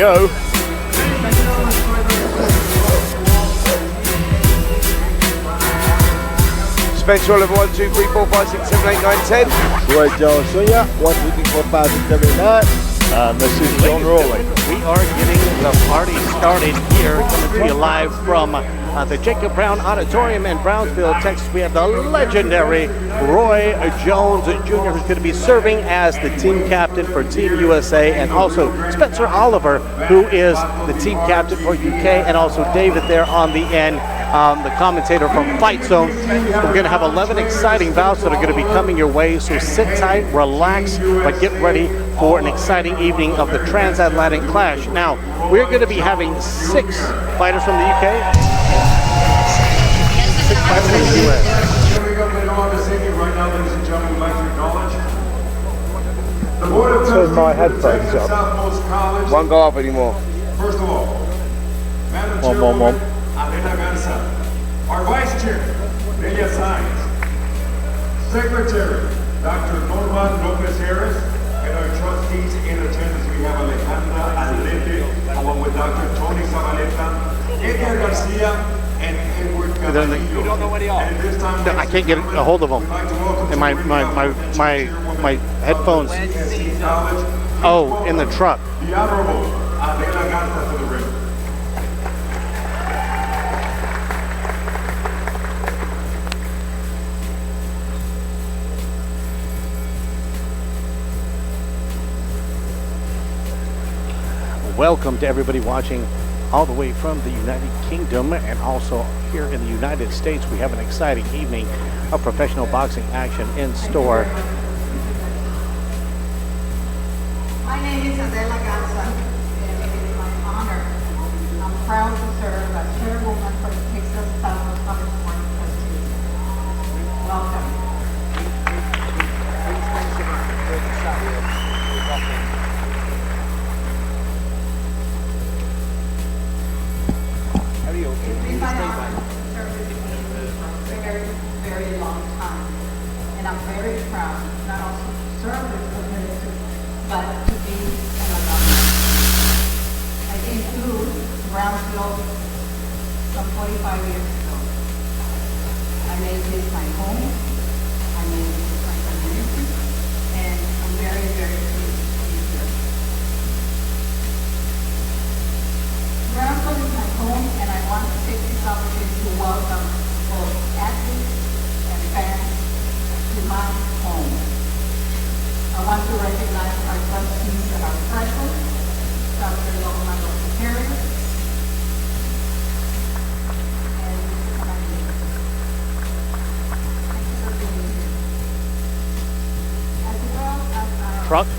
go. Spencer Oliver, 1, 2, 3, 4, 5, 6, 7, 8, 9, 10. Roy Jones Jr., 1, 2, 3, 4, 5, 6, 7, 8, 9. This is John Rowley. We are getting the party started here, coming to you live from the Jacob Brown Auditorium in Brownsville, Texas. We have the legendary Roy Jones Jr., who's going to be serving as the team captain for Team USA, and also Spencer Oliver, who is the team captain for UK, and also David there on the end, the commentator from Fight Zone. We're going to have 11 exciting bouts that are going to be coming your way, so sit tight, relax, but get ready for an exciting evening of the Transatlantic Clash. Now, we're going to be having 6 fighters from the UK, 6 fighters from the US. Here we go, right now, ladies and gentlemen, we'd like to acknowledge the Board of Turn my headphones Texas up. Southmost College. Won't go up anymore. First of all, Madam Mom. Chairwoman, Elena Garza, our Vice Chair, Delia Saenz, Secretary, Dr. Norman Lopez Harris, and our trustees in attendance. We have Alejandra Alende, along with Dr. Tony Zabaleta, Edgar Garcia, and Edward Caballero. You don't know where they are. And at this time, No, I can't get a hold of them. we'd like to welcome And my headphones. Oh, in the truck. the Honorable Adela Garza to the ring. Welcome to everybody watching all the way from the United Kingdom, and also here in the United States. We have an exciting evening of professional boxing action in store. My name is Adela Garza, and it is my honor. I'm proud to serve as chairwoman for the Texas Southmost Auditorium Trustees. Welcome. It's been my honor to serve this community for a very, very long time. And I'm very proud not only to serve this community, but to be an alumni. I came through Brownsville some 45 years ago. I made this my home. I made this my community. And I'm very, very pleased to be here. Brownsville is my home, and I want to take this opportunity to welcome both athletes and fans to my home. I want to recognize our trustees that are present, Dr. Norman Lopez Harris, and Mr. Commentator. Thank you for being here. As well as our Truck.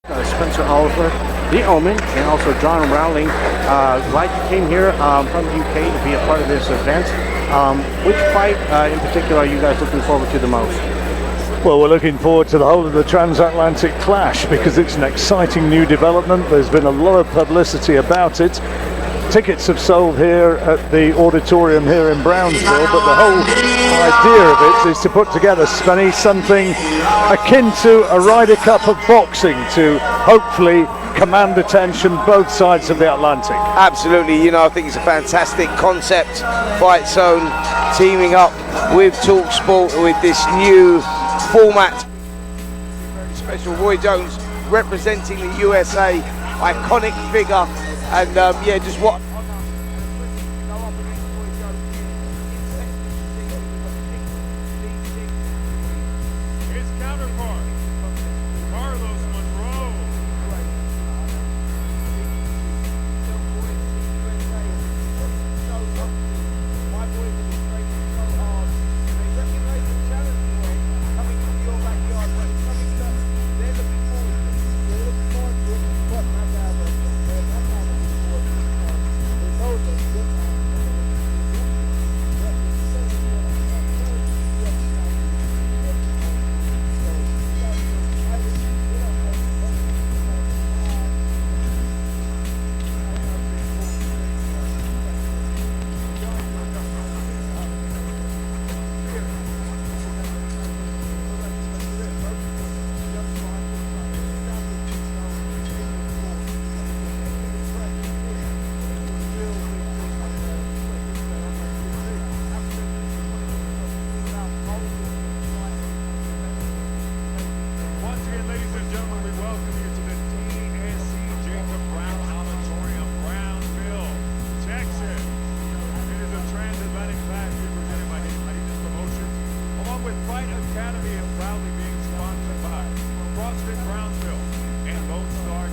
Spencer Oliver, The Omen, and also John Rowling. Glad you came here from the UK to be a part of this event. Which fight in particular are you guys looking forward to the most? Well, we're looking forward to the whole of the Transatlantic clash because it's an exciting new development. There's been a lot of publicity about it. Tickets have sold here at the auditorium here in Brownsville, but the whole idea of it is to put together, Spenny, something akin to a Ryder Cup of boxing to hopefully command attention both sides of the Atlantic. Absolutely, you know, I think it's a fantastic concept, Fight Zone teaming up with TalkSport with this new format. Special Roy Jones representing the USA, iconic figure, and yeah, just what. His counterpart, Carlos Monroe.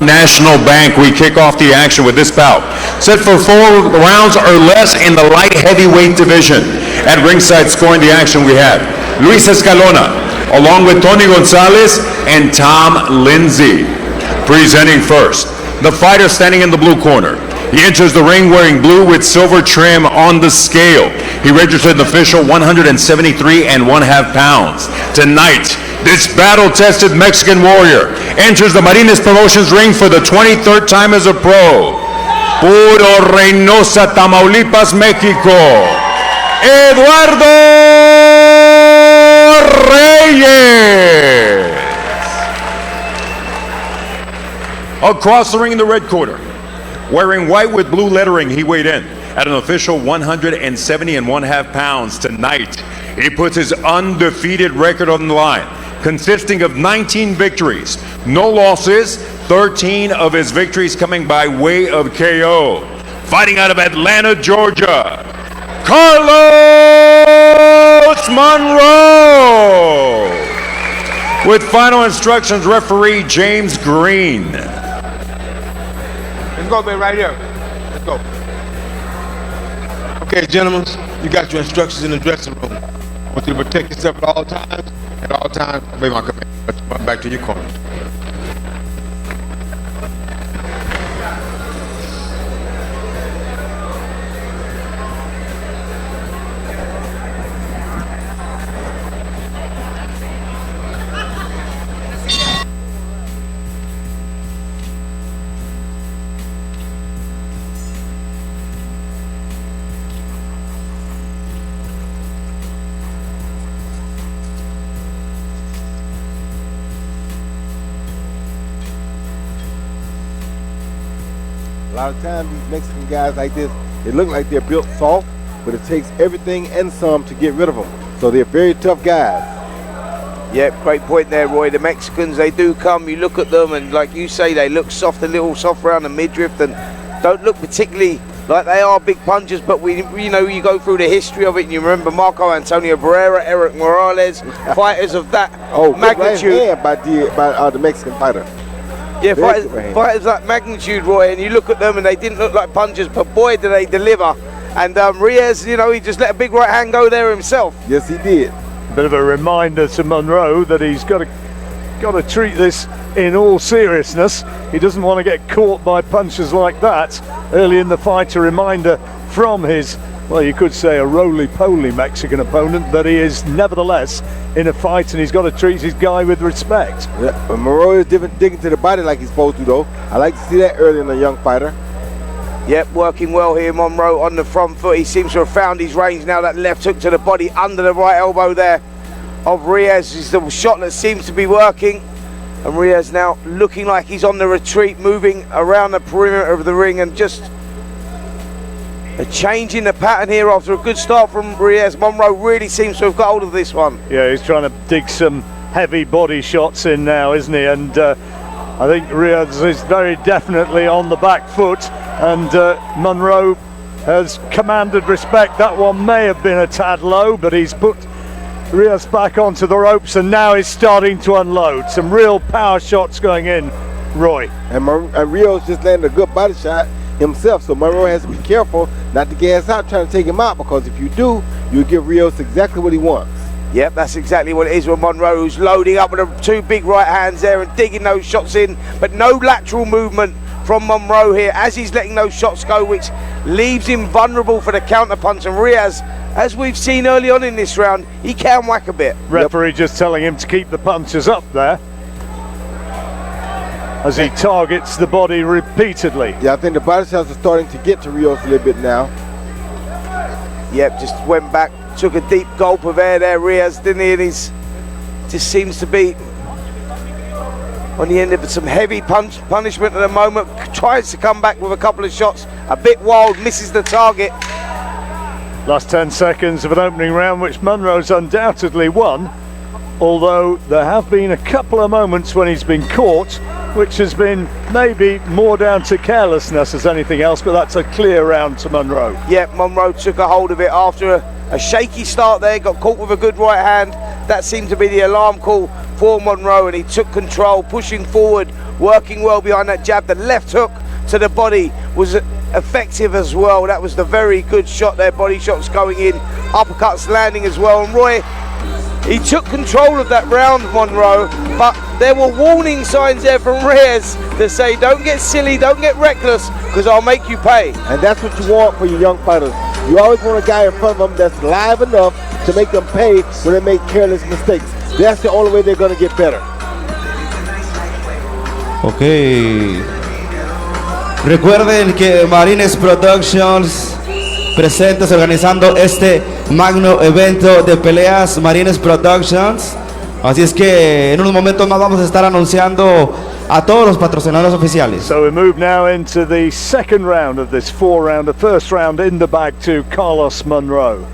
National Bank, we kick off the action with this bout. Set for 4 rounds or less in the light heavyweight division. At ringside scoring the action we have Luis Escalona, along with Tony Gonzalez and Tom Lindsay. Presenting first, the fighter standing in the blue corner. He enters the ring wearing blue with silver trim on the scale. He registered an official 173.5 pounds. Tonight, this battle-tested Mexican warrior enters the Martinez Promotions ring for the 23rd time as a pro. Puro Reynosa, Tamaulipas, Mexico. Eduardo Reyes. Across the ring in the red corner, wearing white with blue lettering, he weighed in at an official 170.5 pounds. Tonight, he puts his undefeated record on the line, consisting of 19 victories, no losses, 13 of his victories coming by way of KO. Fighting out of Atlanta, Georgia, Carlos Monroe. With final instructions, referee James Green. Let's go, man, right here. Let's go. Okay, gentlemen, you got your instructions in the dressing room. I want you to protect yourself at all times. At all times, obey my command. Let's run back to your corner. A lot of times these Mexican guys like this, they look like they're built soft, but it takes everything and some to get rid of them. So they're very tough guys. Yep, great point there, Roy. The Mexicans, they do come, you look at them, and like you say, they look soft, a little soft around the midriff, and don't look particularly like they are big punchers, but you know, you go through the history of it, and you remember Marco Antonio Barrera, Eric Morales, fighters of that magnitude. Right by the Mexican fighter. Yeah, fighters like magnitude, Roy, and you look at them and they didn't look like punchers, but boy, do they deliver. And Reyes, you know, he just let a big right hand go there himself. Yes, he did. Bit of a reminder to Monroe that he's got to treat this in all seriousness. He doesn't want to get caught by punches like that early in the fight. A reminder from his, well, you could say a roly-poly Mexican opponent, that he is nevertheless in a fight and he's got to treat his guy with respect. Yeah, Monroe is digging to the body like he's supposed to, though. I like to see that early in a young fighter. Yep, working well here, Monroe on the front foot. He seems to have found his range now. That left hook to the body under the right elbow there of Reyes is the shot that seems to be working. And Reyes now looking like he's on the retreat, moving around the perimeter of the ring, and just a change in the pattern here after a good start from Reyes. Monroe really seems to have got hold of this one. Yeah, he's trying to dig some heavy body shots in now, isn't he? And I think Reyes is very definitely on the back foot, and Monroe has commanded respect. That one may have been a tad low, but he's put Reyes back onto the ropes, and now he's starting to unload. Some real power shots going in, Roy. And Reyes just landed a good body shot himself, so Monroe has to be careful not to gas out trying to take him out, because if you do, you'll give Reyes exactly what he wants. Yep, that's exactly what it is with Monroe, who's loading up with the two big right hands there and digging those shots in, but no lateral movement from Monroe here as he's letting those shots go, which leaves him vulnerable for the counter punch. And Reyes, as we've seen early on in this round, he can whack a bit. Referee just telling him to keep the punches up there as he targets the body repeatedly. Yeah, I think the body shots are starting to get to Reyes a little bit now. Yep, just went back, took a deep gulp of air there, Reyes, didn't he? And he's just seems to be on the end of some heavy punishment at the moment. Tries to come back with a couple of shots, a bit wild, misses the target. Last 10 seconds of an opening round, which Monroe's undoubtedly won, although there have been a couple of moments when he's been caught, which has been maybe more down to carelessness as anything else, but that's a clear round to Monroe. Yeah, Monroe took a hold of it after a shaky start there, got caught with a good right hand. That seemed to be the alarm call for Monroe, and he took control, pushing forward, working well behind that jab. The left hook to the body was effective as well. That was the very good shot there, body shots going in, uppercuts landing as well. And Roy, he took control of that round, Monroe, but there were warning signs there from Reyes to say, don't get silly, don't get reckless, because I'll make you pay. And that's what you want for your young fighters. You always want a guy in front of them that's live enough to make them pay when they make careless mistakes. That's the only way they're going to get better. Ok. Recuerden que Martinez Productions presentes organizando este magno evento de peleas, Martinez Productions. Así es que en unos momentos más vamos a estar anunciando a todos los patrocinadores oficiales. So we move now into the second round of this 4-rounder. First round in the bag to Carlos Monroe.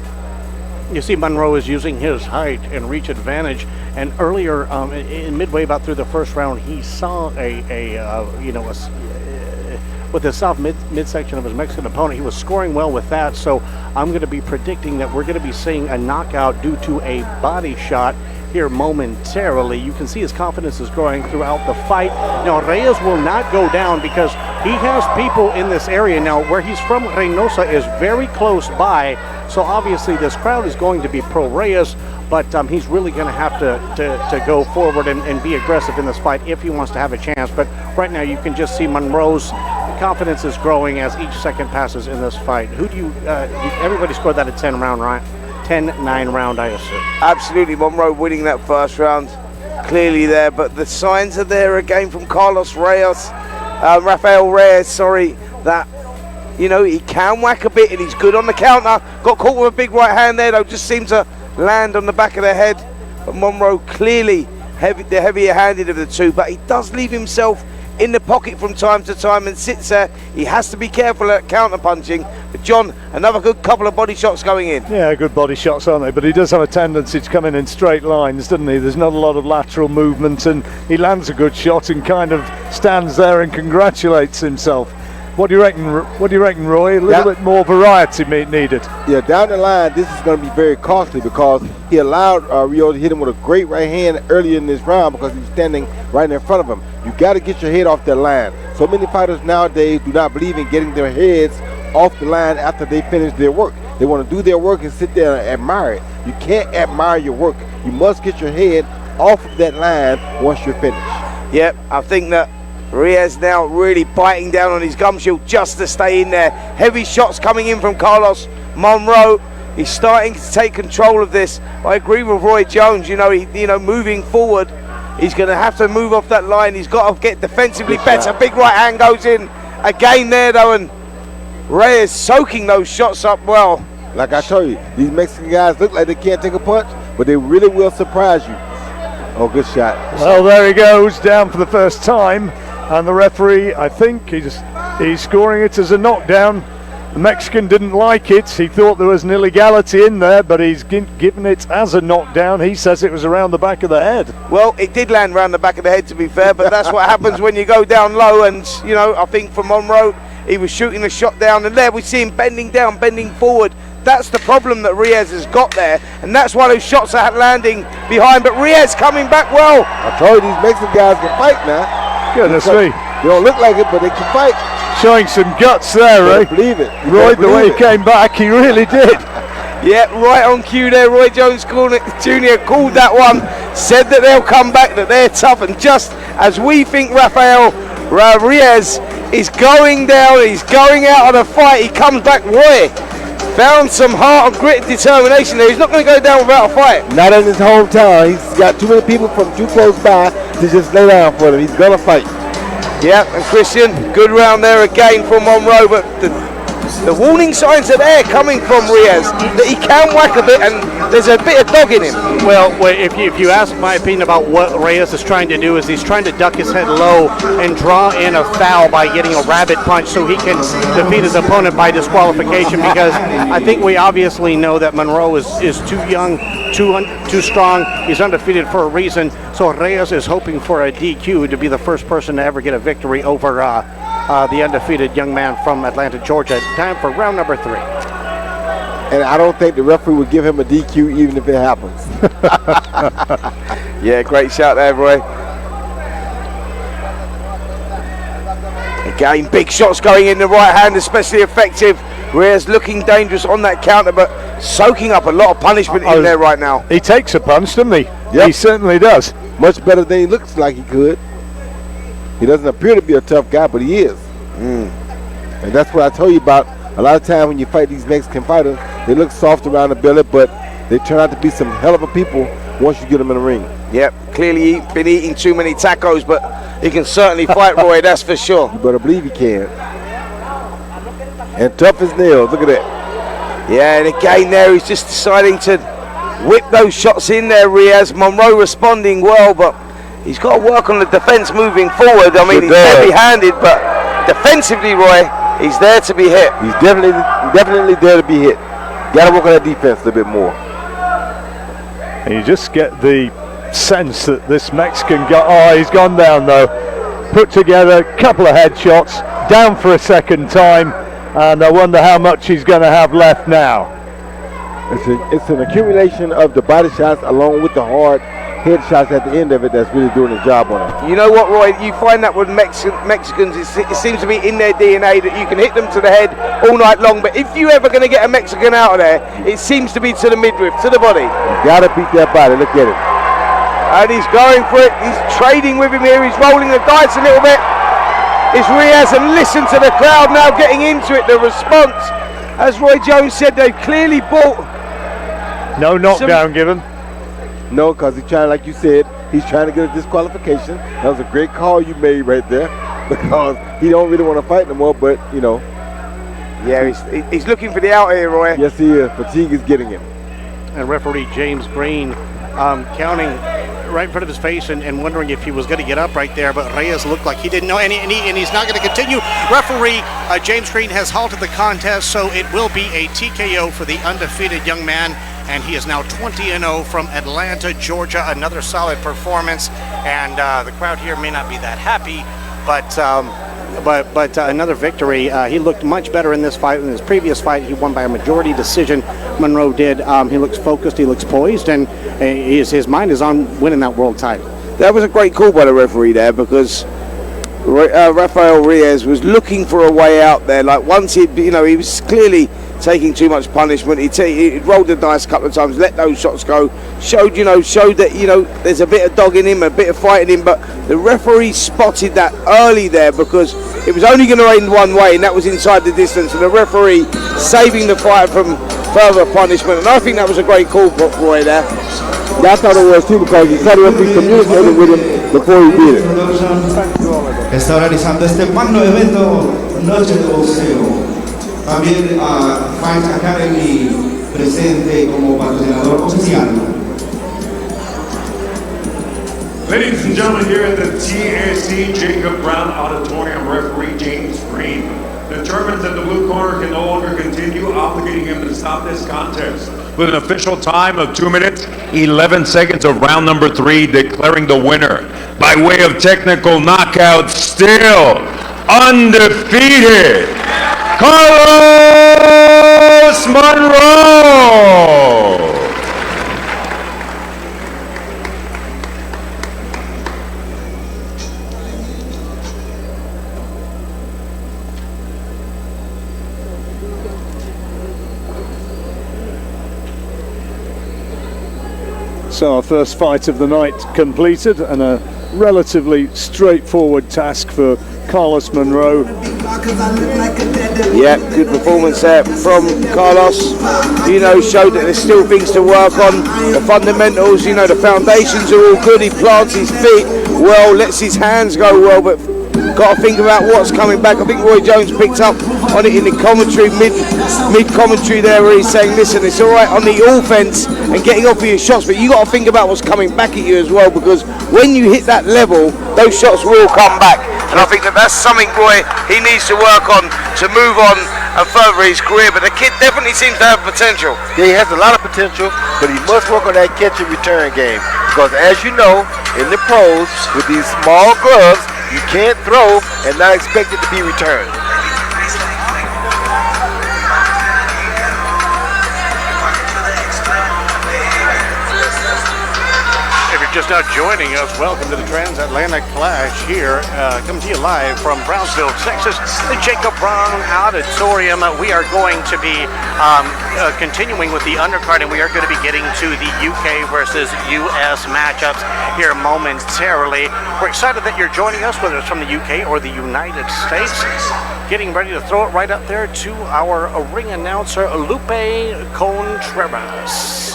You see, Monroe is using his height and reach advantage, and earlier in midway about through the first round, he saw with the soft midsection of his Mexican opponent. He was scoring well with that, so I'm going to be predicting that we're going to be seeing a knockout due to a body shot here momentarily. You can see his confidence is growing throughout the fight. Now, Reyes will not go down because he has people in this area. Now, where he's from, Reynosa, is very close by, so obviously this crowd is going to be pro-Reyes, but he's really going to have to go forward and be aggressive in this fight if he wants to have a chance. But right now you can just see Monroe's confidence is growing as each second passes in this fight. Who do you, everybody scored that at 10-round, right? 10-9 round, I assume. Absolutely, Monroe winning that first round, clearly there, but the signs are there again from Rafael Reyes, sorry, that, you know, he can whack a bit and he's good on the counter. Got caught with a big right hand there, though, just seemed to land on the back of the head. But Monroe clearly the heavier handed of the two, but he does leave himself in the pocket from time to time and sits there. He has to be careful at counter punching. But John, another good couple of body shots going in. Yeah, good body shots, aren't they? But he does have a tendency to come in straight lines, doesn't he? There's not a lot of lateral movement, and he lands a good shot and kind of stands there and congratulates himself. What do you reckon? What do you reckon, Roy? A little bit more variety needed. Yeah, down the line, this is going to be very costly because he allowed Reyes to hit him with a great right hand earlier in this round because he was standing right in front of him. You got to get your head off that line. So many fighters nowadays do not believe in getting their heads off the line after they finish their work. They want to do their work and sit there and admire it. You can't admire your work. You must get your head off of that line once you're finished. Yep, I think that Reyes now really biting down on his gum shield just to stay in there. Heavy shots coming in from Carlos Monroe. He's starting to take control of this. I agree with Roy Jones. Moving forward, he's going to have to move off that line. He's got to get defensively better. Big right hand goes in again there though, and Reyes soaking those shots up well. Like I told you, these Mexican guys look like they can't take a punch, but they really will surprise you. Oh, good shot. Well, there he goes, down for the first time. And the referee, I think, he's scoring it as a knockdown. The Mexican didn't like it. He thought there was an illegality in there, but he's given it as a knockdown. He says it was around the back of the head. Well, it did land around the back of the head, to be fair, but that's what happens when you go down low. And, I think for Monroe, he was shooting a shot down, and there we see him bending down, bending forward. That's the problem that Reyes has got there, and that's why those shots are landing behind. But Reyes coming back well. I told you, these Mexican guys can fight now. Goodness me. They don't look like it, but they can fight. Showing some guts there, Roy. Believe it. Roy, the way he came back, he really did. Yeah, right on cue there. Roy Jones Jr. called that one, said that they'll come back, that they're tough, and just as we think Rafael Reyes is going down, he's going out of the fight, he comes back. Roy found some heart and grit and determination there. He's not going to go down without a fight. Not in his hometown. He's got too many people from too close by to just lay down for him. He's going to fight. Yeah, and Christian, good round there again from Monroe, but the warning signs are there coming from Reyes, that he can whack a bit, and there's a bit of dog in him. Well, if you ask my opinion about what Reyes is trying to do, is he's trying to duck his head low and draw in a foul by getting a rabbit punch so he can defeat his opponent by disqualification, because I think we obviously know that Monroe is too young, too strong. He's undefeated for a reason, so Reyes is hoping for a DQ to be the first person to ever get a victory over the undefeated young man from Atlanta, Georgia. Time for round number 3. And I don't think the referee would give him a DQ even if it happens. Yeah, great shot there, Roy. Again, big shots going in the right hand, especially effective. Reyes looking dangerous on that counter, but soaking up a lot of punishment in there right now. He takes a punch, doesn't he? Yep. He certainly does. Much better than he looks like he could. He doesn't appear to be a tough guy, but he is. And that's what I told you about. A lot of times when you fight these Mexican fighters, they look soft around the belly, but they turn out to be some hell of a people once you get them in the ring. Yep, clearly been eating too many tacos, but he can certainly fight, Roy, that's for sure. You better believe he can. And tough as nails, look at that. Yeah, and again there, he's just deciding to whip those shots in there, Reyes. Monroe responding well, but he's got to work on the defense moving forward. I mean, he's heavy-handed, but defensively, Roy, he's there to be hit. He's definitely there to be hit. Got to work on that defense a little bit more. And you just get the sense that this Mexican guy, he's gone down though. Put together a couple of headshots, down for a second time, and I wonder how much he's going to have left now. It's an accumulation of the body shots along with the hard headshots at the end of it that's really doing the job on it. You know what, Roy? You find that with Mexicans, it seems to be in their DNA that you can hit them to the head all night long, but if you're ever going to get a Mexican out of there, it seems to be to the midriff, to the body. You got to beat that body. Look at it. And he's going for it. He's trading with him here. He's rolling the dice a little bit. It's Reyes, and listen to the crowd now getting into it. The response, as Roy Jones said, they've clearly bought. No knockdown given. No, because he's trying, like you said, he's trying to get a disqualification. That was a great call you made right there, because he don't really want to fight no more, but, you know. Yeah, he's looking for the out here, Roy. Yes, he is. Fatigue is getting him. And referee James Green counting right in front of his face and wondering if he was going to get up right there, but Reyes looked like he didn't know, and he's not going to continue. Referee James Green has halted the contest, so it will be a TKO for the undefeated young man, and he is now 20-0 from Atlanta, Georgia. Another solid performance, and the crowd here may not be that happy, but another victory. He looked much better in this fight than his previous fight. He won by a majority decision. Monroe did. He looks focused, he looks poised, and his mind is on winning that world title. That was a great call by the referee there, because Rafael Reyes was looking for a way out there. Like once he was clearly taking too much punishment. He rolled the dice a couple of times, let those shots go, showed that there's a bit of dog in him, a bit of fight in him, but the referee spotted that early there because it was only going to end one way, and that was inside the distance, and the referee saving the fight from further punishment, and I think that was a great call, Roy, there. Yeah, I thought it was too because he said if we communicated with him before he did it. Está organizando este magno evento Noche de Boxeo. También Fight Academy presente como patrocinador oficial. Ladies and gentlemen, here at the TAC Jacob Brown Auditorium, referee James Green determines that the blue corner can no longer continue, obligating him to stop this contest. With an official time of 2 minutes, 11 seconds of round number 3, declaring the winner by way of technical knockout, still undefeated, Carlos Monroe. So our first fight of the night completed, and a relatively straightforward task for Carlos Monroe. Yeah, good performance there from Carlos. Showed that there's still things to work on. The fundamentals, the foundations are all good. He plants his feet well, lets his hands go well, but got to think about what's coming back. I think Roy Jones picked up on it in the commentary, mid commentary there, where he's saying, listen, it's all right on the offense and getting off of your shots, but you got to think about what's coming back at you as well, because when you hit that level, those shots will come back. And I think that's something, Roy, he needs to work on to move on and further his career. But the kid definitely seems to have potential. Yeah, he has a lot of potential, but he must work on that catch and return game, because as you know, in the pros, with these small gloves, you can't throw and not expect it to be returned. Just now joining us, welcome to the Transatlantic Clash here, coming to you live from Brownsville, Texas, the Jacob Brown Auditorium. We are going to be continuing with the undercard, and we are going to be getting to the UK versus US matchups here momentarily. We're excited that you're joining us, whether it's from the UK or the United States. Getting ready to throw it right up there to our ring announcer, Lupe Contreras.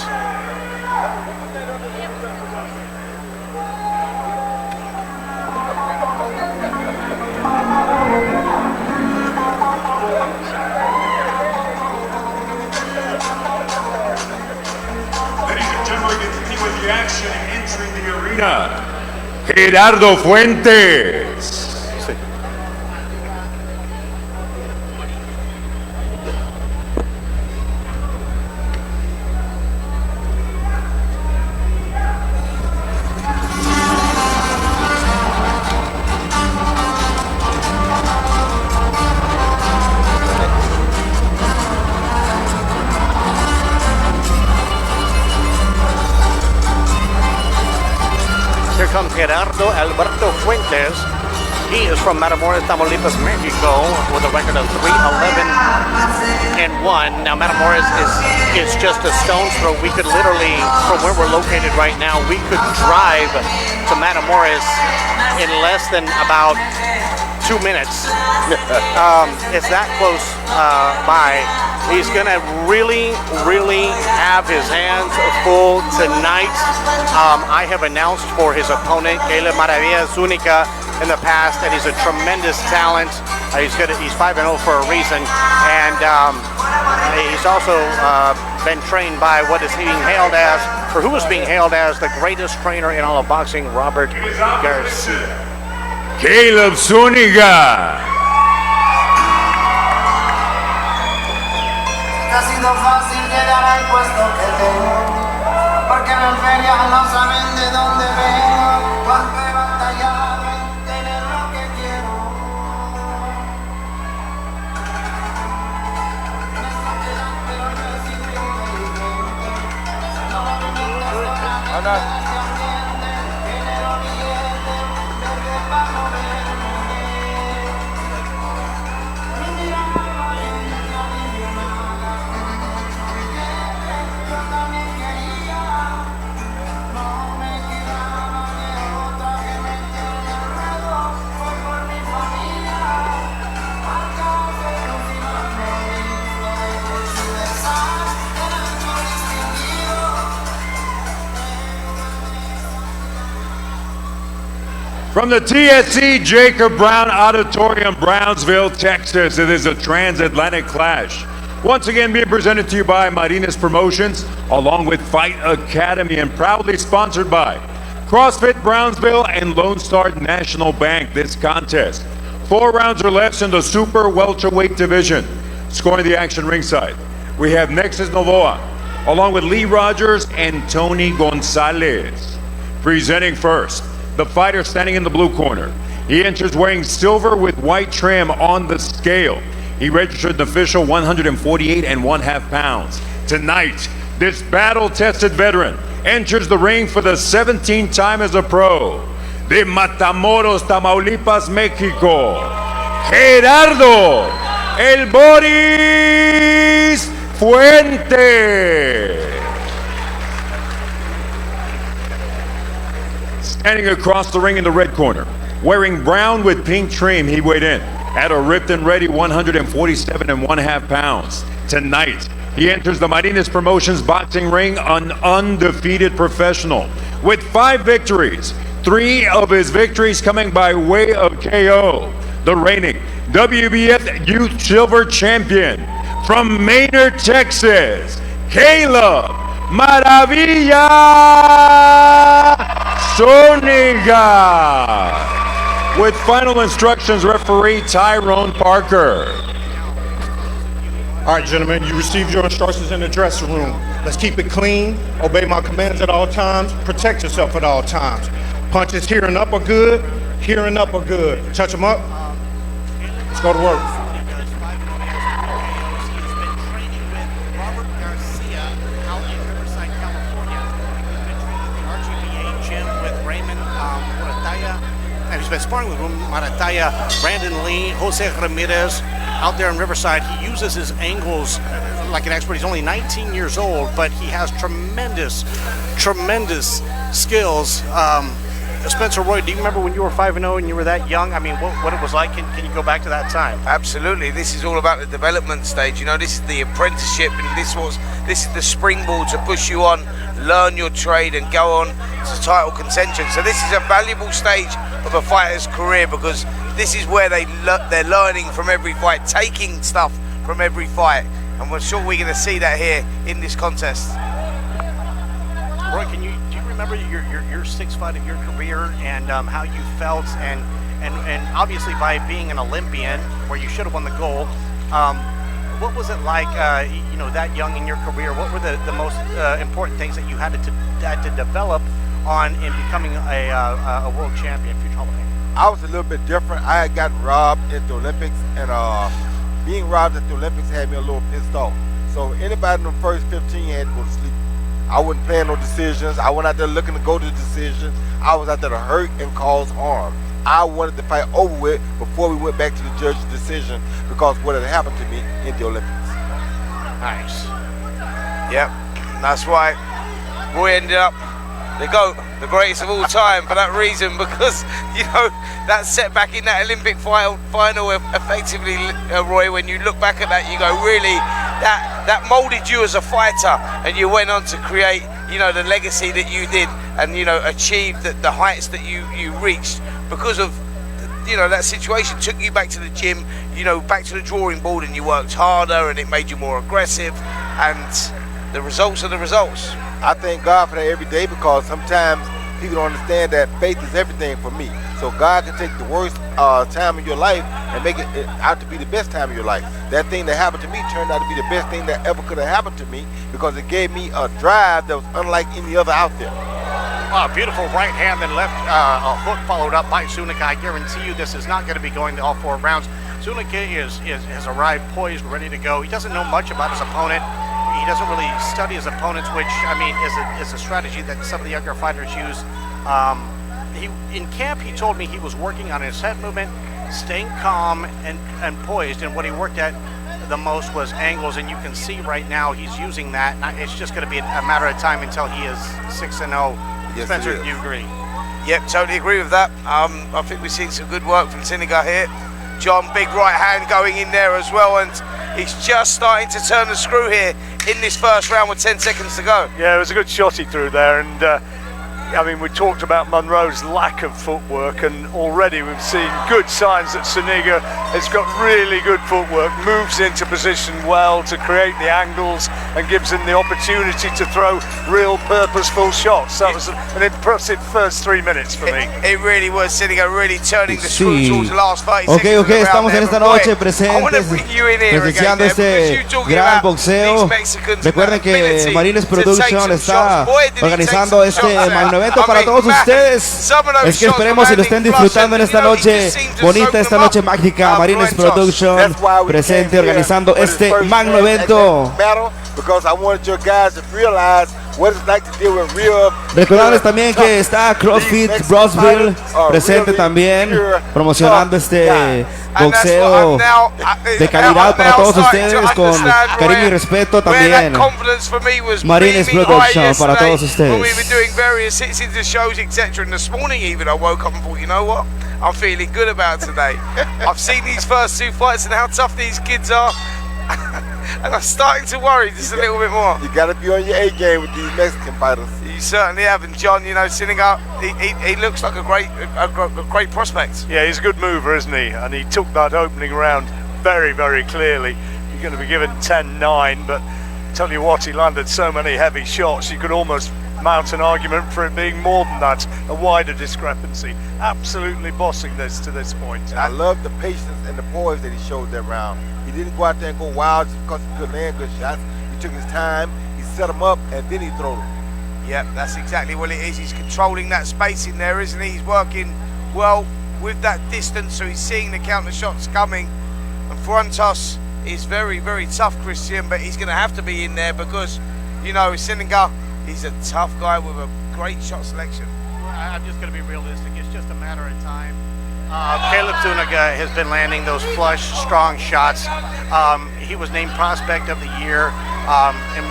The action entering the arena, Gerardo Fuentes. Here comes Gerardo Alberto Fuentes. He is from Matamoros, Tamaulipas, Mexico, with a record of 3-11-1. Now Matamoros is just a stone's throw. We could literally, from where we're located right now, we could drive to Matamoros in less than about 2 minutes. It's that close by. He's going to really have his hands full tonight. I have announced for his opponent, Caleb Maravilla Zuniga, in the past, that he's a tremendous talent. He's 5-0 for a reason, and he's also been trained by what is being hailed as, or who is being hailed as, the greatest trainer in all of boxing, Robert Garcia. Caleb Zuniga. Ha sido fácil llegar al puesto que tengo, porque en feria no saben de dónde vengo, cuánto he batallado en tener lo que quiero. Me sorprenderán, pero yo he sido inteligente, no movimientos con la mente, ambiente, dinero, billete, verde para moverme. Mi mirada valencia, visionada. From the TSC Jacob Brown Auditorium, Brownsville, Texas, it is a Transatlantic clash. Once again being presented to you by Martinez Promotions, along with Fight Academy, and proudly sponsored by CrossFit Brownsville and Lone Star National Bank. This contest, 4 rounds or less in the super welterweight division. Scoring the action ringside, we have Nexus Novoa, along with Lee Rogers and Tony Gonzalez. Presenting first, the fighter standing in the blue corner. He enters wearing silver with white trim on the scale. He registered an official 148.5 pounds. Tonight, this battle-tested veteran enters the ring for the 17th time as a pro. De Matamoros, Tamaulipas, Mexico, Gerardo El Boris Fuentes. Standing across the ring in the red corner, wearing brown with pink trim, he weighed in at a ripped and ready 147.5 pounds. Tonight, he enters the Martinez Promotions boxing ring an undefeated professional with 5 victories, 3 of his victories coming by way of KO. The reigning WBF Youth Silver Champion from Maynard, Texas, Caleb Maravilla Zuniga. With final instructions, referee Tyrone Parker. All right, gentlemen, you received your instructions in the dressing room. Let's keep it clean, obey my commands at all times, protect yourself at all times. Punches here and up are good, here and up are good. Touch them up. Let's go to work. He's been sparring with Marataya, Brandon Lee, Jose Ramirez out there in Riverside. He uses his angles like an expert. He's only 19 years old, but he has tremendous skills. Spencer Roy, do you remember when you were 5-0 and you were that young? I mean, what it was like? Can you go back to that time? Absolutely. This is all about the development stage. You know, this is the apprenticeship, and this is the springboard to push you on, learn your trade, and go on to title contention. So this is a valuable stage of a fighter's career, because this is where they're learning from every fight, taking stuff from every fight, and we're sure we're going to see that here in this contest. Roy, do you remember your 6th fight of your career and how you felt, and obviously by being an Olympian where you should have won the gold, what was it like, you know, that young in your career? What were the most important things that you had to develop on in becoming a world champion, future Hall of Fame? I was a little bit different. I had gotten robbed at the Olympics, and being robbed at the Olympics had me a little pissed off. So anybody in the first 15 had to go to sleep. I wasn't playing no decisions. I went out there looking to go to the decision. I was out there to hurt and cause harm. I wanted the fight over with before we went back to the judge's decision, because what had happened to me in the Olympics. Nice. Yep, that's why Roy ended up the GOAT, the greatest of all time, for that reason, because, you know, that setback in that Olympic final effectively, Roy, when you look back at that, you go, really, that molded you as a fighter, and you went on to create, you know, the legacy that you did, and, you know, achieved the heights that you reached because of, you know, that situation. Took you back to the gym, you know, back to the drawing board, and you worked harder, and it made you more aggressive, and the results are the results. I thank God for that every day, because sometimes people don't understand that faith is everything for me. So God can take the worst time of your life and make it out to be the best time of your life. That thing that happened to me turned out to be the best thing that ever could have happened to me, because it gave me a drive that was unlike any other out there. Beautiful right hand and left a hook followed up by Zuniga. I guarantee you this is not going to be going to all 4 rounds. Zuniga has arrived poised, ready to go. He doesn't know much about his opponent. He doesn't really study his opponents, which, I mean, is a strategy that some of the younger fighters use. In camp, he told me he was working on his head movement, staying calm and poised, and what he worked at the most was angles, and you can see right now he's using that. It's just going to be a matter of time until he is 6-0. Yes, Spencer, do you agree? Yep, totally agree with that. I think we've seen some good work from Zuniga here. John, big right hand going in there as well, and he's just starting to turn the screw here in this first round with 10 seconds to go. Yeah, it was a good shot he threw there, and I mean, we talked about Monroe's lack of footwork, and already we've seen good signs that Zuniga has got really good footwork, moves into position well to create the angles and gives him the opportunity to throw real purposeful shots. That was an impressive first 3 minutes for me. It really was. Zuniga really turning the screw towards the last 30 Ok, seconds. estamos en esta noche presentes, presenciando este gran boxeo. Recuerden que Marines Production está organizando este magno evento para todos ustedes. Es que esperemos y lo estén disfrutando en esta noche bonita, esta noche mágica. Marines Production presente organizando este magno evento. Recordarles también que está CrossFit Brosville presente también, promocionando este boxeo de calidad para todos ustedes, con cariño y respeto también. Marines Production para todos ustedes. I'm feeling good about today. I've seen these first two fights and how tough these kids are. And I'm starting to worry just a little bit more. You got to be on your A game with these Mexican fighters. You certainly have, and John, you know, Zuniga, he looks like a great prospect. Yeah, he's a good mover, isn't he? And he took that opening round very, very clearly. You're going to be given 10-9, but tell you what, he landed so many heavy shots, you could almost mount an argument for it being more than that, a wider discrepancy. Absolutely bossing this to this point. And I love the patience and the poise that he showed that round. He didn't go out there and go wild just because he could land good shots. He took his time, he set them up, and then he threw them. Yep, that's exactly what it is. He's controlling that space in there, isn't he? He's working well with that distance, so he's seeing the counter shots coming. And Fuentes is very, very tough, Christian, but he's going to have to be in there because, you know, Zuniga, he's a tough guy with a great shot selection. I'm just going to be realistic. It's just a matter of time. Caleb Zuniga has been landing those flush, strong shots. He was named Prospect of the Year in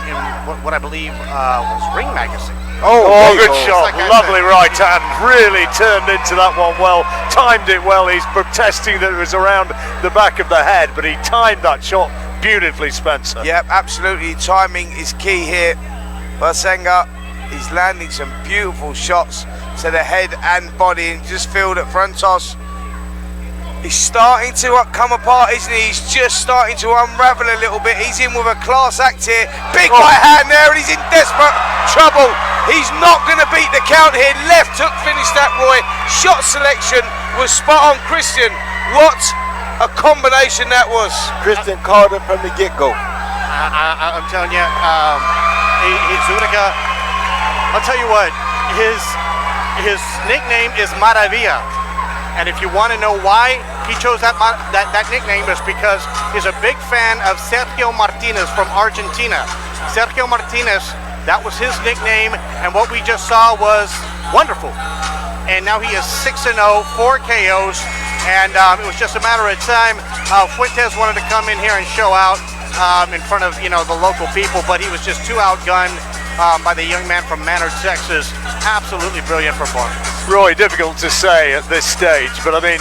what I believe was Ring Magazine. Oh, good shot. Like lovely right hand. Really turned into that one well. Timed it well. He's protesting that it was around the back of the head, but he timed that shot beautifully, Spencer. Yep, absolutely. Timing is key here. Zuniga, he's landing some beautiful shots to the head and body, and just feel that Fuentes, he's starting to come apart, isn't he? He's just starting to unravel a little bit. He's in with a class act here. Big right hand there, and he's in desperate trouble. He's not going to beat the count here. Left hook finished that, Roy. Shot selection was spot on, Christian. What a combination that was. Christian called it from the get-go. I'm telling you, Zuniga, I'll tell you what, his nickname is Maravilla. And if you want to know why he chose that nickname, is because he's a big fan of Sergio Martinez from Argentina. Sergio Martinez, that was his nickname, and what we just saw was wonderful. And now he is 6-0, 4 KOs, and it was just a matter of time. Fuentes wanted to come in here and show out in front of, you know, the local people, but he was just too outgunned by the young man from Manor, Texas. Absolutely brilliant performance. Roy, difficult to say at this stage, but I mean,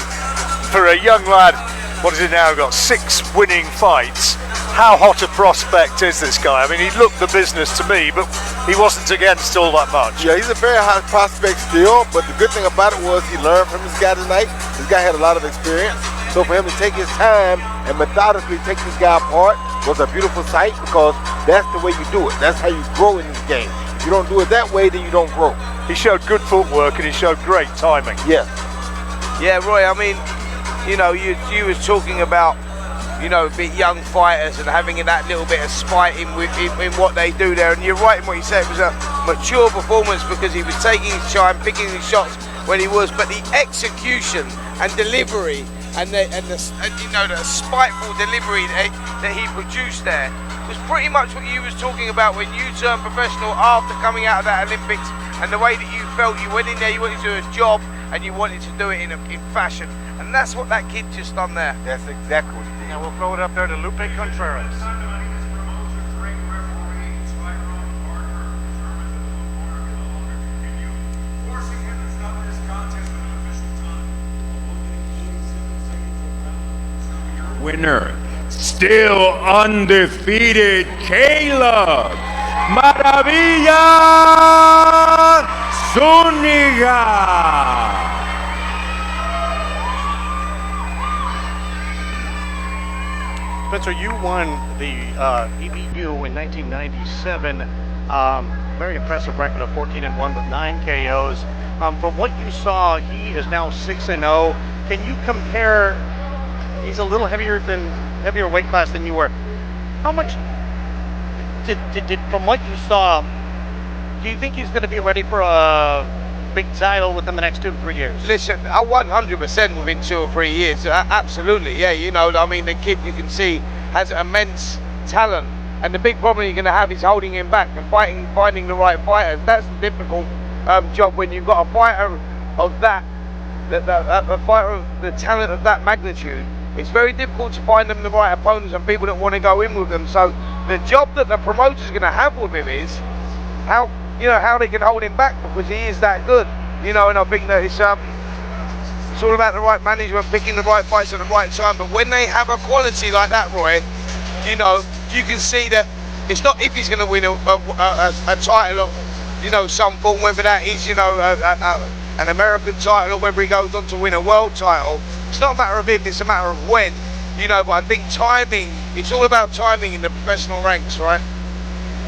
for a young lad, what has he now got? 6 winning fights. How hot a prospect is this guy? I mean, he looked the business to me, but he wasn't against all that much. Yeah, he's a very hot prospect still, but the good thing about it was he learned from this guy tonight. This guy had a lot of experience, so for him to take his time and methodically take this guy apart was a beautiful sight, because that's the way you do it. That's how you grow in this game. If you don't do it that way, then you don't grow. He showed good footwork and he showed great timing. Yeah. Yeah, Roy, I mean, you know, you was talking about, you know, big young fighters and having that little bit of spite in what they do there. And you're right in what you said. It was a mature performance because he was taking his time, picking his shots when he was. But the execution and delivery and you know, the spiteful delivery that he produced there was pretty much what you was talking about when you turned professional after coming out of that Olympics, and the way that you felt. You went in there, you wanted to do a job, and you wanted to do it in fashion. And that's what that kid just done there. That's exactly what he did. Now we'll throw it up there to Lupe Contreras. Winner, still undefeated, Caleb Maravilla Zuniga. Spencer, you won the EBU in 1997. Very impressive record of 14-1 with 9 KOs. From what you saw, he is now 6-0. Can you compare? He's a little heavier weight class than you were. How much did from what you saw? Do you think he's going to be ready for a big title within the next 2 to 3 years? Listen, 100% within 2 or 3 years. Absolutely, yeah. You know, I mean, the kid you can see has immense talent, and the big problem you're going to have is holding him back and finding the right fighters. That's the difficult job when you've got a fighter of a fighter of the talent of that magnitude. It's very difficult to find them the right opponents and people that want to go in with them. So the job that the promoter's going to have with him is how they can hold him back, because he is that good. You know, and I think that it's all about the right management, picking the right fights at the right time. But when they have a quality like that, Roy, you know, you can see that it's not if he's going to win a title of, you know, some form, whether that is, you know, an American title or whether he goes on to win a world title. It's not a matter of if, it's a matter of when. You know, but I think timing, it's all about timing in the professional ranks, right?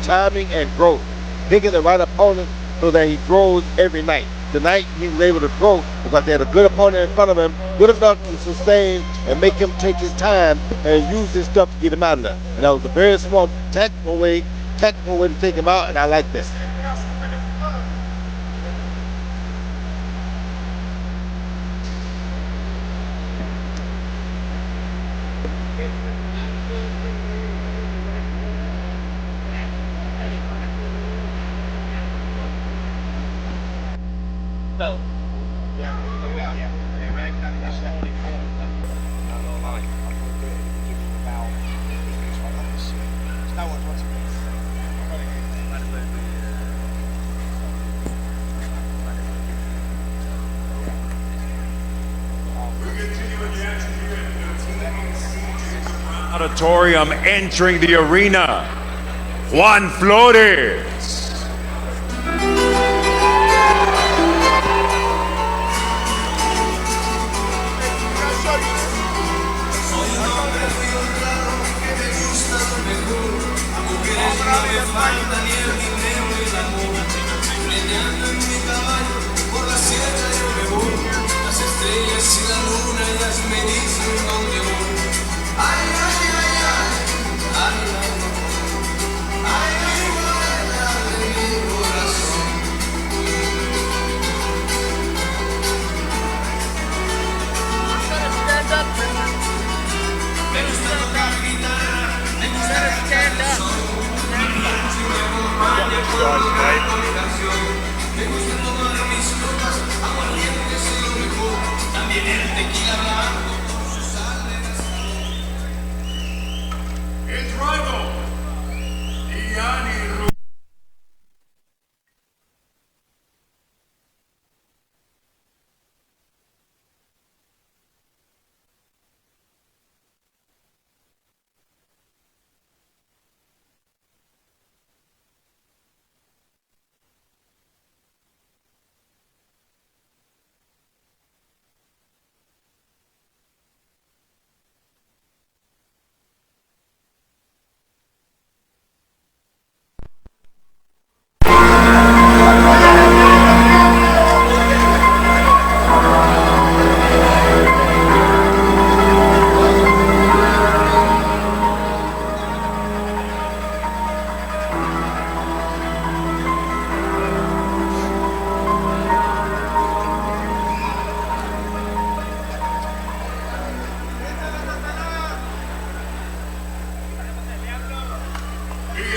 Timing and growth. Picking the right opponent so that he grows every night. Tonight he was able to grow because they had a good opponent in front of him, good enough to sustain and make him take his time and use his stuff to get him out of there. And that was a very small tactical way to take him out, and I like this. Auditorium entering the arena, Juan Flores.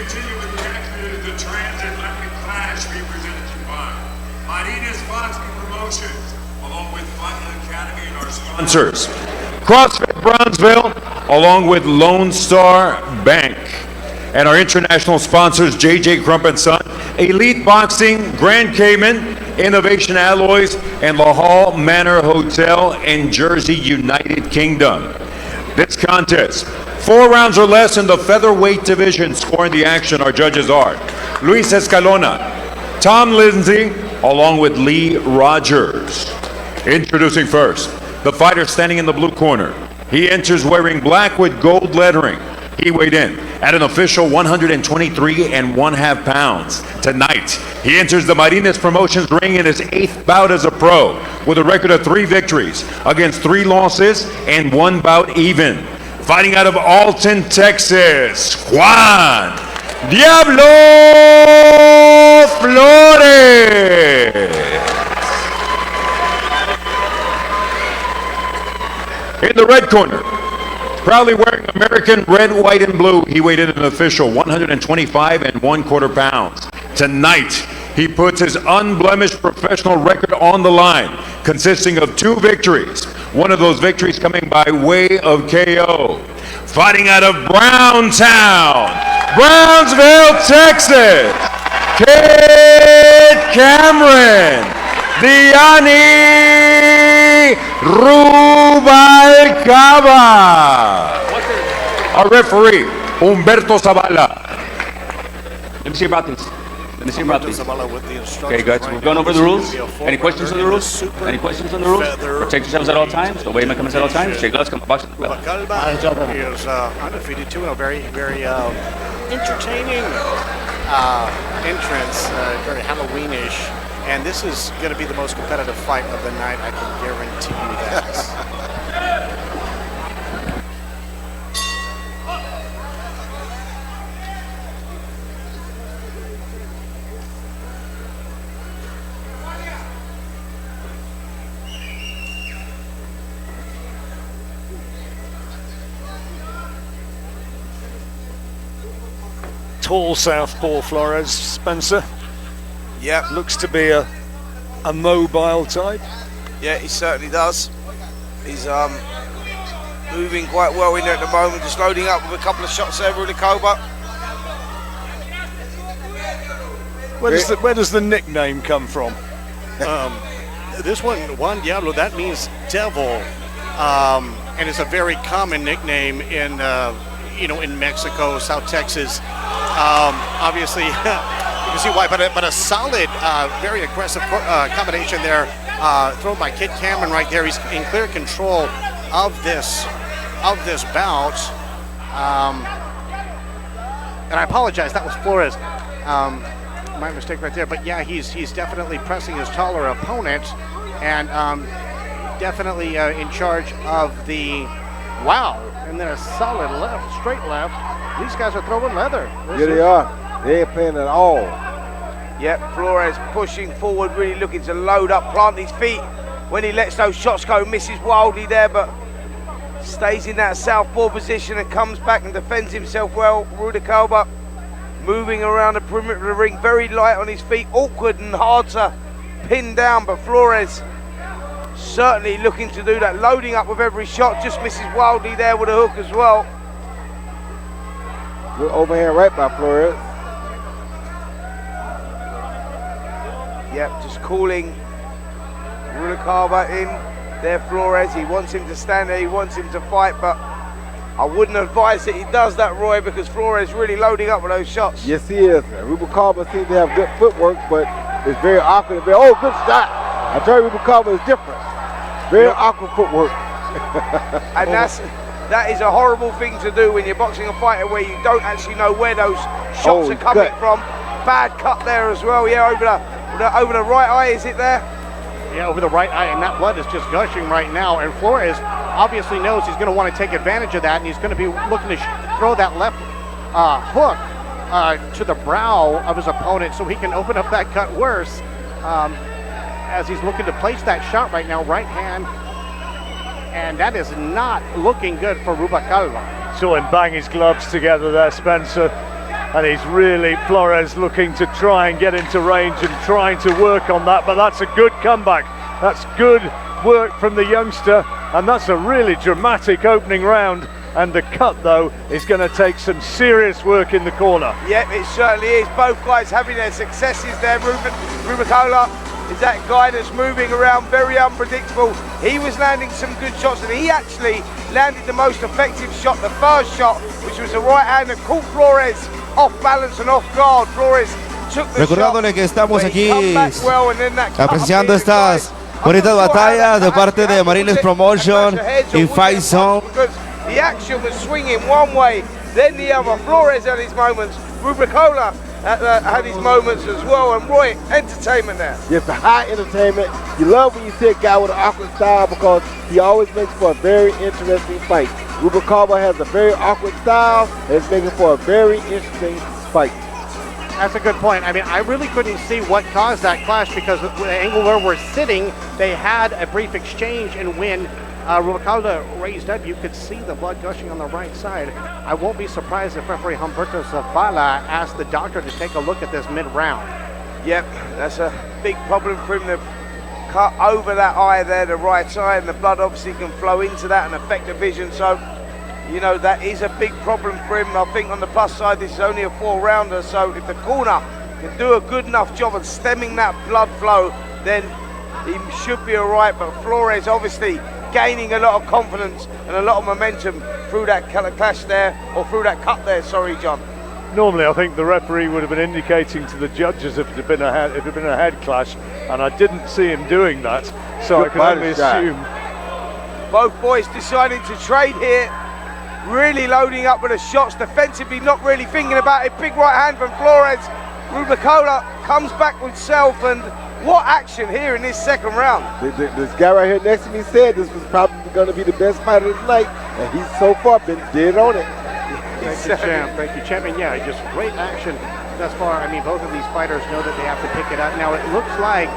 continue with the action of the Transatlantic clash being presented to you by Martinez Promotions, along with Fighting Academy and our sponsors. CrossFit Brownsville, along with Lone Star Bank. And our international sponsors, JJ Crump & Son, Elite Boxing, Grand Cayman, Innovation Alloys, and La Hall Manor Hotel in Jersey, United Kingdom. This contest, 4 rounds or less in the featherweight division. Scoring the action, our judges are Luis Escalona, Tom Lindsay, along with Lee Rogers. Introducing first, the fighter standing in the blue corner. He enters wearing black with gold lettering. He weighed in at an official 123.5 pounds. Tonight, he enters the Martinez Promotions ring in his 8th bout as a pro with a record of 3 victories against 3 losses and 1 bout even. Fighting out of Alton, Texas, Juan Diablo Flores. In the red corner, proudly wearing American red, white, and blue, he weighed in an official 125.25 pounds. Tonight, he puts his unblemished professional record on the line, consisting of 2 victories. One of those victories coming by way of KO. Fighting out of Browntown, Brownsville, Texas, Kid Cameron, Diani Rubalcaba. Our referee, Humberto Zavala. Let me see about this. Let me see about this. Okay, guys, we've gone over the rules. Any questions on the rules? Any questions on the rules? Protect yourselves at all times. Obey my commands at all times. Shake gloves, come box. Calva is undefeated too, and a very, very entertaining entrance, very Halloweenish. And this is going to be the most competitive fight of the night. I can guarantee you that. Tall southpaw Flores, Spencer. Yep. Looks to be a mobile type. Yeah, he certainly does. He's moving quite well in there at the moment, just loading up with a couple of shots there, Caba. Where does the nickname come from? This one, Juan Diablo, that means devil, and it's a very common nickname in in Mexico, South Texas. Obviously, you can see why, but a solid, very aggressive combination there, thrown by Kid Cameron right there. He's in clear control of this bout. And I apologize, that was Flores. My mistake right there. But yeah, he's definitely pressing his taller opponent, and definitely in charge of the wow. And then a solid left, straight left. These guys are throwing leather. Yeah, they are. They ain't playing at all. Yep, Flores pushing forward, really looking to load up, plant his feet. When he lets those shots go, misses wildly there, but stays in that southpaw position and comes back and defends himself well. Caba moving around the perimeter of the ring, very light on his feet, awkward and hard to pin down, but Flores certainly looking to do that, loading up with every shot, just misses wildly there with a hook as well. Good overhand right by Flores. Yep, just calling Caba in there, Flores. He wants him to stand there, he wants him to fight, but I wouldn't advise that he does that, Roy, because Flores really loading up with those shots. Yes, he is. Caba seems to have good footwork, but it's very awkward. Oh, good shot. I tell you, Caba is different. Very awkward footwork. And that is a horrible thing to do when you're boxing a fighter where you don't actually know where those shots are coming from. Bad cut there as well. Yeah, over the right eye, is it there? Yeah, over the right eye, and that blood is just gushing right now. And Flores obviously knows he's going to want to take advantage of that, and he's going to be looking to throw that left hook to the brow of his opponent so he can open up that cut worse. As he's looking to place that shot right now, right hand, and that is not looking good for Rubalcaba. Saw him bang his gloves together there, Spencer, and he's really, Flores looking to try and get into range and trying to work on that, but that's a good comeback. That's good work from the youngster, and that's a really dramatic opening round, and the cut, though, is going to take some serious work in the corner. Yep, it certainly is. Both guys having their successes there. Rubalcaba is that guy that's moving around, very unpredictable. He was landing some good shots, and he actually landed the most effective shot, the first shot, which was the right hand that caught Flores off balance and off guard. Flores Recordándole que estamos aquí apreciando estas bonitas batallas de parte de Martinez Promotion y Fight Zone. The action was swinging one way, then the other. Flores had his moments. Rubricola had his moments as well, and Roy, entertainment there. Yes, the high entertainment. You love when you see a guy with an awkward style because he always makes for a very interesting fight. Rubricola has a very awkward style, and it's making for a very interesting fight. That's a good point. I mean, I really couldn't see what caused that clash because the angle where we're sitting, they had a brief exchange, and when Rubalcaba raised up, you could see the blood gushing on the right side. I won't be surprised if referee Humberto Zavala asked the doctor to take a look at this mid-round. Yep, that's a big problem for him to cut over that eye there, the right eye, and the blood obviously can flow into that and affect the vision. So, you know, that is a big problem for him. I think on the plus side, this is only a 4-rounder, so if the corner can do a good enough job of stemming that blood flow, then he should be all right. But Flores obviously gaining a lot of confidence and a lot of momentum through that clash there, or through that cut there, sorry, John. Normally, I think the referee would have been indicating to the judges if it had been a head clash, and I didn't see him doing that, so I can only assume. Both boys deciding to trade here, really loading up with the shots defensively, not really thinking about it. Big right hand from Flores. Rubricola comes back with self, and what action here in this second round. This guy right here next to me said this was probably going to be the best fight of the night, and he's so far been dead on it. Thank you, champ. Thank you, champ. And yeah, just great action thus far. I mean, both of these fighters know that they have to pick it up. Now, it looks like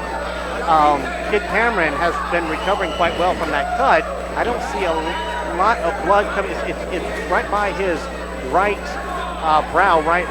Kid Cameron has been recovering quite well from that cut. I don't see a lot of blood coming. It's right by his right brow, right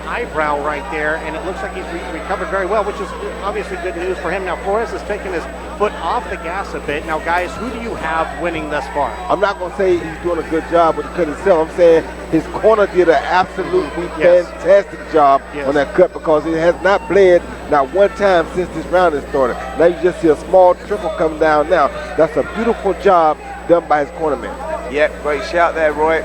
eyebrow right there, and it looks like he's recovered very well, which is obviously good news for him. Now, Flores has taken his foot off the gas a bit. Now, guys, who do you have winning thus far? I'm not going to say he's doing a good job with the cut himself. I'm saying his corner did an absolutely fantastic job on that cut, because it has not bled not one time since this round has started. Now you just see a small trickle coming down now. That's a beautiful job done by his cornerman. Yep, great shout there, Roy.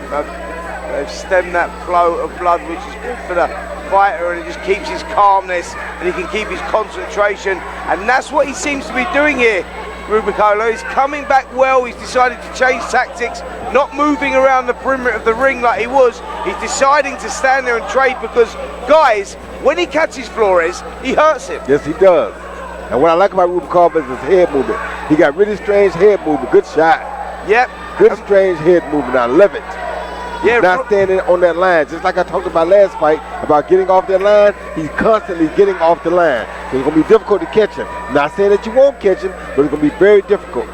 They've stemmed that flow of blood, which is good for the fighter, and it just keeps his calmness, and he can keep his concentration, and that's what he seems to be doing here. Rubricola, he's coming back well. He's decided to change tactics, not moving around the perimeter of the ring like he was. He's deciding to stand there and trade, because, guys, when he catches Flores, he hurts him. Yes, he does. And what I like about Rubricola is his head movement. He got really strange head movement. Good shot. Yep. Good strange head movement. I love it. He's not standing on that line. Just like I talked about last fight, about getting off that line, he's constantly getting off the line. So it's going to be difficult to catch him. Not saying that you won't catch him, but it's going to be very difficult.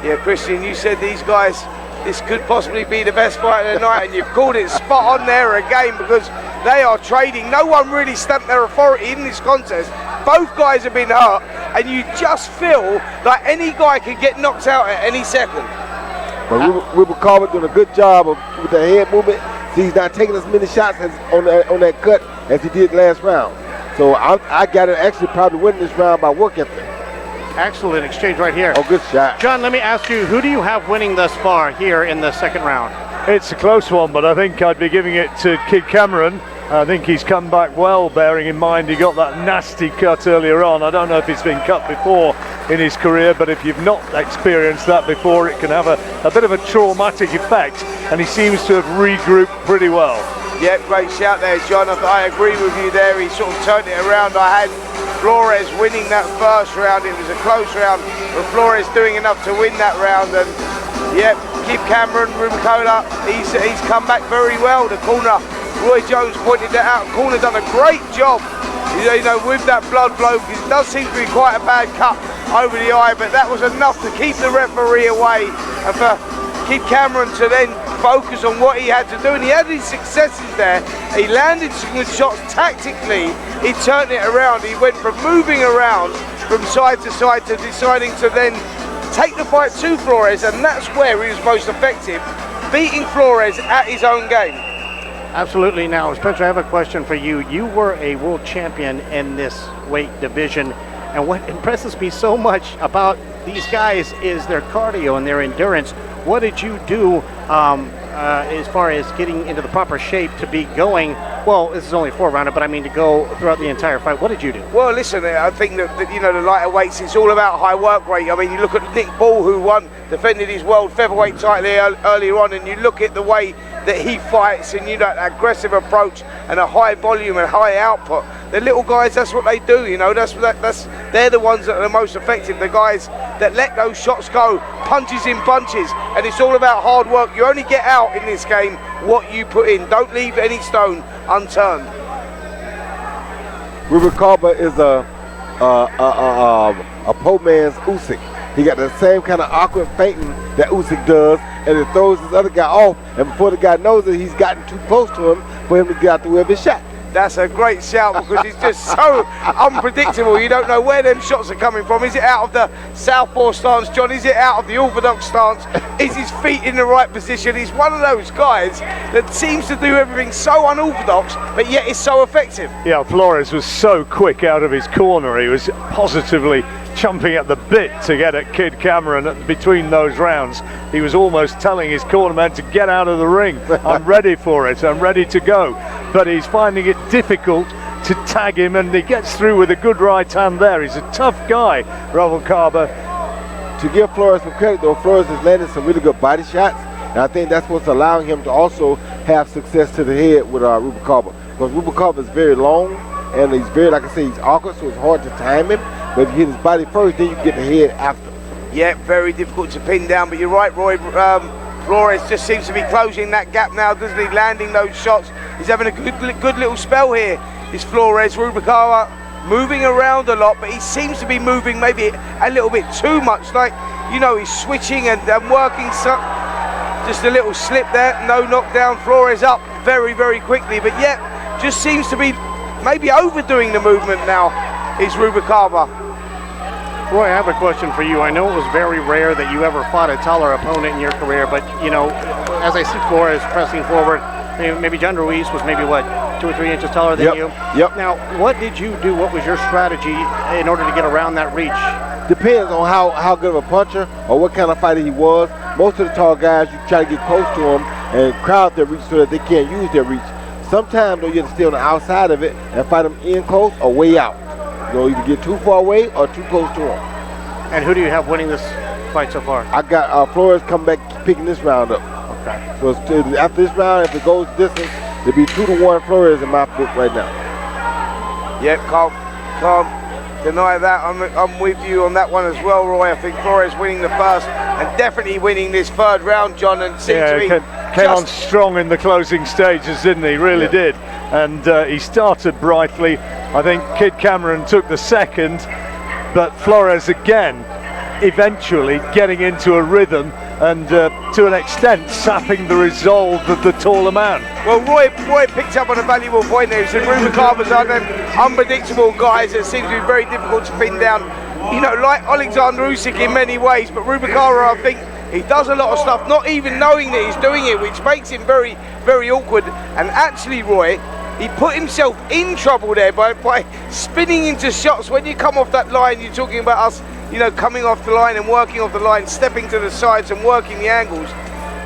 Yeah, Christian, you said these guys, this could possibly be the best fight of the night, and you've called it spot on there again, because they are trading. No one really stamped their authority in this contest. Both guys have been hurt, and you just feel like any guy could get knocked out at any second. But Rubricola doing a good job with the head movement. See, he's not taking as many shots on that cut as he did last round. So I got to actually probably win this round by work ethic. Excellent exchange right here. Oh, good shot. John, let me ask you, who do you have winning thus far here in the second round? It's a close one, but I think I'd be giving it to Kid Cameron. I think he's come back well, bearing in mind he got that nasty cut earlier on. I don't know if he's been cut before in his career, but if you've not experienced that before, it can have a bit of a traumatic effect, and he seems to have regrouped pretty well. Yeah, great shout there, John. I agree with you there. He sort of turned it around. I had Flores winning that first round. It was a close round, but Flores doing enough to win that round. And yeah, Kid Cameron, Rubricola, he's come back very well. The corner, Roy Jones pointed that out. Corner done a great job, you know, with that blood flow, because it does seem to be quite a bad cut over the eye, but that was enough to keep the referee away, and for Kid Cameron to then focus on what he had to do, and he had his successes there. He landed some good shots tactically. He turned it around. He went from moving around from side to side to deciding to then take the fight to Flores, and that's where he was most effective, beating Flores at his own game. Absolutely. Now, Spencer, I have a question for you. You were a world champion in this weight division, and what impresses me so much about these guys is their cardio and their endurance. What did you do as far as getting into the proper shape to be going, well, this is only a 4-rounder, but I mean to go throughout the entire fight. What did you do? Well, listen, I think that you know, the lighter weights, it's all about high work rate. I mean, you look at Nick Ball, who defended his world featherweight title earlier on, and you look at the way that he fights, and you know, that aggressive approach and a high volume and high output. The little guys, that's what they do, you know. They're the ones that are the most effective. The guys that let those shots go, punches in bunches, and it's all about hard work. You only get out in this game what you put in. Don't leave any stone unturned. Ruben Caba is a poor man's Usyk. He got the same kind of awkward feinting that Usyk does, and it throws this other guy off, and before the guy knows it, he's gotten too close to him for him to get out the way of his shot. That's a great shout, because it's just so unpredictable. You don't know where them shots are coming from. Is it out of the southpaw stance, John? Is it out of the orthodox stance? Is his feet in the right position? He's one of those guys that seems to do everything so unorthodox, but yet is so effective. Yeah, Flores was so quick out of his corner. He was positively chomping at the bit to get at Kid Cameron between those rounds. He was almost telling his cornerman to get out of the ring. I'm ready for it, I'm ready to go. But he's finding it difficult to tag him, and he gets through with a good right hand there. He's a tough guy, Ruben Caba. To give Flores some credit, though, Flores has landed some really good body shots, and I think that's what's allowing him to also have success to the head with Ruben Caba. Because Ruben Caba is very long, and he's very, like I say, he's awkward, so it's hard to time him. But if you hit his body first, then you get the head after. Yeah, very difficult to pin down, but you're right, Roy. Flores just seems to be closing that gap now, doesn't he? Landing those shots. He's having a good little spell here. Is Flores. Ruben Caba moving around a lot, but he seems to be moving maybe a little bit too much. Like, you know, he's switching and working. Just a little slip there. No knockdown. Flores up very, very quickly, but yet just seems to be maybe overdoing the movement now. Is Ruben Caba. Roy, I have a question for you. I know it was very rare that you ever fought a taller opponent in your career, but, you know, as I see Flores pressing forward, maybe John Reyes was maybe, what, 2 or 3 inches taller than you? Yep. Now, what did you do? What was your strategy in order to get around that reach? Depends on how good of a puncher or what kind of fighter he was. Most of the tall guys, you try to get close to them and crowd their reach so that they can't use their reach. Sometimes, though, you have to stay on the outside of it and fight them in close or way out. You'll either get too far away or too close to him. And who do you have winning this fight so far? I got Flores come back picking this round up. Okay. So after this round, if it goes distance, it'll be 2-1 Flores in my book right now. Yep, can't deny that. I'm with you on that one as well, Roy. I think Flores winning the first and definitely winning this third round, John. And came on strong in the closing stages, didn't he? Really did. And he started brightly. I think Kid Cameron took the second, but Flores again eventually getting into a rhythm and to an extent sapping the resolve of the taller man. Well, Roy picked up on a valuable point there. He said Ruben Caba's are them unpredictable guys that seem to be very difficult to pin down. You know, like Alexander Usyk in many ways, but Ruben Caba, I think, he does a lot of stuff not even knowing that he's doing it, which makes him very, very awkward. And actually, Roy, he put himself in trouble there by spinning into shots. When you come off that line, you're talking about us, you know, coming off the line and working off the line, stepping to the sides and working the angles.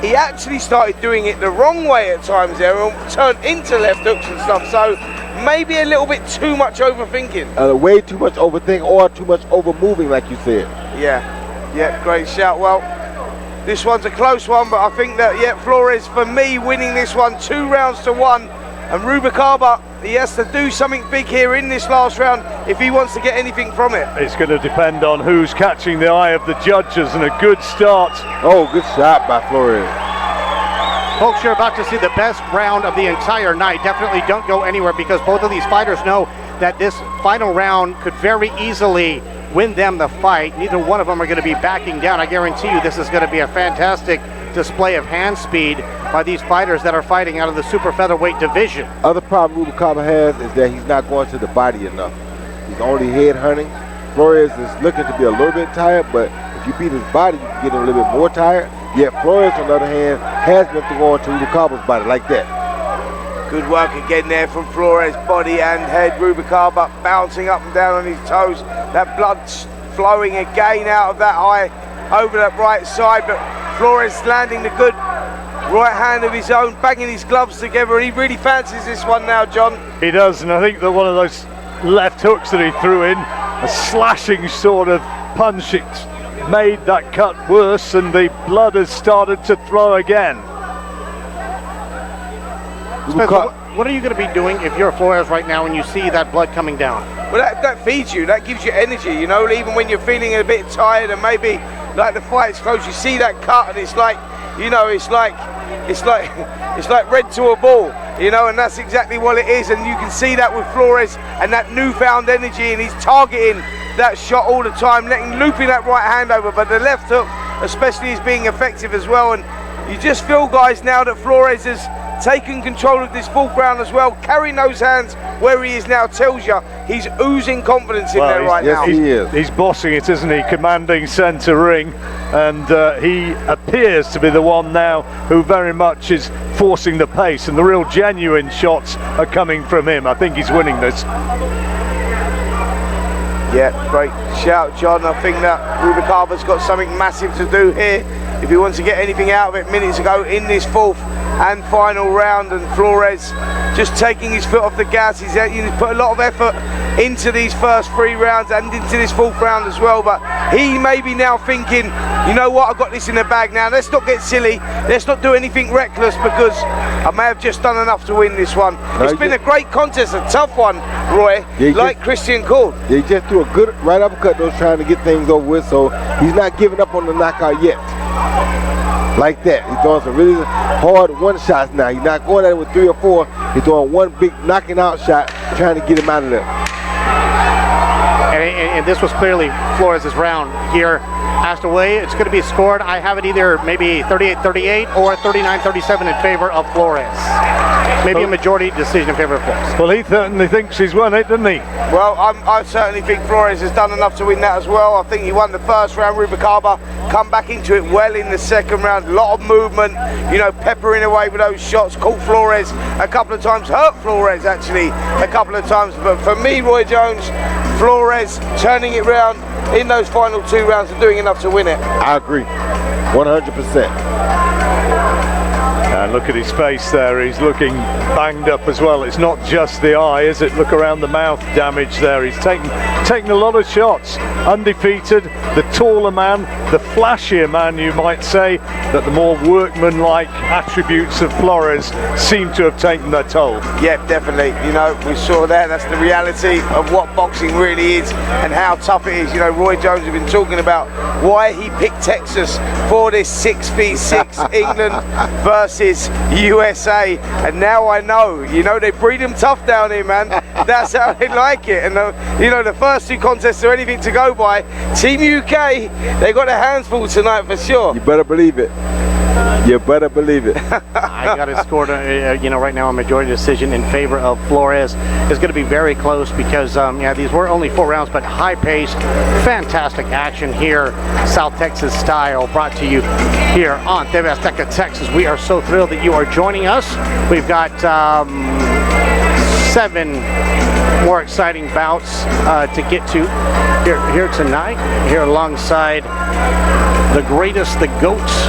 He actually started doing it the wrong way at times there and turned into left hooks and stuff. So maybe a little bit too much overthinking. Way too much overthinking or too much overmoving, like you said. Yeah, great shout. Well, this one's a close one, but I think that, yeah, Flores, for me, winning this one 2-1. And Ruben Caba, he has to do something big here in this last round if he wants to get anything from it. It's going to depend on who's catching the eye of the judges, and a good start. Oh, good shot by Flores. Folks, you're about to see the best round of the entire night. Definitely don't go anywhere, because both of these fighters know that this final round could very easily win them the fight. Neither one of them are going to be backing down. I guarantee you this is going to be a fantastic display of hand speed by these fighters that are fighting out of the super featherweight division. Other problem Ruben Caba has is that he's not going to the body enough. He's only head hunting. Flores is looking to be a little bit tired, but if you beat his body, you can get him a little bit more tired. Yet Flores, on the other hand, has been going to Ruben Caba's body like that. Good work again there from Flores, body and head. Ruben Caba bouncing up and down on his toes. That blood flowing again out of that eye over that right side, but Flores landing the good right hand of his own, banging his gloves together. He really fancies this one now, John. He does, and I think that one of those left hooks that he threw in, a slashing sort of punch, it made that cut worse, and the blood has started to flow again. What are you going to be doing if you're Flores right now and you see that blood coming down? Well, that feeds you, that gives you energy, you know, even when you're feeling a bit tired and maybe like the fight's close, you see that cut and it's like, you know, it's like red to a ball, you know, and that's exactly what it is. And you can see that with Flores and that newfound energy, and he's targeting that shot all the time, looping that right hand over, but the left hook especially is being effective as well. And you just feel, guys, now that Flores has taken control of this fourth round as well, carrying those hands where he is now tells you he's oozing confidence in there right now. He's bossing it, isn't he? Commanding centre ring, and he appears to be the one now who very much is forcing the pace, and the real genuine shots are coming from him. I think he's winning this. Yeah, great shout, John. I think that Caba's got something massive to do here if he wants to get anything out of it minutes ago in this fourth and final round. And Flores just taking his foot off the gas. He's put a lot of effort into these first 3 rounds and into this fourth round as well, but he may be now thinking, you know what, I've got this in the bag now, let's not get silly, let's not do anything reckless, because I may have just done enough to win this one. It's been a great contest, a tough one, Roy, like Christian called. They just threw a good right uppercut, those trying to get things over with, so he's not giving up on the knockout yet. Like that, he's throwing some really hard one shots now. He's not going at it with 3 or 4. He's throwing one big knocking out shot, trying to get him out of there. And this was clearly Flores' round here. Passed away. It's going to be scored. I have it either maybe 38-38 or 39-37 in favor of Flores. Maybe a majority decision in favor of Flores. Well, he certainly thinks he's won it, doesn't he? Well, I certainly think Flores has done enough to win that as well. I think he won the first round. Caba come back into it well in the second round. A lot of movement, you know, peppering away with those shots. Caught Flores a couple of times, hurt Flores actually a couple of times. But for me, Roy Jones, Flores turning it round in those final 2 rounds and doing enough to win it. I agree, 100%. And look at his face there, he's looking banged up as well. It's not just the eye, is it? Look around the mouth damage there. He's taken a lot of shots. Undefeated, the taller man, the flashier man, you might say, that the more workmanlike attributes of Flores seem to have taken their toll. Yeah, definitely. You know, we saw that. That's the reality of what boxing really is and how tough it is. You know, Roy Jones has been talking about why he picked Texas for this 6v6 England versus USA, and now I know. You know, they breed them tough down here, man. That's how they like it. And you know, the first 2 contests are anything to go by. Team UK, they got their hands full tonight for sure. You better believe it. You better believe it. I got it scored, you know, right now a majority decision in favor of Flores. It's going to be very close because, yeah, these were only 4 rounds, but high-paced, fantastic action here, South Texas style, brought to you here on TV Azteca, Texas. We are so thrilled that you are joining us. We've got 7 more exciting bouts to get to here tonight, here alongside the greatest, the GOATs,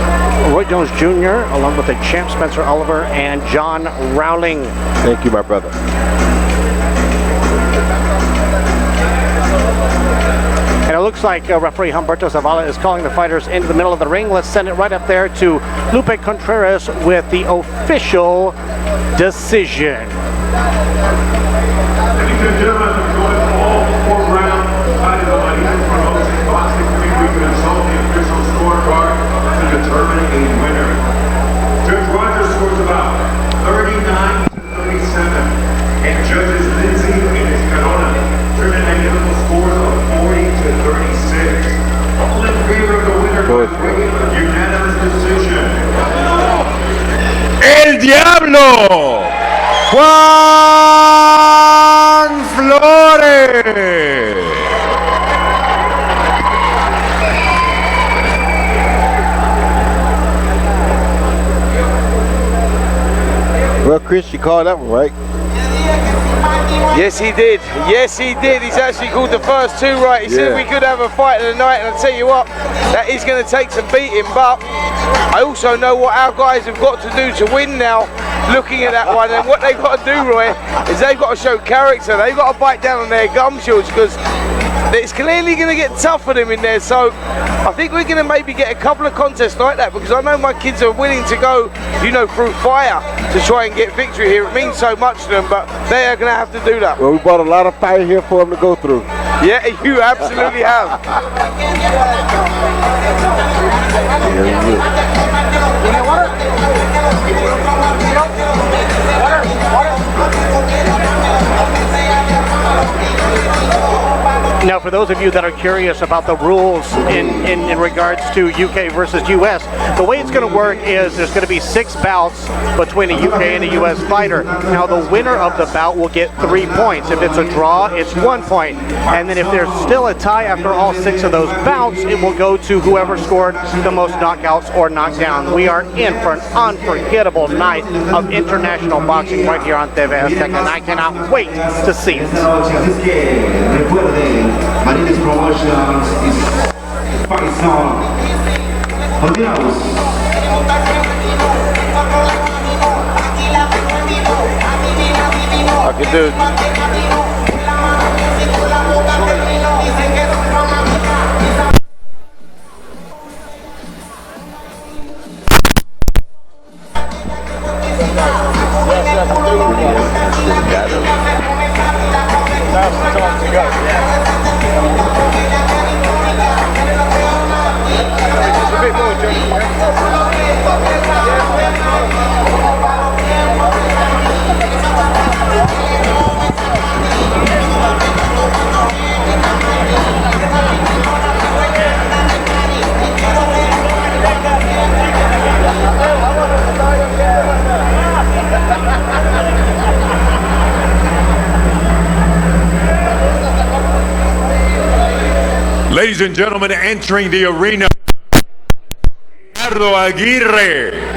Roy Jones Jr., along with the champ Spencer Oliver and John Rowling. Thank you, my brother. And it looks like referee Humberto Zavala is calling the fighters into the middle of the ring. Let's send it right up there to Lupe Contreras with the official decision. Ladies and gentlemen, going all 4 rounds, title of Anthem Promotion Boxing Ring, we can consult the official scorecard to determine a winner. Judge Rogers scores about 39-37, and judges Lindsay and Escalona turn in identical scores of 40-36. All in favor of the winner by way of unanimous decision. El Diablo! Juan Flores! Well, Chris, you called that one, right? Yes, he did. Yes, he did. He's actually called the first 2 right. He said we could have a fight of the night, and I'll tell you what, that is going to take some beating, but I also know what our guys have got to do to win now, looking at that one, and what they've got to do, Roy, is they've got to show character. They've got to bite down on their gum shields, because it's clearly going to get tough for them in there. So I think we're going to maybe get a couple of contests like that, because I know my kids are willing to go, you know, through fire to try and get victory here. It means so much to them, but they are going to have to do that. Well, we brought a lot of fire here for them to go through. Yeah, you absolutely have. Now, for those of you that are curious about the rules in regards to UK versus US, the way it's going to work is there's going to be 6 bouts between a UK and a US fighter. Now, the winner of the bout will get 3 points. If it's a draw, it's 1 point. And then if there's still a tie after all 6 of those bouts, it will go to whoever scored the most knockouts or knockdowns. We are in for an unforgettable night of international boxing right here on TV Azteca, and I cannot wait to see it. Martinez Promotions is fight zone. Continuamos. I can do it. Now's the time to go. Just a bit more, Ladies and gentlemen, entering the arena, Eduardo Aguirre.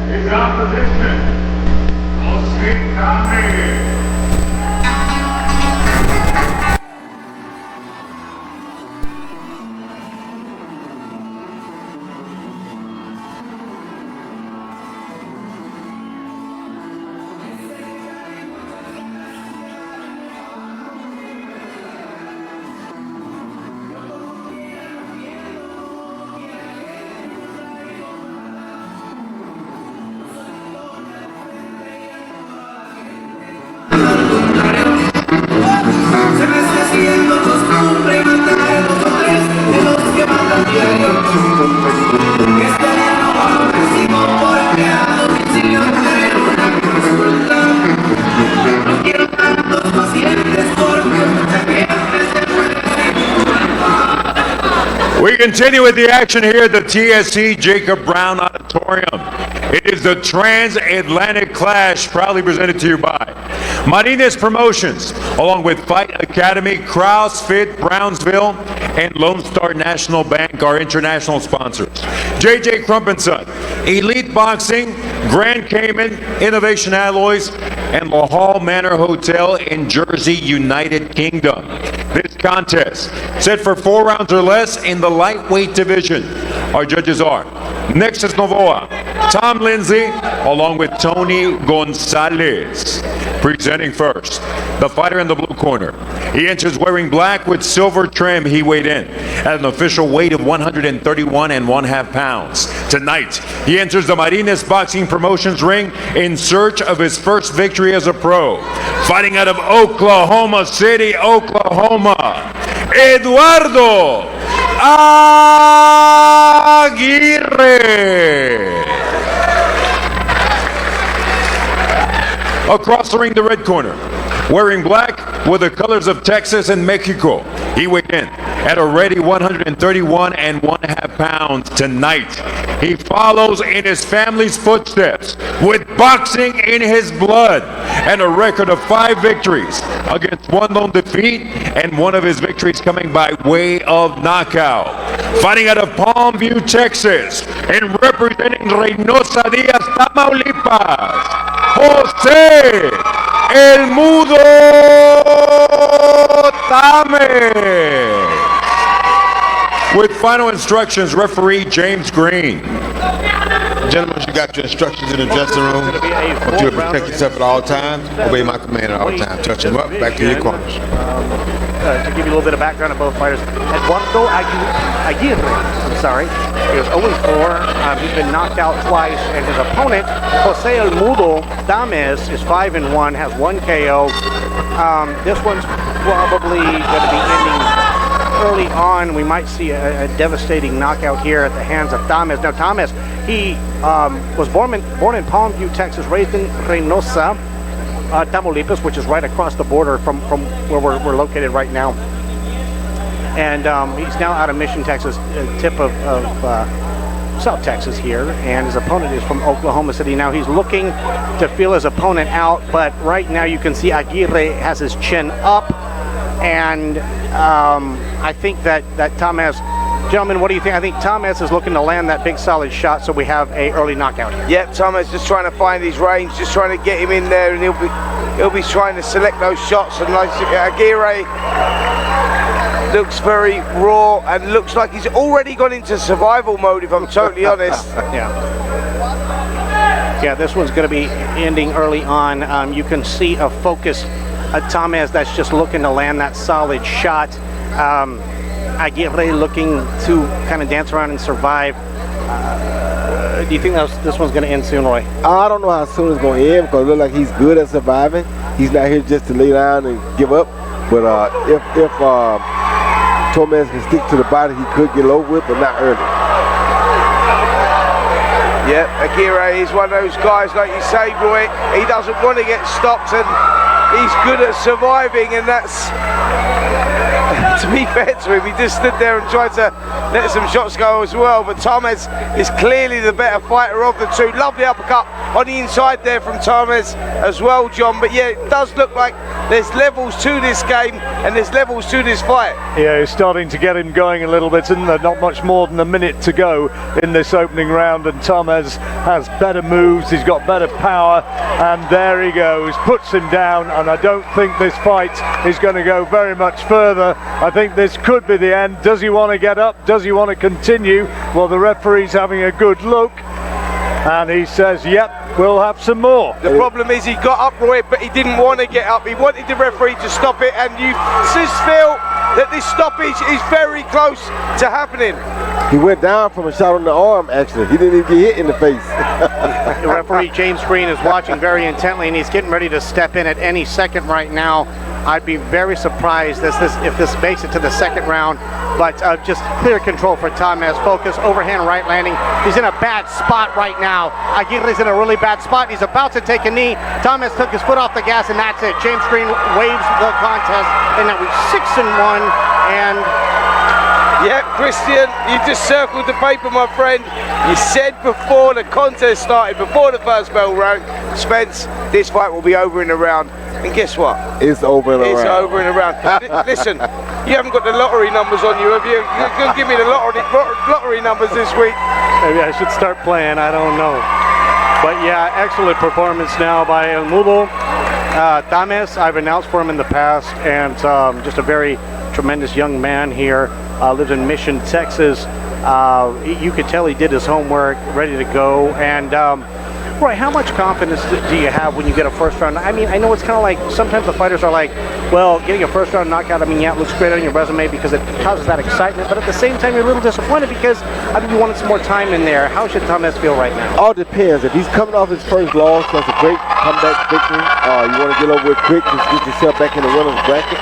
His opposition, We continue with the action here at the TSC Jacob Brown Auditorium. It is the Transatlantic Clash, proudly presented to you by Martinez Promotions, along with Fight Academy, CrossFit Brownsville, and Lone Star National Bank, our international sponsors. JJ Crump & Son, Elite Boxing, Grand Cayman, Innovation Alloys, and La Hall Manor Hotel in Jersey, United Kingdom. This contest set for 4 rounds or less in the lightweight division. Our judges are Next is Novoa, Tom Lindsay, along with Tony Gonzalez. Presenting first, the fighter in the blue corner. He enters wearing black with silver trim. He weighed in at an official weight of 131 1/2 pounds. Tonight, he enters the Martinez Boxing Promotions ring in search of his first victory as a pro. Fighting out of Oklahoma City, Oklahoma, Eduardo Aguirre. Across the ring, the red corner, wearing black with the colors of Texas and Mexico. He weighed in at a ready 131 1/2 pounds tonight. He follows in his family's footsteps with boxing in his blood and a record of 5 victories against 1 lone defeat, and 1 of his victories coming by way of knockout. Fighting out of Palmview, Texas, and representing Reynosa Diaz, Tamaulipas, Jose El Mudo Tame. With final instructions, referee James Green. Gentlemen, you got your instructions in the dressing room. I want you to protect yourself at all times. Obey my command at all times. Touch him up, back to your corners. To give you a little bit of background on both fighters, Eduardo Aguirre, he was 0-4. He's been knocked out twice, and his opponent, Jose El Mudo Dames, is 5-1, has 1 KO. This one's probably going to be ending early on. We might see a devastating knockout here at the hands of Dames. Now, Dames, he was born in Palmview, Texas, raised in Reynosa, Tamaulipas, which is right across the border from where we're located right now. And he's now out of Mission, Texas, tip of South Texas here, and his opponent is from Oklahoma City. Now he's looking to feel his opponent out, but right now you can see Aguirre has his chin up, and I think that Thomas, gentlemen, what do you think? I think Thomas is looking to land that big solid shot, so we have a early knockout here. Yep, Thomas just trying to find his range, just trying to get him in there, and he'll be trying to select those shots. And like Aguirre looks very raw and looks like he's already gone into survival mode, if I'm totally honest. Yeah, this one's going to be ending early on. You can see a focus Thomas that's just looking to land that solid shot. Aguirre looking to kind of dance around and survive. Do you think this one's going to end soon, Roy? I don't know how soon it's going to end, because it looks like he's good at surviving. He's not here just to lay down and give up. But if Thomas can stick to the body, he could get over with, but not early. Yeah, Aguirre is one of those guys, like you say, Roy. He doesn't want to get stopped, and he's good at surviving, and that's, to be fair to him, he just stood there and tried to let some shots go as well. But Thomas is clearly the better fighter of the two. Lovely uppercut on the inside there from Thomas as well, John. But yeah, it does look like there's levels to this game and there's levels to this fight. Yeah, he's starting to get him going a little bit, isn't there? Not much more than a minute to go in this opening round, and Thomas has better moves, he's got better power, and there he goes, puts him down. And I don't think this fight is going to go very much further. I think this could be the end. Does he want to get up? Does he want to continue? Well, the referee's having a good look, and he says, yep, we'll have some more. The problem is he got up, Roy, but he didn't want to get up. He wanted the referee to stop it, and you just feel that this stoppage is very close to happening. He went down from a shot on the arm, actually. He didn't even get hit in the face. The referee, James Green, is watching very intently, and he's getting ready to step in at any second right now. I'd be very surprised if this makes it to the second round, but just clear control for Thomas. Focus, overhand right landing. He's in a bad spot right now. Aguirre's in a really bad spot. He's about to take a knee. Thomas took his foot off the gas, and that's it. James Green waves the contest, and now we're 6-1, and yeah, Christian, you just circled the paper, my friend. You said before the contest started, before the first bell rang, Spence, this fight will be over in a round. And guess what? It's over in a round. It's over in a round. Listen, you haven't got the lottery numbers on you, have you? You're going to give me the lottery numbers this week. Maybe I should start playing, I don't know. But yeah, excellent performance now by El Mudo. Tames, I've announced for him in the past, and just a very tremendous young man here. Lives in Mission, Texas. You could tell he did his homework, ready to go. And Roy, how much confidence do you have when you get a first round? I mean, I know it's kind of like sometimes the fighters are like, well, getting a first round knockout, I mean, yeah, it looks great on your resume because it causes that excitement, but at the same time, you're a little disappointed because I mean, you wanted some more time in there. How should Tames feel right now? All depends. If he's coming off his first loss, that's a great comeback victory. You want to get over it quick, just get yourself back in the winner's bracket.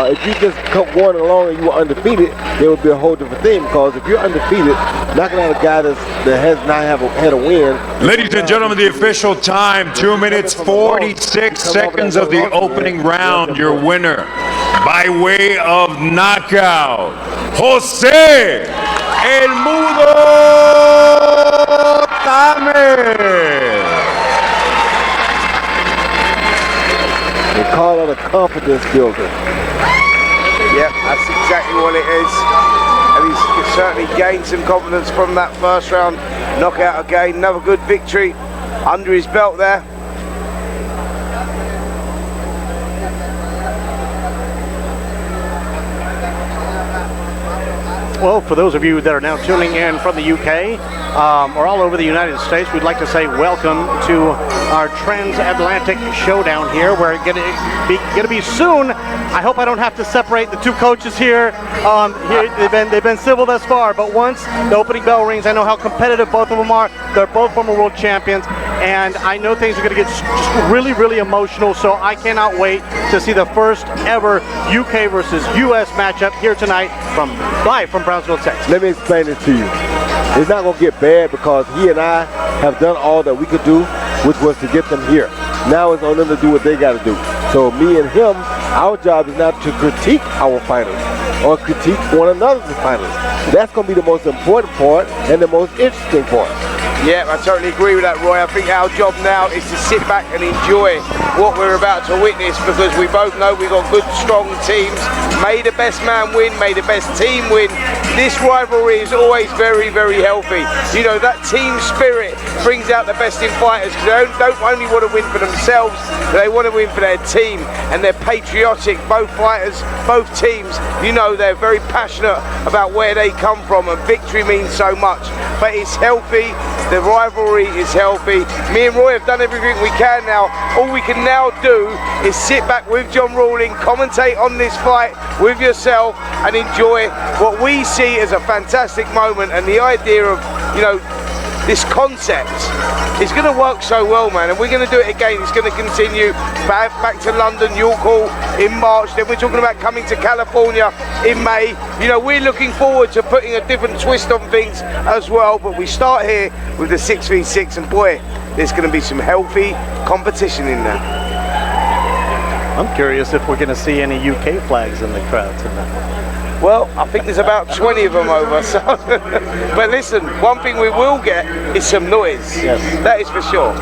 If you just come going along and you were undefeated, it would be a whole different thing, because if you're undefeated, knocking out a guy that has not had a win. Ladies and gentlemen, the official time, 2 minutes 46 seconds of the opening round. Your winner by way of knockout, Jose El Mudo Tames. They call it a confidence builder. Yep, that's exactly what it is. And he's certainly gained some confidence from that first round knockout again. Another good victory under his belt there. Well, for those of you that are now tuning in from the UK or all over the United States, we'd like to say welcome to our Transatlantic showdown here. We're going to be soon. I hope I don't have to separate the two coaches here. They've been civil thus far, but once the opening bell rings, I know how competitive both of them are. They're both former world champions, and I know things are going to get just really, really emotional. So I cannot wait to see the first ever UK versus US matchup here tonight live from Brownsville, Texas. Let me explain this to you. It's not going to get bad because he and I have done all that we could do, which was to get them here. Now it's on them to do what they got to do. So me and him, our job is not to critique our fighters or critique one another's fighters. That's going to be the most important part and the most interesting part. Yeah, I totally agree with that, Roy. I think our job now is to sit back and enjoy what we're about to witness, because we both know we've got good, strong teams. May the best man win, may the best team win. This rivalry is always very, very healthy. You know, that team spirit brings out the best in fighters, because they don't only want to win for themselves, they want to win for their team, and they're patriotic, both fighters, both teams. You know, they're very passionate about where they come from, and victory means so much. But it's healthy. The rivalry is healthy. Me and Roy have done everything we can now. All we can now do is sit back with John Rawling, commentate on this fight with yourself, and enjoy what we see as a fantastic moment. And the idea of, you know, this concept is going to work so well, man, and we're going to do it again. It's going to continue back to London, York Hall in March. Then we're talking about coming to California in May. You know, we're looking forward to putting a different twist on things as well. But we start here with the 6v6, and boy, there's going to be some healthy competition in there. I'm curious if we're going to see any UK flags in the crowd tonight. Well, I think there's about 20 of them over. So, but listen, one thing we will get is some noise. Yes. That is for sure.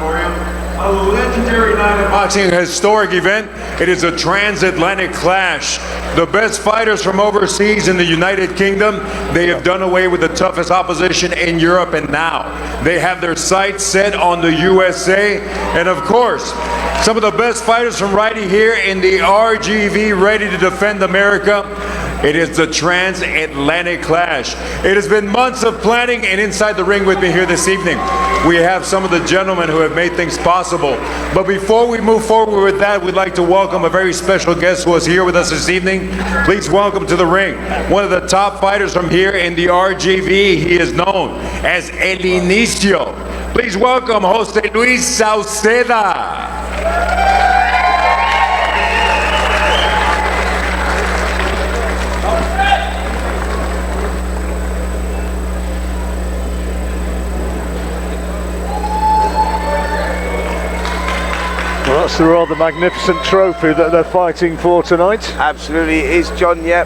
A legendary night of Boxing, a historic event. It is a transatlantic clash. The best fighters from overseas in the United Kingdom, they have done away with the toughest opposition in Europe, and now they have their sights set on the USA. And of course, some of the best fighters from right here in the RGV, ready to defend America. It is the Transatlantic Clash. It has been months of planning, and inside the ring with me here this evening, we have some of the gentlemen who have made things possible. But before we move forward with that, we'd like to welcome a very special guest who is here with us this evening. Please welcome to the ring one of the top fighters from here in the RGV. He is known as El Inicio. Please welcome Jose Luis Sauceda. Well, that's the rather magnificent trophy that they're fighting for tonight. Absolutely, it is, John. Yep,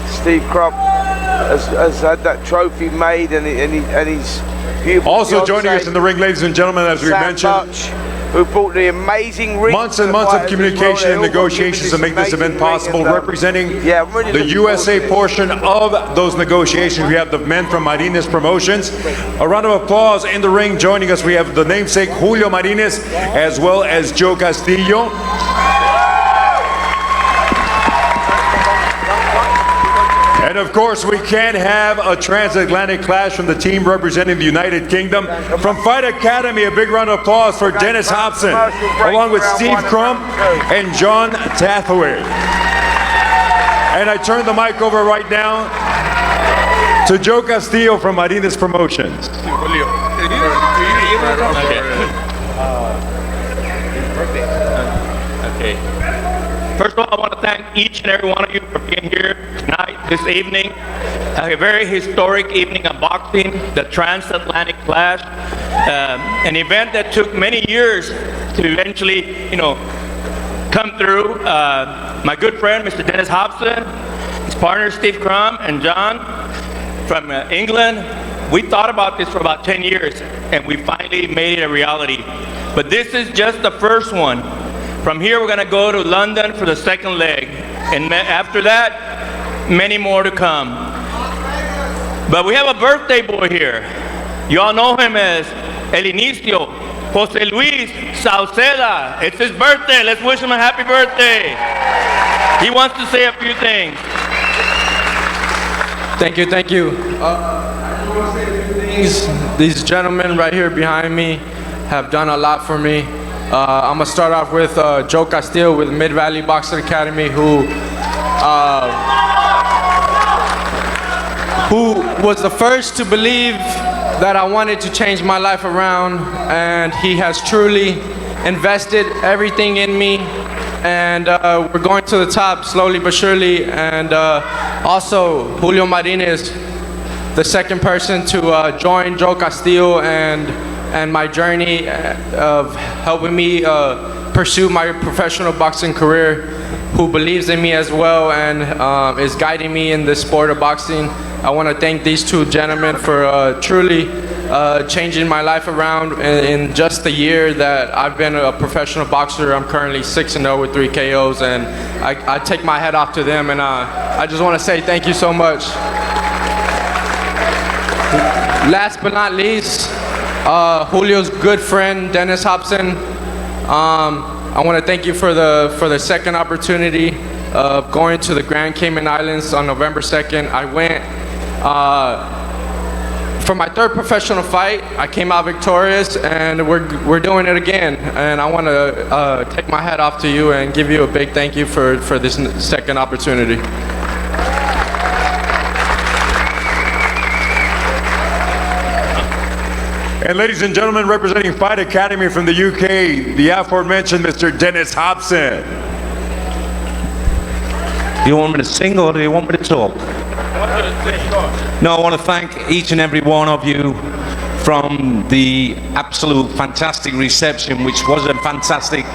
Steve Crump has had that trophy made, and he's beautiful. Also joining us in the ring, ladies and gentlemen, as we mentioned, who brought the amazing ring. Months and months of communication and negotiations to make this event possible. Representing the USA portion of those negotiations, we have the men from Martinez Promotions. A round of applause in the ring. Joining us, we have the namesake Julio Martinez, as well as Joe Castillo. And of course, we can't have a transatlantic clash from the team representing the United Kingdom. From Fight Academy, a big round of applause for Dennis Hobson, along with Steve Crump and John Tathaway. And I turn the mic over right now to Joe Castillo from Martinez Promotions. Okay. First of all, I want to thank each and every one of you for being here tonight, this evening. A very historic evening of boxing, the Transatlantic Clash. An event that took many years to eventually, come through. My good friend, Mr. Dennis Hobson, his partner, Steve Crump, and John from England. We thought about this for about 10 years, and we finally made it a reality. But this is just the first one. From here, we're going to go to London for the second leg. And after that, many more to come. But we have a birthday boy here. You all know him as El Inicio, Jose Luis Sauceda. It's his birthday. Let's wish him a happy birthday. He wants to say a few things. Thank you, thank you. I want to say a few things. These gentlemen right here behind me have done a lot for me. I'm going to start off with Joe Castillo with Mid-Valley Boxing Academy, who was the first to believe that I wanted to change my life around, and he has truly invested everything in me, and we're going to the top slowly but surely. And also Julio Martinez, the second person to join Joe Castillo and my journey of helping me pursue my professional boxing career, who believes in me as well and is guiding me in the sport of boxing. I want to thank these two gentlemen for truly changing my life around in just the year that I've been a professional boxer. I'm currently 6-0 with 3 KOs, and I take my hat off to them, and I just want to say thank you so much. Last but not least, Julio's good friend, Dennis Hobson. I want to thank you for the second opportunity of going to the Grand Cayman Islands on November 2nd. I went for my third professional fight. I came out victorious, and we're doing it again. And I want to take my hat off to you and give you a big thank you for this second opportunity. And ladies and gentlemen, representing Fight Academy from the UK, the aforementioned Mr. Dennis Hobson. Do you want me to sing or do you want me to talk? No, I want to thank each and every one of you from the absolute fantastic reception, which was a fantastic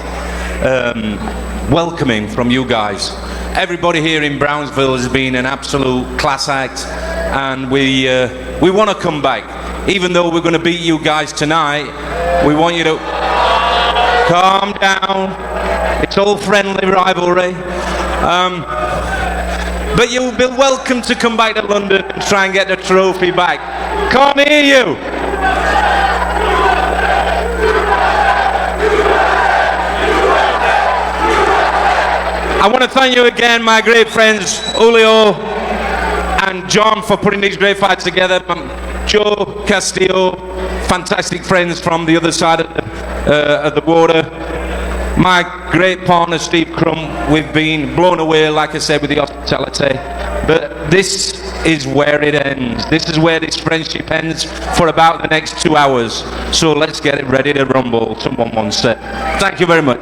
welcoming from you guys. Everybody here in Brownsville has been an absolute class act, and we want to come back. Even though we're going to beat you guys tonight, we want you to calm down. It's all friendly rivalry. But you'll be welcome to come back to London and try and get the trophy back. Can't hear you. I want to thank you again, my great friends, Julio and John, for putting these great fights together. Joe Castillo, fantastic friends from the other side of the water. My great partner, Steve Crump, we've been blown away, like I said, with the hospitality. But this is where it ends. This is where this friendship ends for about the next 2 hours. So let's get it ready to rumble, someone once said. Thank you very much.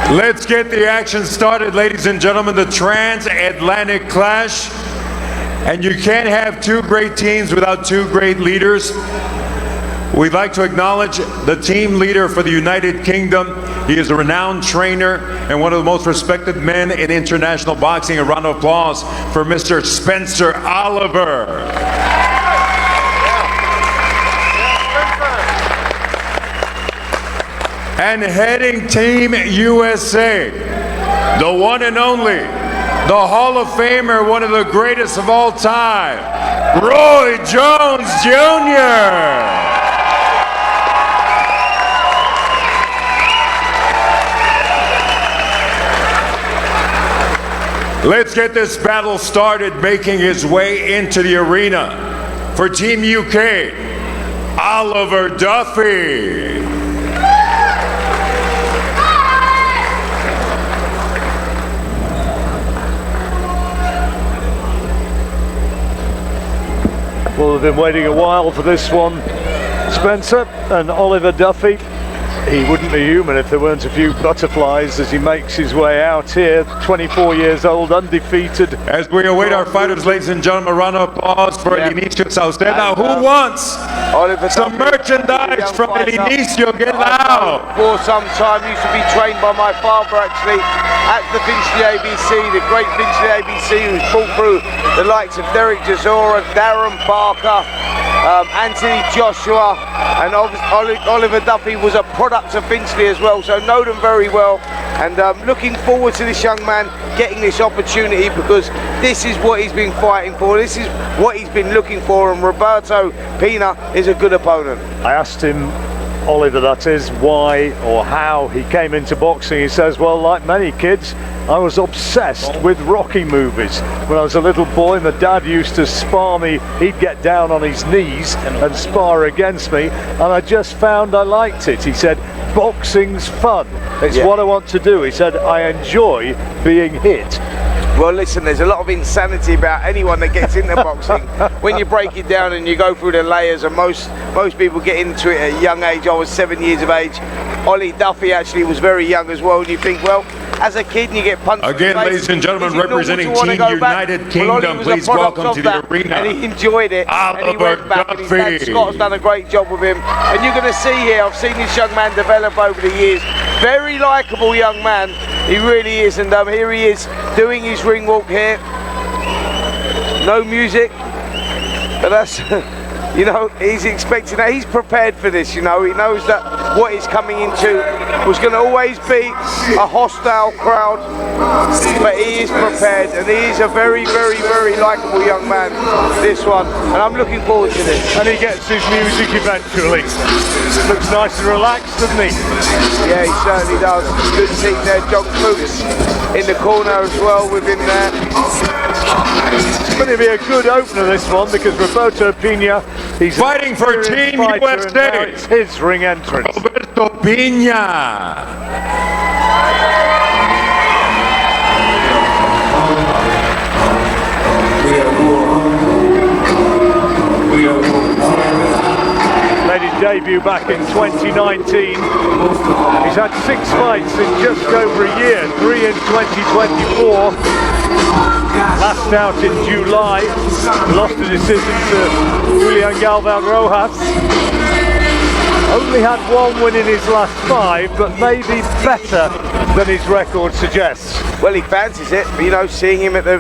Let's get the action started, ladies and gentlemen. The Transatlantic Clash. And you can't have two great teams without two great leaders. We'd like to acknowledge the team leader for the United Kingdom. He is a renowned trainer and one of the most respected men in international boxing. A round of applause for Mr. Spencer Oliver. And heading Team USA, the one and only, the Hall of Famer, one of the greatest of all time, Roy Jones Jr. Let's get this battle started. Making his way into the arena for Team UK, Oliver Duffy. Well, we've been waiting a while for this one, Spencer, and Oliver Duffy. He wouldn't be human if there weren't a few butterflies as he makes his way out here. 24 years old, undefeated. As we await our fighters, ladies and gentlemen, a round of applause for El Inicio Sauceda. Now, who wants some merchandise from El Inicio? Get loud. For some time, used to be trained by my father actually at the Finchley ABC, the great Finchley ABC, who's pulled through the likes of Derek Chisora, Darren Barker, Anthony Joshua, and Oliver Duffy was a product of Finchley as well, so know them very well, and looking forward to this young man getting this opportunity, because this is what he's been fighting for, this is what he's been looking for, and Roberto Pena is a good opponent. I asked him, Oliver that is, why or how he came into boxing. He says, well, like many kids, I was obsessed with Rocky movies. When I was a little boy, my dad used to spar me. He'd get down on his knees and spar against me, and I just found I liked it. He said, boxing's fun. It's what I want to do. He said, I enjoy being hit. Well, listen, there's a lot of insanity about anyone that gets into boxing. When you break it down and you go through the layers, and most people get into it at a young age. I was 7 years of age. Ollie Duffy actually was very young as well, and you think, well, as a kid you get punched again, in the face. ladies and gentlemen, representing Team United Kingdom, please welcome to the arena, and he enjoyed it, and he went back, and his dad Scott's done a great job with him, and you're going to see here, I've seen this young man develop over the years, very likeable young man, he really is, and here he is doing his ring walk here, no music, but that's you know, he's expecting that. He's prepared for this, you know. He knows that what he's coming into was going to always be a hostile crowd, but he is prepared, and he is a very, very, very likeable young man, this one, and I'm looking forward to this. And he gets his music eventually. Looks nice and relaxed, doesn't he? Yeah, he certainly does. Good seat there, John Fuchs in the corner as well with him there. It's going to be a good opener, this one, because Roberto Pena, he's fighting for Team USA. It's his ring entrance. Roberto Pena. Made his debut back in 2019. He's had 6 fights in just over a year, 3 in 2024. Last out in July, lost a decision to Julian Galvão Rojas. Only had 1 win in his last 5, but maybe better than his record suggests. Well, he fancies it, you know, seeing him at the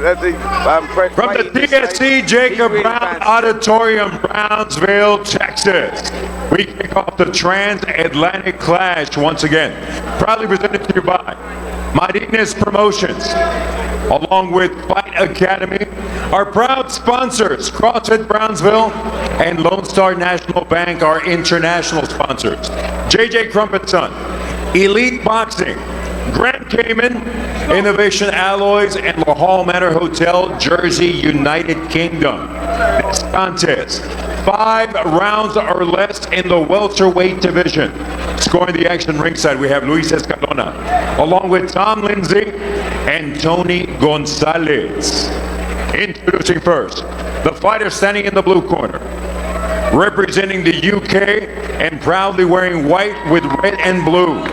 from the TSC Jacob Brown Auditorium, Brownsville, Texas. We kick off the Transatlantic Clash once again. Proudly presented to you by Martinez Promotions, along with Fight Academy, our proud sponsors, CrossFit Brownsville and Lone Star National Bank, our international sponsors. JJ Crumpetson, Elite Boxing, Grand Cayman, Innovation Alloys, and La Hall Manor Hotel, Jersey, United Kingdom. This contest, 5 rounds or less in the welterweight division. Scoring the action ringside, we have Luis Escalona, along with Tom Lindsay and Tony Gonzalez. Introducing first, the fighter standing in the blue corner, representing the UK and proudly wearing white with red and blue.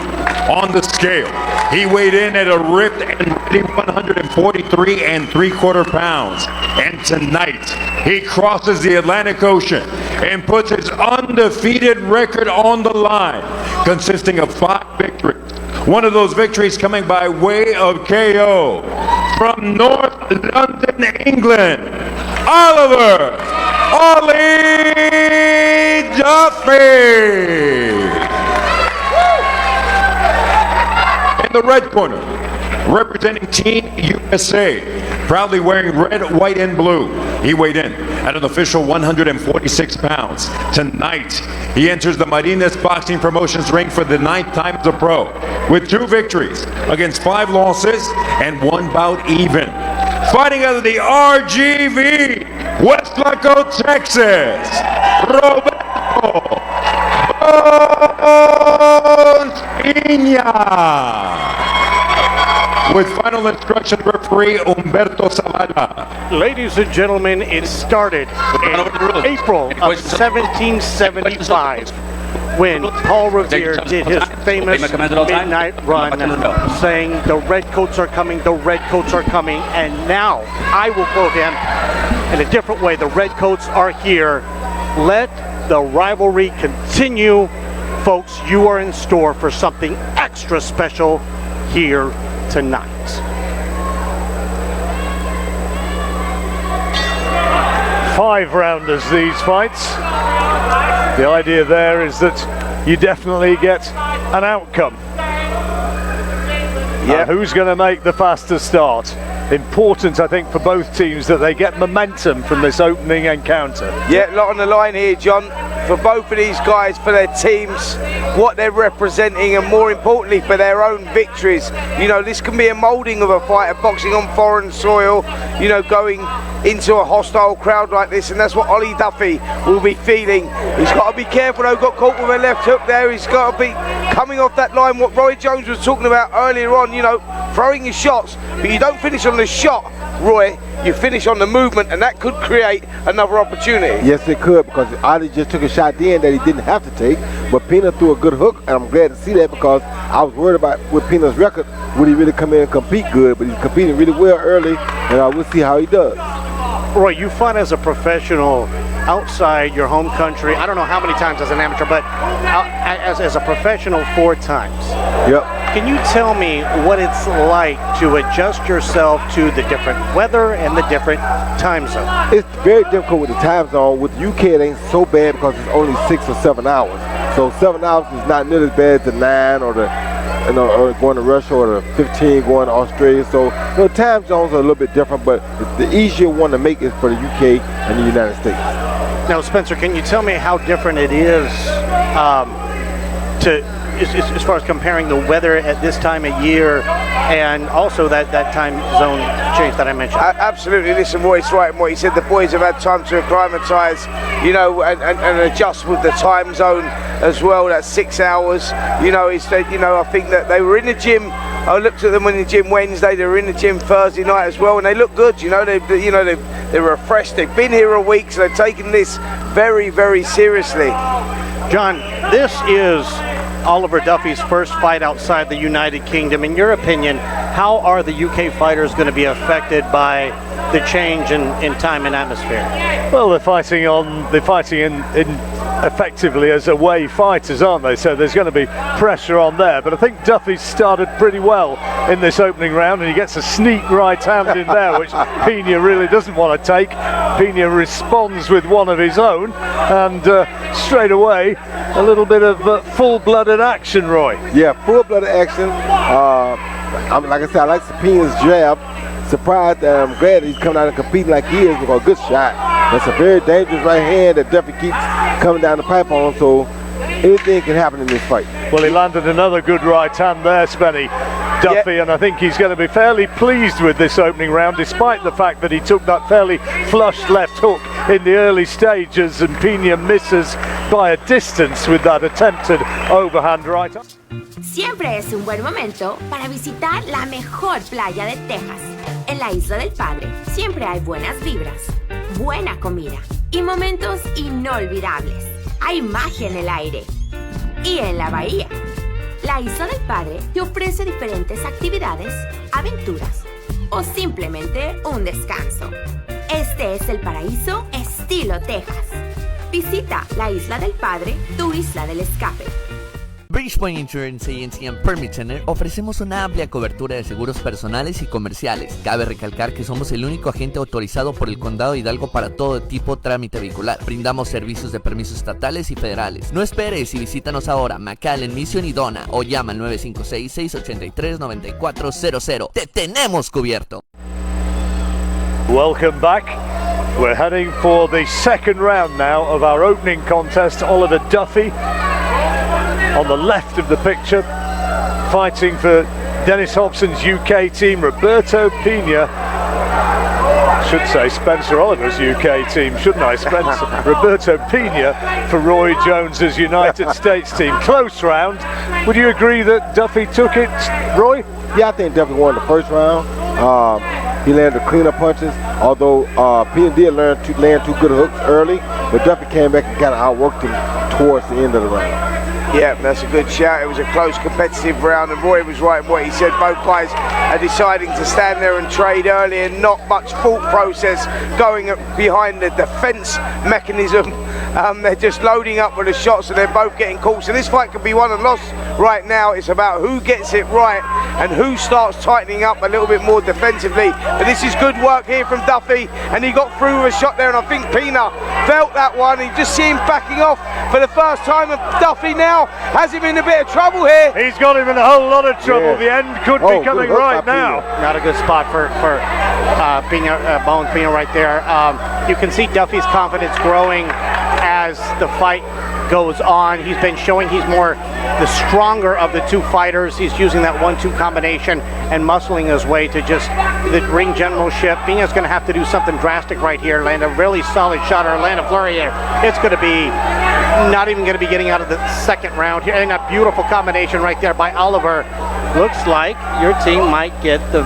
On the scale, he weighed in at a ripped and ready 143 3/4 pounds. And tonight, he crosses the Atlantic Ocean and puts his undefeated record on the line, consisting of 5 victories. One of those victories coming by way of KO. From North London, England, Oliver "Ollie" Duffy. the red corner, representing Team USA, proudly wearing red, white, and blue. He weighed in at an official 146 pounds. Tonight, he enters the Martinez Boxing Promotions ring for the 9th time as a pro, with 2 victories against 5 losses and 1 bout even. Fighting out of the RGV, Westlaco, Texas, Roberto Pena. With final instruction, referee Humberto Zavala. Ladies and gentlemen, it started in April of 1775 when Paul Revere did his famous midnight run saying the redcoats are coming, the redcoats are coming, and now I will quote him in a different way, the redcoats are here. Let the rivalry continue. Folks, you are in store for something extra special here tonight. Five-rounders, these fights. The idea there is that you definitely get an outcome. Yeah. Who's going to make the faster start? Important, I think, for both teams that they get momentum from this opening encounter. Yeah, a lot on the line here, John, for both of these guys, for their teams, what they're representing, and more importantly, for their own victories. You know, this can be a moulding of a fighter, boxing on foreign soil, you know, going into a hostile crowd like this, and that's what Ollie Duffy will be feeling. He's got to be careful, though, got caught with a left hook there. He's got to be coming off that line, what Roy Jones was talking about earlier on, you know, throwing your shots, but you don't finish on the shot, Roy, you finish on the movement, and that could create another opportunity. Yes, it could, because Ali just took a shot then that he didn't have to take, but Pena threw a good hook, and I'm glad to see that, because I was worried about with Pena's record, would he really come in and compete good, but he's competing really well early, and we'll see how he does. Roy, you fought as a professional outside your home country, I don't know how many times as an amateur, but as a professional 4 times. Yep. Can you tell me what it's like to adjust yourself to the different weather and the different time zone? It's very difficult with the time zone. With the UK, it ain't so bad because it's only 6 or 7 hours. So 7 hours is not nearly as bad as the 9 or the, you know, or going to Russia, or the 15 going to Australia. So, you know, time zones are a little bit different, but the easier one to make is for the UK and the United States. Now, Spencer, can you tell me how different it is as far as comparing the weather at this time of year and also that time zone change that I mentioned? Absolutely. Listen, Roy's right in what he said. The boys have had time to acclimatise, you know, and adjust with the time zone as well. That's 6 hours. You know, I think that they were in the gym. I looked at them in the gym Wednesday. They were in the gym Thursday night as well, and they look good. You know, they're refreshed. They've been here a week, so they're taking this very, very seriously. John, this is Oliver Duffy's first fight outside the United Kingdom. In your opinion, how are the UK fighters going to be affected by the change in time and atmosphere? Well, they're fighting in effectively as away fighters, aren't they? So there's going to be pressure on there. But I think Duffy started pretty well in this opening round, and he gets a sneak right hand in there, which Pena really doesn't want to take. Pena responds with one of his own, and straight away a little bit of full-blooded action, Roy. Yeah, full-blooded action. Like I said, I like Pena's jab. Surprised, I'm glad he's coming out and competing like he is with a good shot. That's a very dangerous right hand that Duffy keeps coming down the pipe on, so anything can happen in this fight. Well, he landed another good right hand there, Spenny, Duffy, and I think he's going to be fairly pleased with this opening round, despite the fact that he took that fairly flush left hook in the early stages, and Pena misses by a distance with that attempted overhand right hand. Siempre es un buen momento para visitar la mejor playa de Texas. En la Isla del Padre siempre hay buenas vibras, buena comida y momentos inolvidables. Hay magia en el aire y en la bahía. La Isla del Padre te ofrece diferentes actividades, aventuras o simplemente un descanso. Este es el paraíso estilo Texas. Visita la Isla del Padre, tu isla del escape. Bridgepoint Insurance Agency and Permit Center ofrecemos una amplia cobertura de seguros personales y comerciales. Cabe recalcar que somos el único agente autorizado por el Condado de Hidalgo para todo tipo de trámite vehicular. Brindamos servicios de permisos estatales y federales. No esperes y visítanos ahora, McAllen, Mission y Donna, o llama al 956-683-9400. ¡Te tenemos cubierto! Welcome back. We're heading for the second round now of our opening contest. Oliver Duffy on the left of the picture, fighting for Dennis Hobson's UK team. Roberto Pena, should say Spencer Oliver's UK team, shouldn't I, Spencer? Roberto Pena for Roy Jones's United States team. Close round. Would you agree that Duffy took it, Roy? Yeah, I think Duffy won the first round. He landed the cleaner punches, although Pena did land two good hooks early, but Duffy came back and kind of outworked him towards the end of the round. Yeah, that's a good shout. It was a close, competitive round, and Roy was right in what he said. Both guys are deciding to stand there and trade early, and not much thought process going behind the defense mechanism. They're just loading up with the shots, and they're both getting caught. So this fight could be won and lost right now. It's about who gets it right and who starts tightening up a little bit more defensively. But this is good work here from Duffy, and he got through with a shot there, and I think Pena felt that one. You just see him backing off for the first time, and Duffy now has him in a bit of trouble here. He's got him in a whole lot of trouble. Yeah. The end could be coming right now. Not a good spot for Pena, Bones Pena right there. You can see Duffy's confidence growing as the fight goes on. He's been showing he's more the stronger of the two fighters. He's using that 1-2 combination and muscling his way to just the ring generalship. Pena's going to have to do something drastic right here, land a really solid shot or land a flurry here. It's going to be not even going to be getting out of the second round here. And a beautiful combination right there by Oliver. Looks like your team might get the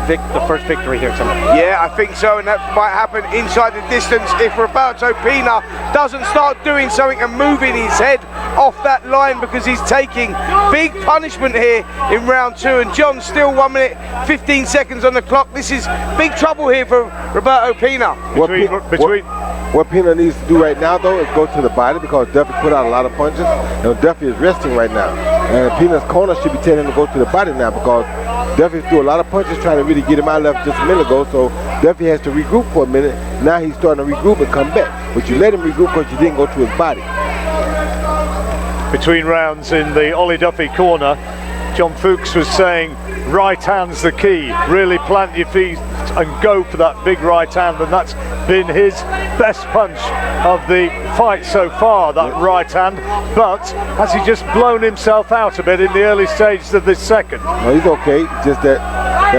first victory here tonight. Yeah, I think so, and that might happen inside the distance if Roberto Pena doesn't start doing something and moving his head off that line, because he's taking big punishment here in round 2, and John's still 1 minute 15 seconds on the clock. This is big trouble here for Roberto Pena. What Pena needs to do right now, though, is go to the body, because Duffy put out a lot of punches, and Duffy is resting right now. And Pena's corner should be telling him to go to the body now, because Duffy threw a lot of punches trying to really get him out left just a minute ago, so Duffy has to regroup for a minute. Now he's starting to regroup and come back. But you let him regroup because you didn't go to his body. Between rounds in the Ollie Duffy corner, John Fuchs was saying right hand's the key. Really plant your feet and go for that big right hand, and that's been his best punch of the fight so far, that right hand. But has he just blown himself out a bit in the early stages of this second? No, he's okay. Just that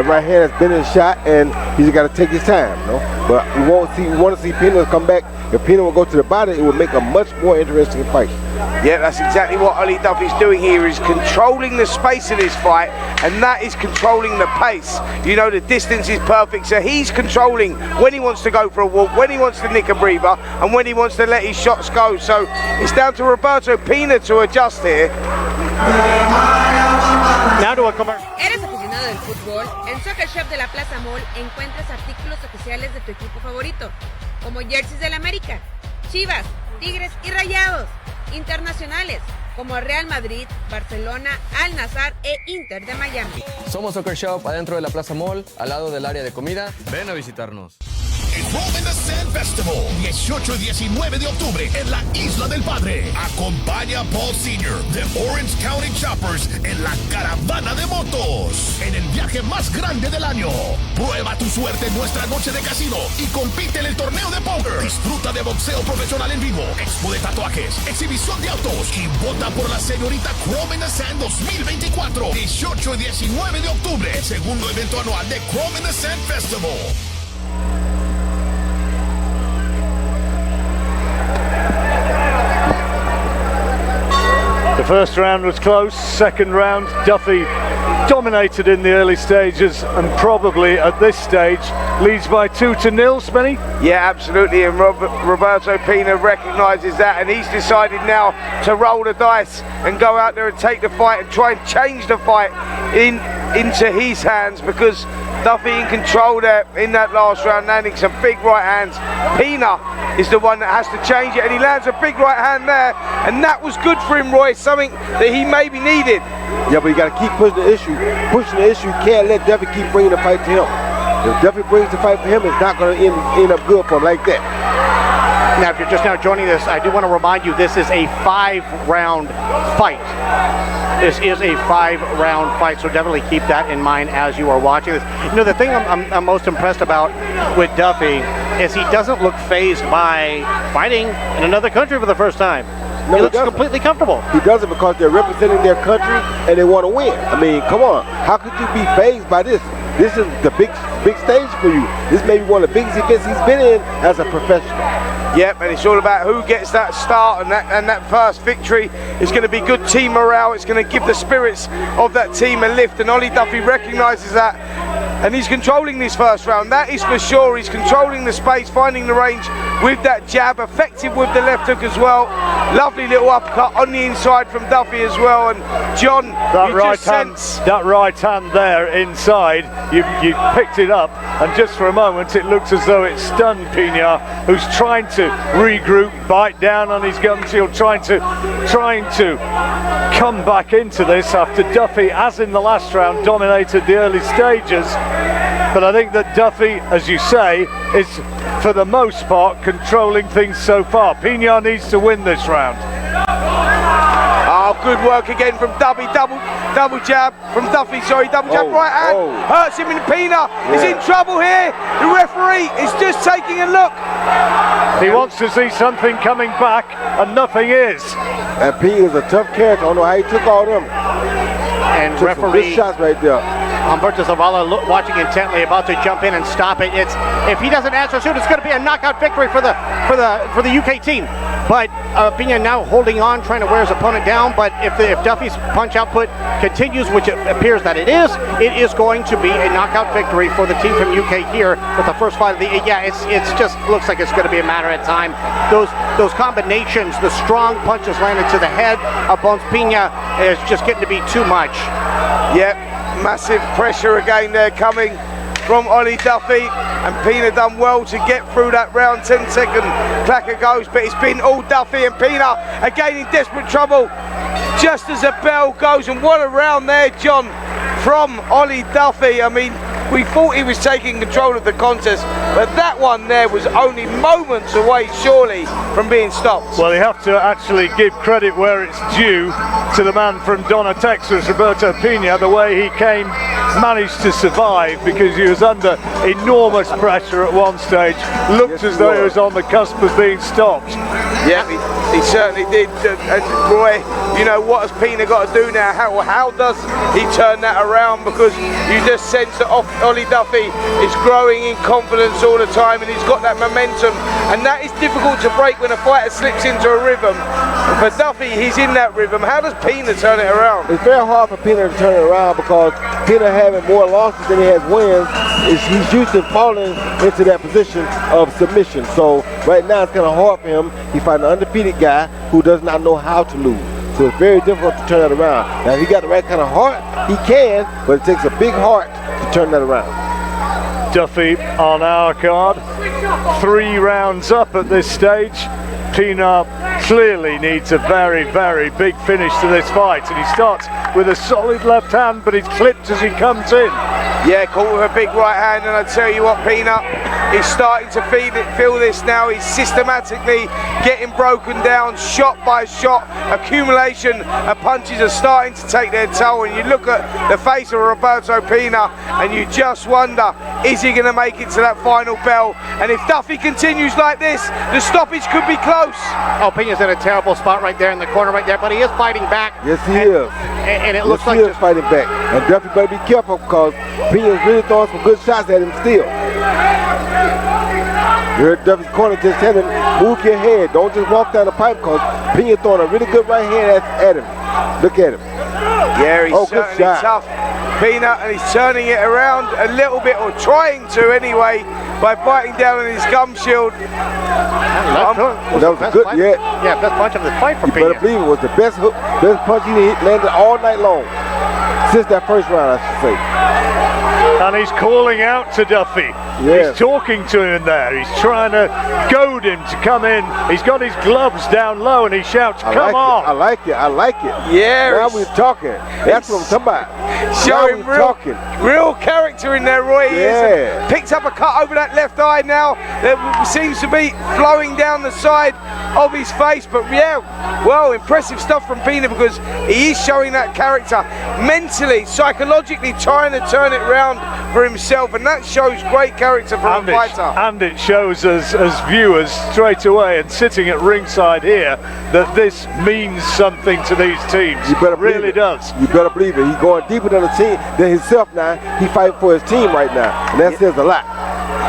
right hand has been in shot, and he's got to take his time. No? But we want to see Pena come back. If Pena will go to the body, it will make a much more interesting fight. Yeah, that's exactly what Ollie Duffy's doing here, is controlling the space of this fight, and that is controlling the pace. You know, the distance is perfect, so he's controlling when he wants to go for a walk, when he wants to nick a breather, and when he wants to let his shots go. So it's down to Roberto Pena to adjust here. Now to a commercial. ¿Eres aficionado del fútbol? En Soccer Shop de la Plaza Mall encuentras artículos oficiales de tu equipo favorito, como jerseys del América, Chivas, Tigres y Rayados, internacionales como Real Madrid, Barcelona, Al Nassr e Inter de Miami. Somos Soccer Shop adentro de la Plaza Mall, al lado del área de comida. Ven a visitarnos. El Rome Descent Festival, 18 y 19 de octubre en la Isla del Padre. Acompaña a Paul Sr. de Orange County Choppers en la caravana de motos. En el viaje más grande del año. Prueba tu suerte en nuestra noche de casino y compite en el torneo de póker. Disfruta de boxeo profesional en vivo, expo de tatuajes, exhibición de autos y vota por la señorita Chrome in the Sand 2024. 18 y 19 de octubre, el segundo evento anual de Chrome in the Sand Festival. The first round was close. Second round, Duffy dominated in the early stages, and probably at this stage leads by 2-0, Spenny? Yeah, absolutely, and Roberto Pena recognises that, and he's decided now to roll the dice and go out there and take the fight and try and change the fight in into his hands because Duffy in control there in that last round, landing some big right hands. Pena is the one that has to change it, and he lands a big right hand there, and that was good for him, Roy, something that he maybe needed. Yeah, but you got to keep pushing the issue. You can't let Duffy keep bringing the fight to him. If Duffy brings the fight for him, it's not going to end up good for him like that. Now, if you're just now joining us, I do want to remind you this is a 5-round fight. This is a 5-round fight, so definitely keep that in mind as you are watching this. You know, the thing I'm most impressed about with Duffy is he doesn't look fazed by fighting in another country for the first time. No, he looks completely comfortable. He does it because they're representing their country and they want to win. I mean, come on. How could you be fazed by this? This is the big stage for you. This may be one of the biggest events he's been in as a professional. Yep, and it's all about who gets that start, and that first victory is going to be good team morale. It's going to give the spirits of that team a lift, and Ollie Duffy recognises that, and he's controlling this first round. That is for sure. He's controlling the space, finding the range with that jab, effective with the left hook as well. Lovely little uppercut on the inside from Duffy as well. And John, that right hand there inside, you picked it up, and just for a moment it looks as though it stunned Pena, who's trying to regroup, bite down on his gum shield, trying to come back into this after Duffy, as in the last round, dominated the early stages. But I think that Duffy, as you say, is for the most part controlling things so far. Pena needs to win this round. Oh, good work again from Duffy. Double jab from Duffy, double jab right hand. Hurts him, and Pena is in trouble here. The referee is just taking a look. He wants to see something coming back, and nothing is. And Pena is a tough character. I don't know how he took all them. And took referee some good shots right there. Humberto Zavala watching intently, about to jump in and stop it. If he doesn't answer soon, it's going to be a knockout victory for the UK team. But Pena now holding on, trying to wear his opponent down. But if Duffy's punch output continues, which it appears that it is going to be a knockout victory for the team from UK here with the first fight of the. Yeah, it's just looks like it's going to be a matter of time. Those combinations, the strong punches landed to the head of Bones Pena is just getting to be too much. Yep. Massive pressure again there coming from Ollie Duffy, and Pena done well to get through that round. 10-second clacker goes, but it's been all Duffy, and Pena again in desperate trouble just as the bell goes. And what a round there, John, from Ollie Duffy. I mean, we thought he was taking control of the contest, but that one there was only moments away, surely, from being stopped. Well, you have to actually give credit where it's due to the man from Donna, Texas, Roberto Pena, the way he managed to survive, because he was under enormous pressure at one stage, looked as though he was on the cusp of being stopped. Yeah, he certainly did. And Roy, you know, what has Pena got to do now? How does he turn that around? Because you just sense that Ollie Duffy is growing in confidence all the time, and he's got that momentum, and that is difficult to break when a fighter slips into a rhythm. For Duffy, he's in that rhythm. How does Pena turn it around? It's very hard for Pena to turn it around, because Pena having more losses than he has wins, he's used to falling into that position of submission. So right now it's kind of hard for him. He fighting an undefeated guy who does not know how to lose. So it's very difficult to turn that around. Now, if he got the right kind of heart, he can, but it takes a big heart to turn that around. Duffy on our card, 3 rounds up at this stage. Pena clearly needs a very, very big finish to this fight, and he starts with a solid left hand, but he's clipped as he comes in. Yeah, caught with a big right hand, and I tell you what, Pena is starting to feel this now. He's systematically getting broken down, shot by shot. Accumulation of punches are starting to take their toll, and you look at the face of Roberto Pena, and you just wonder, is he going to make it to that final bell? And if Duffy continues like this, the stoppage could be close. Oh, Pena's in a terrible spot right there in the corner right there, but he is fighting back. Yes, he is. And it looks like he is fighting back. And Duffy better be careful, because Pena's really throwing some good shots at him still. You heard Duffy's corner just tell him, move your head. Don't just walk down the pipe, because Pena throwing a really good right hand at him. Look at him. Yeah, he's certainly tough, Pena, and he's turning it around a little bit, or trying to anyway, by biting down on his gum shield. That was good, best punch of the fight for Pena. You better believe it was the best punch he landed all night long. since that first round, I should say. And he's calling out to Duffy. Yes. He's talking to him there. He's trying to goad him to come in. He's got his gloves down low and he shouts, come on. I like it. I like it. Yeah. Now we're talking. That's what I'm talking about. Showing real character in there, Roy. Yeah. Picked up a cut over that left eye now. That seems to be flowing down the side of his face. But yeah, well, impressive stuff from Pena because he is showing that character mentally, psychologically trying to turn it around for himself, and that shows great character from a fighter. And it shows us as viewers straight away and sitting at ringside here that this means something to these teams. You better believe really it. Does. You better believe it. He's going deeper than the team than himself now. He fighting for his team right now, and that says a lot.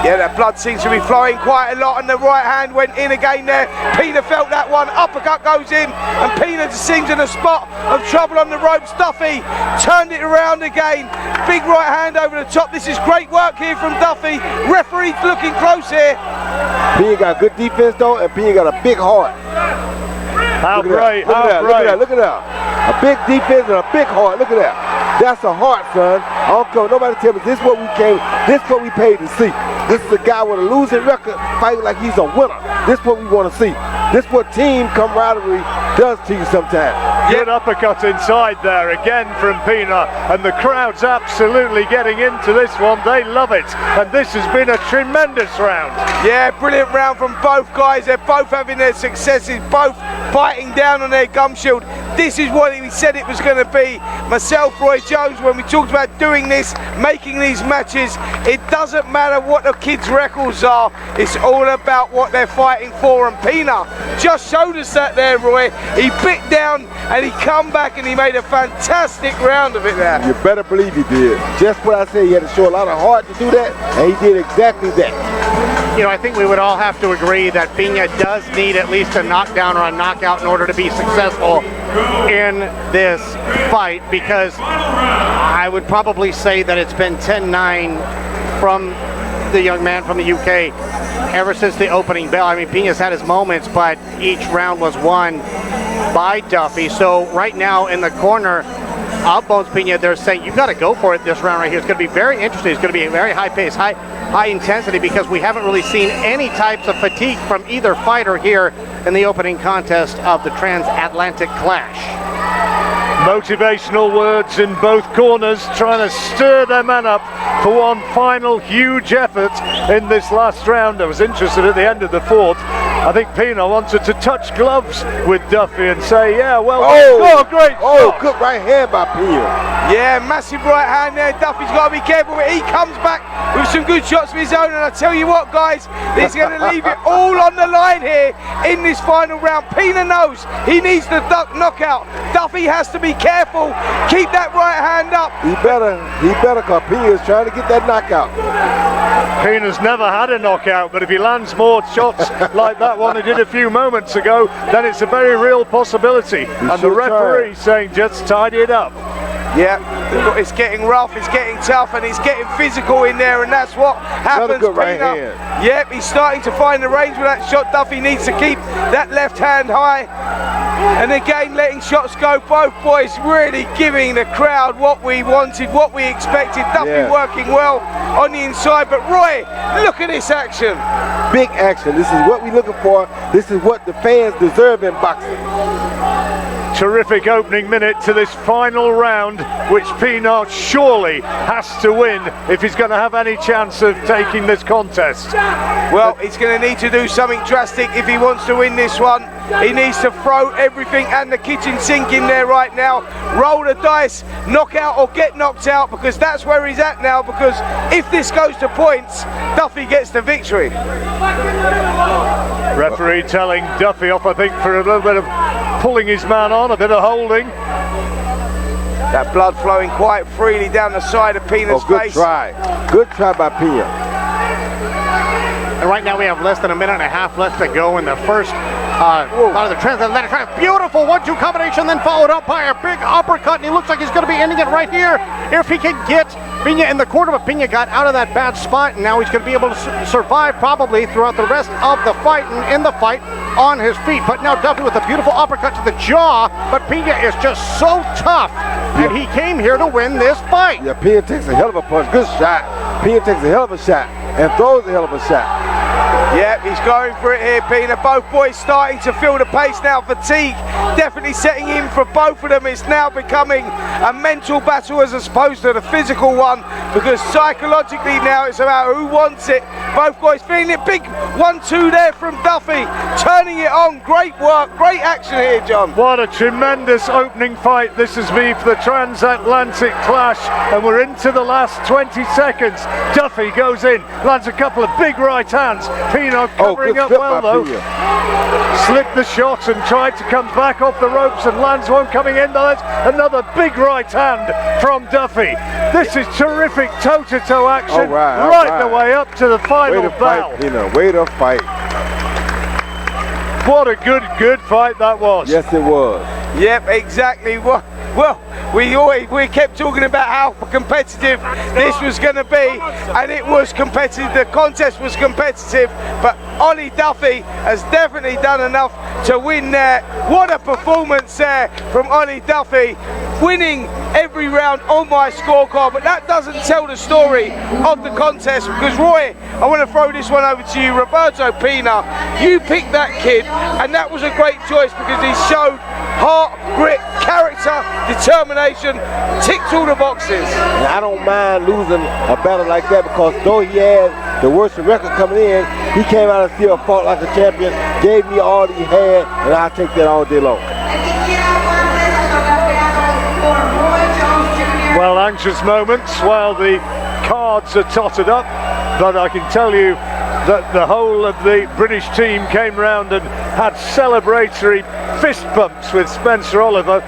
Yeah, that blood seems to be flowing quite a lot, and the right hand went in again there. Pena felt that one, uppercut goes in, and Pena just seems in a spot of trouble on the ropes. Duffy turned it around again. Big right hand over the top. This is great work here from Duffy. Referee looking close here. Pena got good defense though, and Pena got a big heart. How bright, look at that. A big defense and a big heart. Look at that. That's a heart, son. I don't care. Nobody tell me this is what we paid to see. This is a guy with a losing record fighting like he's a winner. This is what we want to see. This is what team camaraderie does to you sometimes. Good uppercut inside there again from Pena, and the crowd's absolutely getting into this one. They love it, and this has been a tremendous round. Yeah, brilliant round from both guys. They're both having their successes, both fighting down on their gum shield. This is what we said it was going to be. Myself, Roy Jones, when we talked about doing this, making these matches, it doesn't matter what the kids' records are. It's all about what they're fighting for, and Pena just showed us that there, Roy. He bit down and he come back and he made a fantastic round of it there. You better believe he did. Just what I said, he had to show a lot of heart to do that, and he did exactly that. You know, I think we would all have to agree that Pena does need at least a knockdown or a knockout in order to be successful in this fight, because I would probably say that it's been 10-9 from the young man from the UK ever since the opening bell. I mean, Pena's had his moments, but each round was won by Duffy. So right now in the corner of Bones Pena, they're saying you've got to go for it this round right here. It's going to be very interesting. It's going to be a very high pace, high intensity, because we haven't really seen any types of fatigue from either fighter here in the opening contest of the Transatlantic Clash. Motivational words in both corners, trying to stir their men up for one final huge effort in this last round. I was interested at the end of the fourth. I think Pena wanted to touch gloves with Duffy and say, yeah, well, great shot. Good right hand by Pena. Yeah, massive right hand there. Duffy's got to be careful, but he comes back with some good shots of his own. And I tell you what, guys, he's going to leave it all on the line here in this final round. Pena knows he needs the knockout. Duffy has to be careful. Keep that right hand up. He better, because Pena is trying to get that knockout. Pena's never had a knockout, but if he lands more shots like that one he did a few moments ago, then it's a very real possibility. And the referee saying just tidy it up. Yeah, it's getting rough, it's getting tough, and it's getting physical in there, and that's what happens. Good right hand. Yep, he's starting to find the range with that shot. Duffy needs to keep that left hand high. And again, letting shots go. Both boys really giving the crowd what we wanted, what we expected. Duffy working well on the inside, but Roy, look at this action. Big action. This is what we're looking for. This is what the fans deserve in boxing. Terrific opening minute to this final round, which Pena surely has to win if he's going to have any chance of taking this contest. Well, he's going to need to do something drastic if he wants to win this one. He needs to throw everything and the kitchen sink in there right now. Roll the dice, knock out or get knocked out, because that's where he's at now, because if this goes to points, Duffy gets the victory. Referee telling Duffy off, I think, for a little bit of pulling his man on, a bit of holding. That blood flowing quite freely down the side of Pena's face. Good try by Pena. And right now we have less than a minute and a half left to go in the first part of the Transatlantic. Beautiful 1-2 combination, then followed up by a big uppercut, and he looks like he's going to be ending it right here if he can get Pena in the corner. But Pena got out of that bad spot, and now he's going to be able to survive probably throughout the rest of the fight and in the fight on his feet. But now Duffy with a beautiful uppercut to the jaw, but Pena is just so tough. and he came here to win this fight. Yeah, Pena takes a hell of a punch. Good shot. Pena takes a hell of a shot and throws a hell of a shot. Yep, he's going for it here, Pena. Both boys starting to feel the pace now. Fatigue definitely setting in for both of them. It's now becoming a mental battle as opposed to the physical one, because psychologically now it's about who wants it. Both boys feeling it. Big 1-2 there from Duffy, turning it on. Great work, great action here, John. What a tremendous opening fight this has been for the Transatlantic Clash, and we're into the last 20 seconds. Duffy goes in, lands a couple of big right hands. Pena covering up well though. Slipped the shot and tried to come back off the ropes and lands one coming in. That's another big right hand from Duffy. This is terrific toe-to-toe action right the way up to the final bell. Way to fight. What a good fight that was. Yes, it was. Yep, exactly. Well, we kept talking about how competitive this was going to be, and it was competitive. The contest was competitive, but Ollie Duffy has definitely done enough to win there. What a performance there from Ollie Duffy, winning every round on my scorecard. But that doesn't tell the story of the contest, because Roy, I want to throw this one over to you. Roberto Pena, you picked that kid, and that was a great choice because he showed heart, grit, character, determination, ticked all the boxes. And I don't mind losing a battle like that, because though he had the worst record coming in, he came out and still fought like a champion, gave me all he had, and I'll take that all day long. Well, anxious moments while the cards are totted up, but I can tell you that the whole of the British team came round and had celebratory fist bumps with Spencer Oliver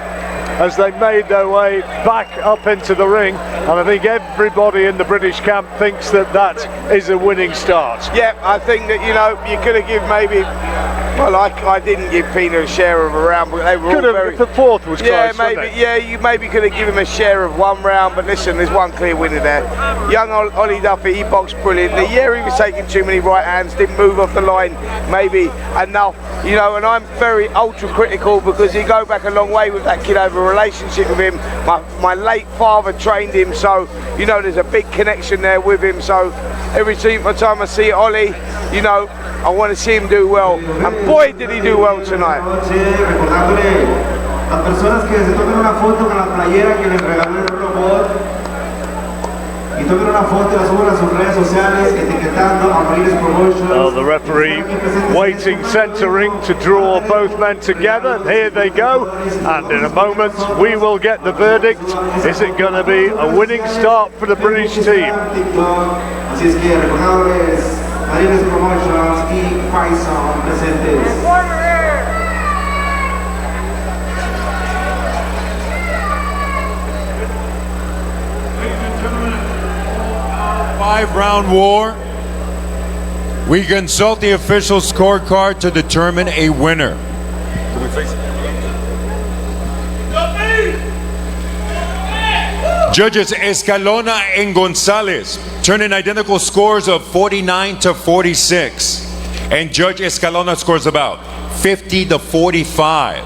as they made their way back up into the ring, and I think everybody in the British camp thinks that that is a winning start. Yeah, I think that, you know, you could have given maybe, well, I didn't give Pena a share of a round, but they were all very... The fourth was close, maybe, yeah, you maybe could have given him a share of one round, but listen, there's one clear winner there. Young Ollie Duffy, he boxed brilliantly. Yeah, he was taking too many right hands, didn't move off the line maybe enough, you know, and I'm very ultra critical because he go back a long way with that kid, over a relationship with him. My late father trained him, so, you know, there's a big connection there with him. So every time I see Ollie, you know, I want to see him do well, and boy did he do well tonight. Well, the referee waiting centre ring to draw both men together, and here they go, and in a moment we will get the verdict. Is it going to be a winning start for the British team? Five-round war. We consult the official scorecard to determine a winner. Can we face it? Judges Escalona and Gonzalez turn in identical scores of 49-46, and Judge Escalona scores about 50-45.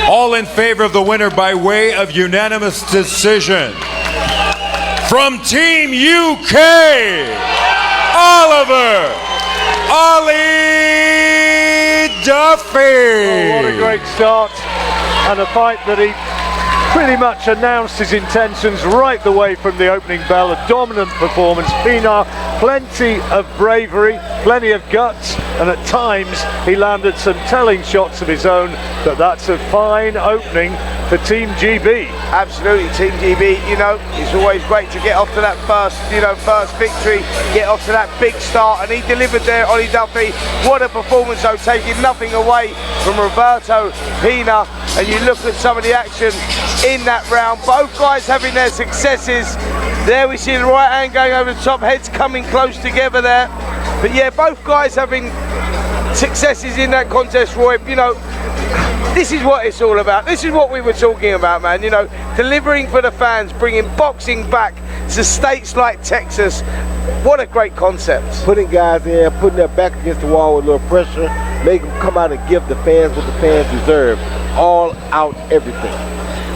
All in favor of the winner by way of unanimous decision. From Team UK, Ollie Duffy. Oh, what a great start, and a fight that he pretty much announced his intentions right the way from the opening bell. A dominant performance. Pena, plenty of bravery, plenty of guts, and at times he landed some telling shots of his own, but that's a fine opening for Team GB. Absolutely, Team GB, you know, it's always great to get off to that first victory, get off to that big start, and he delivered there, Ollie Duffy. What a performance though, taking nothing away from Roberto Pena, and you look at some of the action in that round, both guys having their successes. There we see the right hand going over the top, heads coming close together there. But yeah, both guys having successes in that contest, Roy. You know, this is what it's all about. This is what we were talking about, man. You know, delivering for the fans, bringing boxing back to states like Texas. What a great concept. Putting guys in, putting their back against the wall with a little pressure, make them come out and give the fans what the fans deserve. All out everything.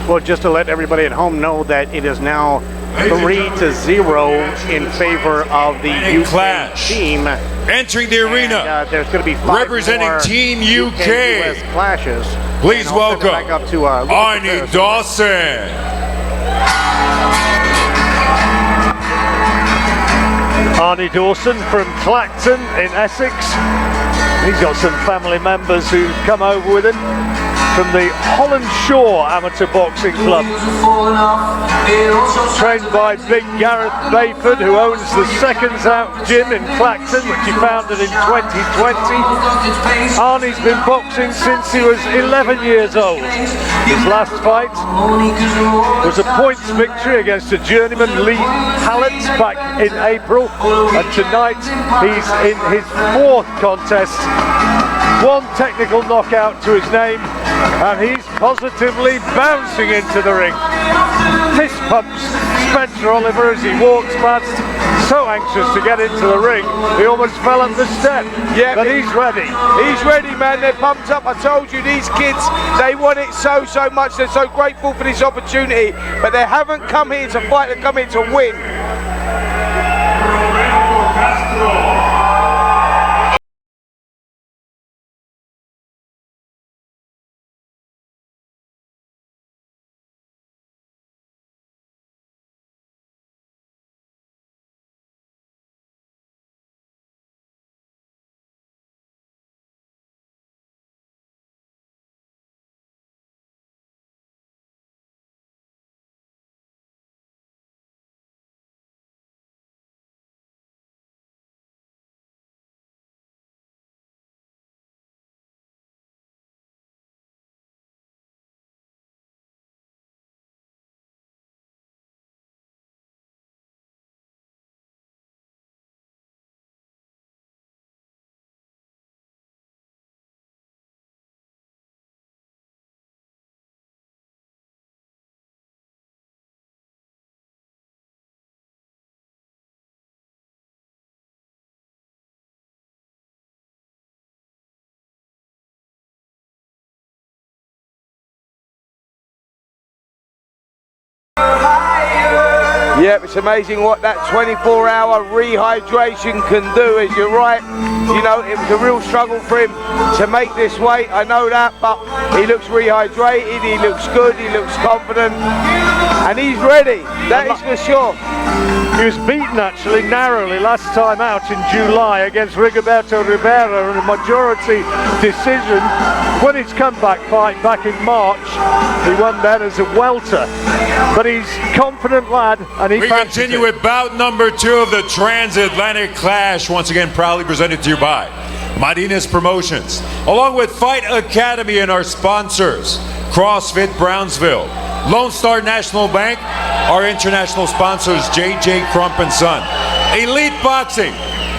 Well, just to let everybody at home know that it is now 3-0 in favor of the UK team. Entering the arena, there's going to be 5 representing more Team UK. US clashes. Please welcome back up to Arnie Dawson. Arnie Dawson from Clacton in Essex. He's got some family members who come over with him from the Holland Shore Amateur Boxing Club. Trained by Big Gareth Bayford, who owns the Seconds Out Gym in Clacton, which he founded in 2020. Arnie's been boxing since he was 11 years old. His last fight was a points victory against a journeyman, Lee Hallett, back in April. And tonight he's in his 4th contest. 1 technical knockout to his name, and he's positively bouncing into the ring. Fist pumps Spencer Oliver as he walks past, so anxious to get into the ring, he almost fell up the step. Yeah, but he's ready. He's ready, man. They're pumped up. I told you, these kids, they want it so much. They're so grateful for this opportunity, but they haven't come here to fight, they've come here to win. Yep, it's amazing what that 24-hour rehydration can do, as you're right. You know, it was a real struggle for him to make this weight, I know that, but he looks rehydrated, he looks good, he looks confident, and he's ready, that is for sure. He was beaten actually narrowly last time out in July against Rigoberto Rivera in a majority decision. When his comeback fight back in March, he won that as a welter. But he's a confident lad, and he We continue with bout number 2 of the Transatlantic Clash, once again proudly presented to you by Martinez Promotions, along with Fight Academy and our sponsors, CrossFit Brownsville, Lone Star National Bank, our international sponsors, JJ Crump and Son, Elite Boxing,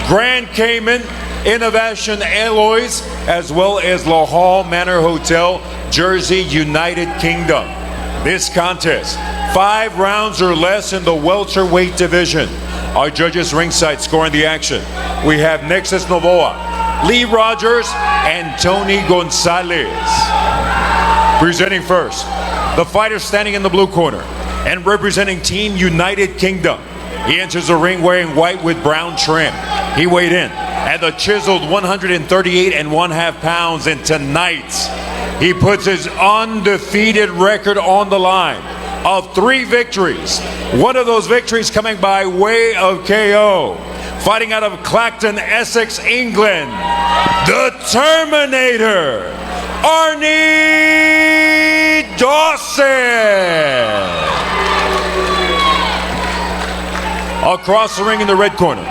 Grand Cayman, Innovation Alloys, as well as La Hall Manor Hotel, Jersey, United Kingdom. This contest, 5 rounds or less in the welterweight division. Our judges ringside scoring the action. We have Nexus Novoa, Lee Rogers, and Tony Gonzalez. Presenting first, the fighter standing in the blue corner and representing Team United Kingdom. He enters the ring wearing white with brown trim. He weighed in at the chiseled 138.5 pounds, and tonight he puts his undefeated record on the line of 3 victories. One of those victories coming by way of KO. Fighting out of Clacton, Essex, England, the Terminator, Arnie Dawson. Across the ring in the red corner,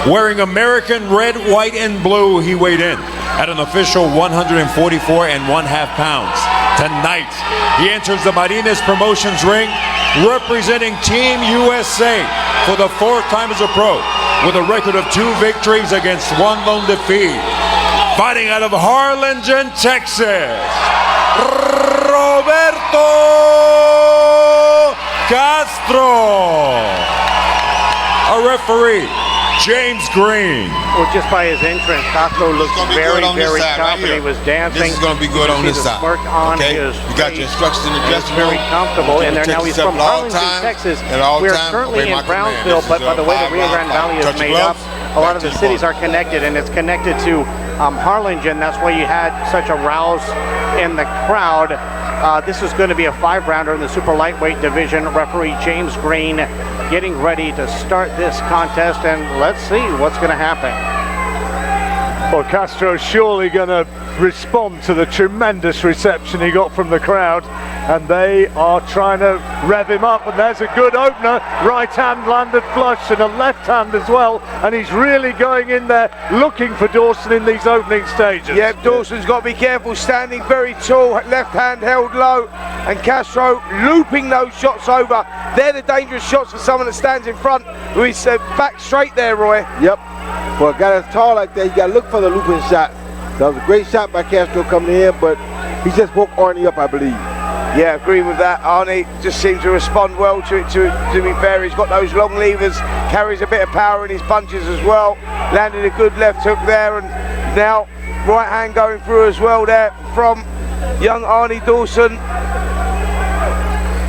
wearing American red, white, and blue, he weighed in at an official 144.5 pounds. Tonight, he enters the Martinez Promotions ring, representing Team USA for the 4th time as a pro, with a record of 2 victories against 1 lone defeat. Fighting out of Harlingen, Texas, Roberto Castro. A referee James Green. Well, just by his entrance, Castro looks very, very confident. He was dancing. This is going to be good on this side. Smirk on his You got your instructions in the dressing room. Very comfortable in there. Now he's from Harlingen, Texas. We are currently in Brownsville, but by the way the Rio Grande Valley is made up, a lot of the cities are connected, and it's connected to Harlingen. That's why you had such a rouse in the crowd. This is going to be a 5-rounder in the super lightweight division. Referee James Green getting ready to start this contest, and let's see what's going to happen. Well, Castro's surely going to respond to the tremendous reception he got from the crowd, and they are trying to rev him up, and there's a good opener. Right hand landed flush and a left hand as well, and he's really going in there looking for Dawson in these opening stages. Yep, Dawson's got to be careful, standing very tall, left hand held low, and Castro looping those shots over. They're the dangerous shots for someone that stands in front, who is back straight there, Roy. Yep. For a guy that's tall like that, you got to look for the looping shot. That was a great shot by Castro coming in, but he just woke Arnie up, I believe. Yeah, agree with that. Arnie just seems to respond well to it, to be fair. He's got those long levers, carries a bit of power in his punches as well. Landed a good left hook there, and now right hand going through as well there from young Arnie Dawson.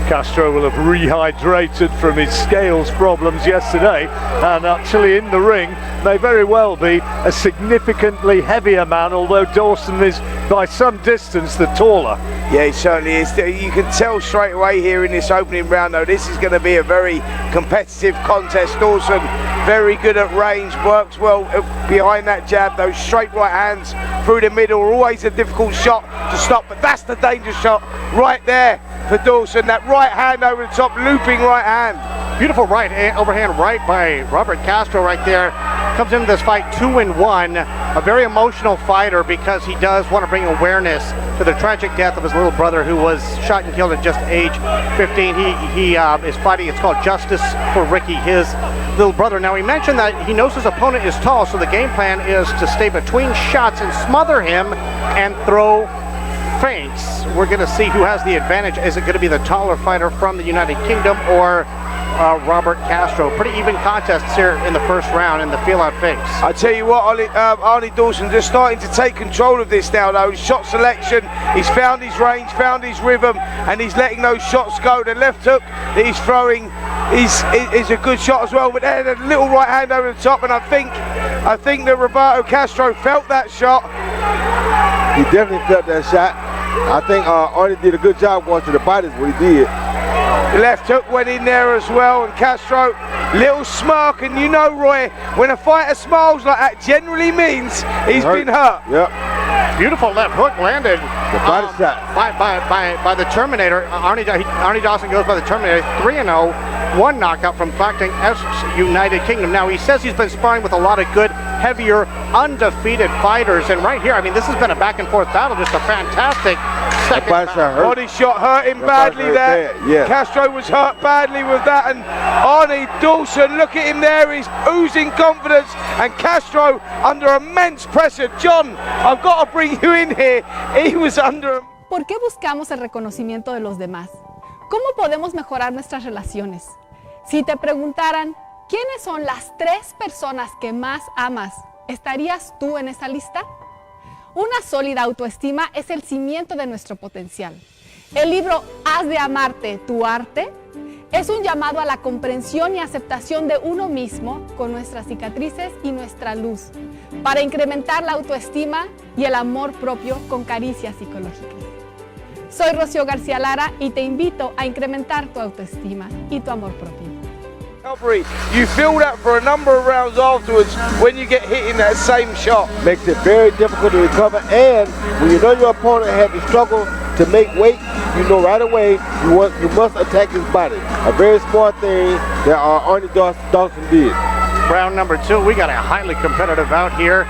Castro will have rehydrated from his scales problems yesterday, and actually in the ring may very well be a significantly heavier man, although Dawson is by some distance the taller. Yeah, he certainly is. You can tell straight away here in this opening round, though, this is going to be a very competitive contest. Dawson very good at range, works well behind that jab. Those straight right hands through the middle are always a difficult shot to stop, but that's the danger shot right there for Dawson. That right hand over the top, looping right hand. Beautiful overhand right by Robert Castro right there. Comes into this fight 2-1. A very emotional fighter because he does want to bring awareness to the tragic death of his little brother who was shot and killed at just age 15. He is fighting, it's called Justice for Ricky, his little brother. Now he mentioned that he knows his opponent is tall, so the game plan is to stay between shots and smother him and throw feints. We're going to see who has the advantage. Is it going to be the taller fighter from the United Kingdom or Robert Castro? Pretty even contests here in the first round in the feel-out feints. I tell you what, Arnie Dawson just starting to take control of this now, though. His shot selection, he's found his range, found his rhythm, and he's letting those shots go. The left hook that he's throwing is a good shot as well, but then a little right hand over the top, and I think that Roberto Castro felt that shot. He definitely felt that shot. I think Arnie did a good job going to the body is what he did. The left hook went in there as well, and Castro, little smirk, and you know, Roy, when a fighter smiles like that, generally means he's been hurt. Yep. Beautiful left hook landed the body shot by the Terminator. Arnie Dawson goes by the Terminator, 3-0, 1 knockout from Clacton S United Kingdom. Now he says he's been sparring with a lot of good, heavier, undefeated fighters, and right here, I mean, this has been a back and forth battle, just a fantastic second body shot hurt him badly there. Yeah. Castro was hurt badly with that, and Arnie Dawson, look at him there, he's oozing confidence, and Castro under immense pressure. John, I've got to bring you in here. He was under... ¿Por qué buscamos el reconocimiento de los demás? ¿Cómo podemos mejorar nuestras relaciones? Si te preguntaran, ¿quiénes son las 3 personas que más amas? ¿Estarías tú en esa lista? Una sólida autoestima es el cimiento de nuestro potencial. El libro Haz de amarte tu arte es un llamado a la comprensión y aceptación de uno mismo con nuestras cicatrices y nuestra luz, para incrementar la autoestima y el amor propio con caricias psicológicas. Soy Rocío García Lara y te invito a incrementar tu autoestima y tu amor propio. You feel that for a number of rounds afterwards when you get hit in that same shot. Makes it very difficult to recover, and when you know your opponent had to struggle to make weight, you know right away you must attack his body. A very smart thing that Arnie Dawson did. Round number 2, we got a highly competitive bout here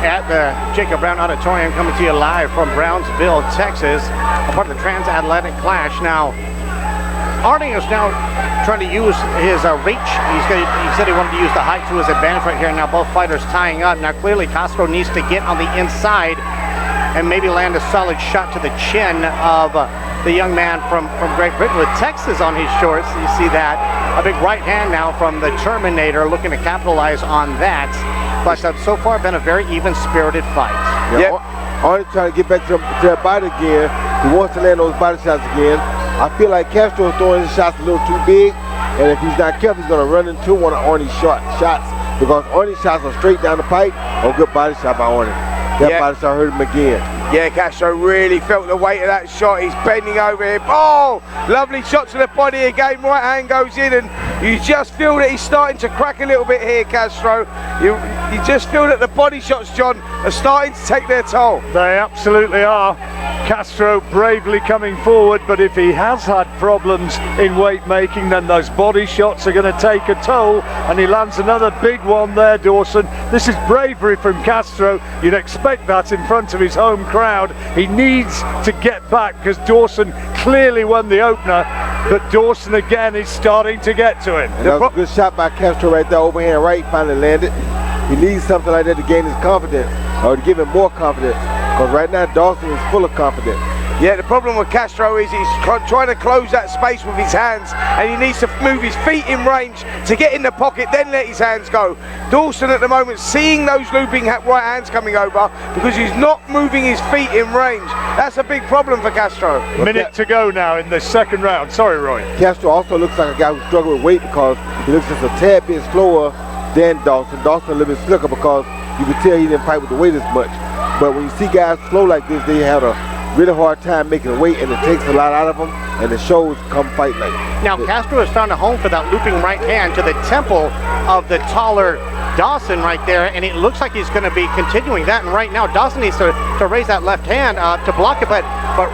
at the Jacob Brown Auditorium, coming to you live from Brownsville, Texas, a part of the Transatlantic Clash. Now, Arnie is now trying to use his reach. He said he wanted to use the height to his advantage right here. Now both fighters tying up. Now clearly Castro needs to get on the inside and maybe land a solid shot to the chin of the young man from Great Britain with Texas on his shorts. You see that. a big right hand now from the Terminator, looking to capitalize on that. But so far, been a very even-spirited fight. Yeah. Arnie trying to get back to that body again. He wants to land those body shots again. I feel like Castro is throwing his shots a little too big, and if he's not careful, he's going to run into one of Arnie's shots because Arnie's shots are straight down the pipe. Oh, good body shot by Arnie. That body shot hurt him again. Yeah, Castro really felt the weight of that shot. He's bending over here. Oh, lovely shot to the body again. Right hand goes in, and you just feel that he's starting to crack a little bit here, Castro. You just feel that the body shots, John, are starting to take their toll. They absolutely are. Castro bravely coming forward, but if he has had problems in weight making, then those body shots are going to take a toll, and he lands another big one there, Dawson. This is bravery from Castro. You'd expect that in front of his home crowd. He needs to get back because Dawson clearly won the opener, but Dawson again is starting to get to him. And that was a good shot by Castro right there, overhand right, finally landed. He needs something like that to gain his confidence, or to give him more confidence, because right now Dawson is full of confidence. Yeah, the problem with Castro is he's trying to close that space with his hands, and he needs to move his feet in range to get in the pocket, then let his hands go. Dawson at the moment seeing those looping right hands coming over because he's not moving his feet in range. That's a big problem for Castro. Minute to go now in the second round. Sorry, Roy. Castro also looks like a guy who struggled with weight because he looks just a tad bit slower than Dawson. Dawson a little bit slicker because you can tell he didn't fight with the weight as much. But when you see guys slow like this, they have a really hard time making a weight, and it takes a lot out of them, and the shows come fight night. Now Castro has found a home for that looping right hand to the temple of the taller Dawson right there, and it looks like he's going to be continuing that. And right now Dawson needs to raise that left hand to block it, but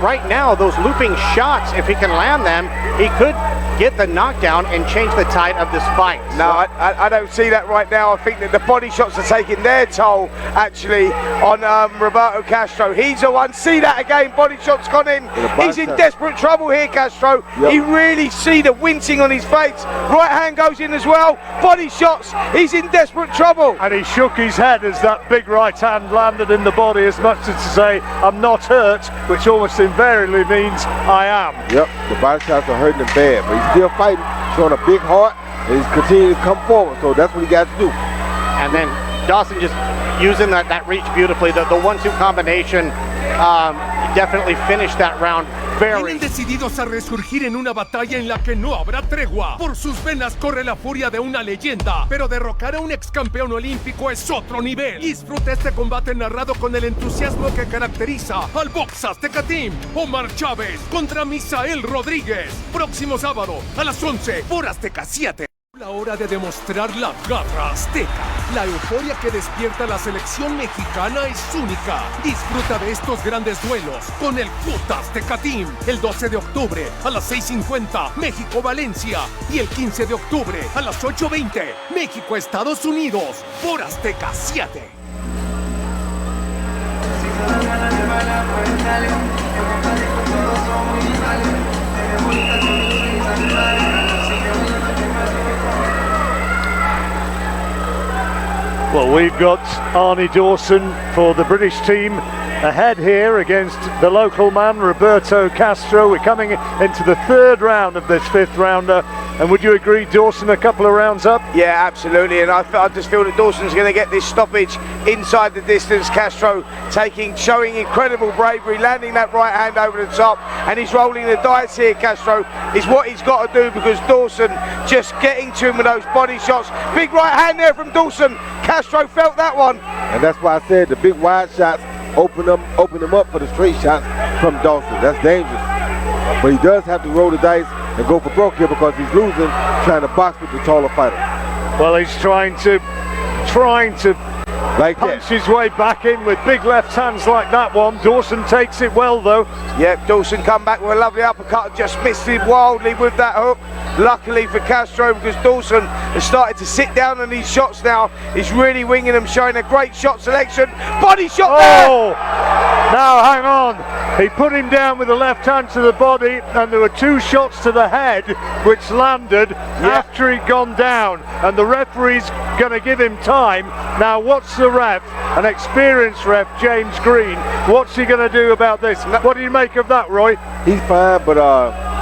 right now those looping shots, if he can land them, he could get the knockdown and change the tide of this fight. No, I don't see that right now. I think that the body shots are taking their toll actually on Roberto Castro. He's the one. See that again, body shots gone in. He's in desperate trouble here, Castro. Yep. You really see the wincing on his face. Right hand goes in as well. Body shots. He's in desperate trouble. And he shook his head as that big right hand landed in the body, as much as to say, I'm not hurt, which almost invariably means I am. Yep, the body shots are hurting him bad, but he's still fighting, showing a big heart, and he's continuing to come forward, so that's what he got to do. And then Dawson just using that reach beautifully, the 1-2 combination, definitely finished that round very. Vienen decididos a resurgir en una batalla en la que no habrá tregua. Por sus venas corre la furia de una leyenda, pero derrocar a un ex campeón olímpico es otro nivel. Disfruta este combate narrado con el entusiasmo que caracteriza al Box Azteca Team. Omar Chávez contra Misael Rodríguez. Próximo sábado a las 11 por Azteca 7. La hora de demostrar la garra azteca. La euforia que despierta la selección mexicana es única. Disfruta de estos grandes duelos con el Bout Azteca Team. El 12 de octubre a las 6:50, México-Valencia. Y el 15 de octubre a las 8:20, México-Estados Unidos por Azteca 7. Well, we've got Arnie Dawson for the British team ahead here against the local man, Roberto Castro. We're coming into the third round of this fifth rounder. And would you agree, Dawson, a couple of rounds up? Yeah, absolutely. And I just feel that Dawson's going to get this stoppage inside the distance. Castro showing incredible bravery, landing that right hand over the top. And he's rolling the dice here, Castro, is what he's got to do, because Dawson just getting to him with those body shots. Big right hand there from Dawson. Castro felt that one. And that's why I said the big wide shots open them up for the straight shots from Dawson. That's dangerous. But he does have to roll the dice and go for broke here because he's losing, trying to box with the taller fighter. Well, he's trying to punch his way back in with big left hands like that one. Dawson takes it well though. Yep, Dawson come back with a lovely uppercut and just missed it wildly with that hook. Luckily for Castro, because Dawson has started to sit down on these shots now. He's really winging them, showing a great shot selection. Body shot there! Now hang on. He put him down with the left hand to the body, and there were two shots to the head which landed after he'd gone down, and the referee's going to give him time. Now what's the ref, an experienced ref, James Green, what's he going to do about this? What do you make of that, Roy? He's fine, but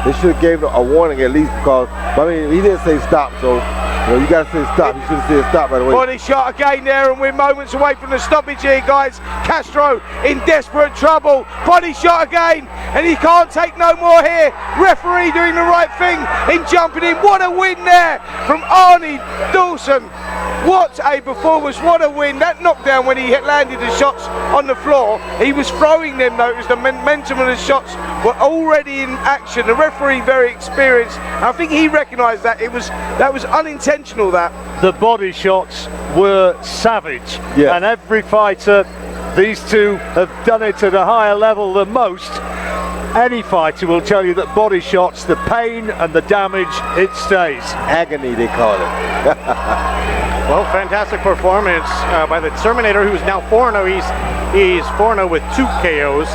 they should have gave him a warning at least because, I mean, he didn't say stop, so you got to say stop. You should have said stop right away. Body shot again there, and we're moments away from the stoppage here, guys. Castro in desperate trouble. Body shot again, and he can't take no more here. Referee doing the right thing in jumping in. What a win there from Arnie Dawson. What a performance, what a win. That knockdown when he landed the shots on the floor, he was throwing them though, the momentum of the shots were already in action. The referee very experienced. I think he recognised that that was unintentional. That the body shots were savage, yeah. And every fighter, these two have done it at a higher level than most. Any fighter will tell you that body shots, the pain and the damage, it stays. Agony, they call it. Well, fantastic performance by the Terminator, who's now 4-0. He's 4-0 with 2 KOs,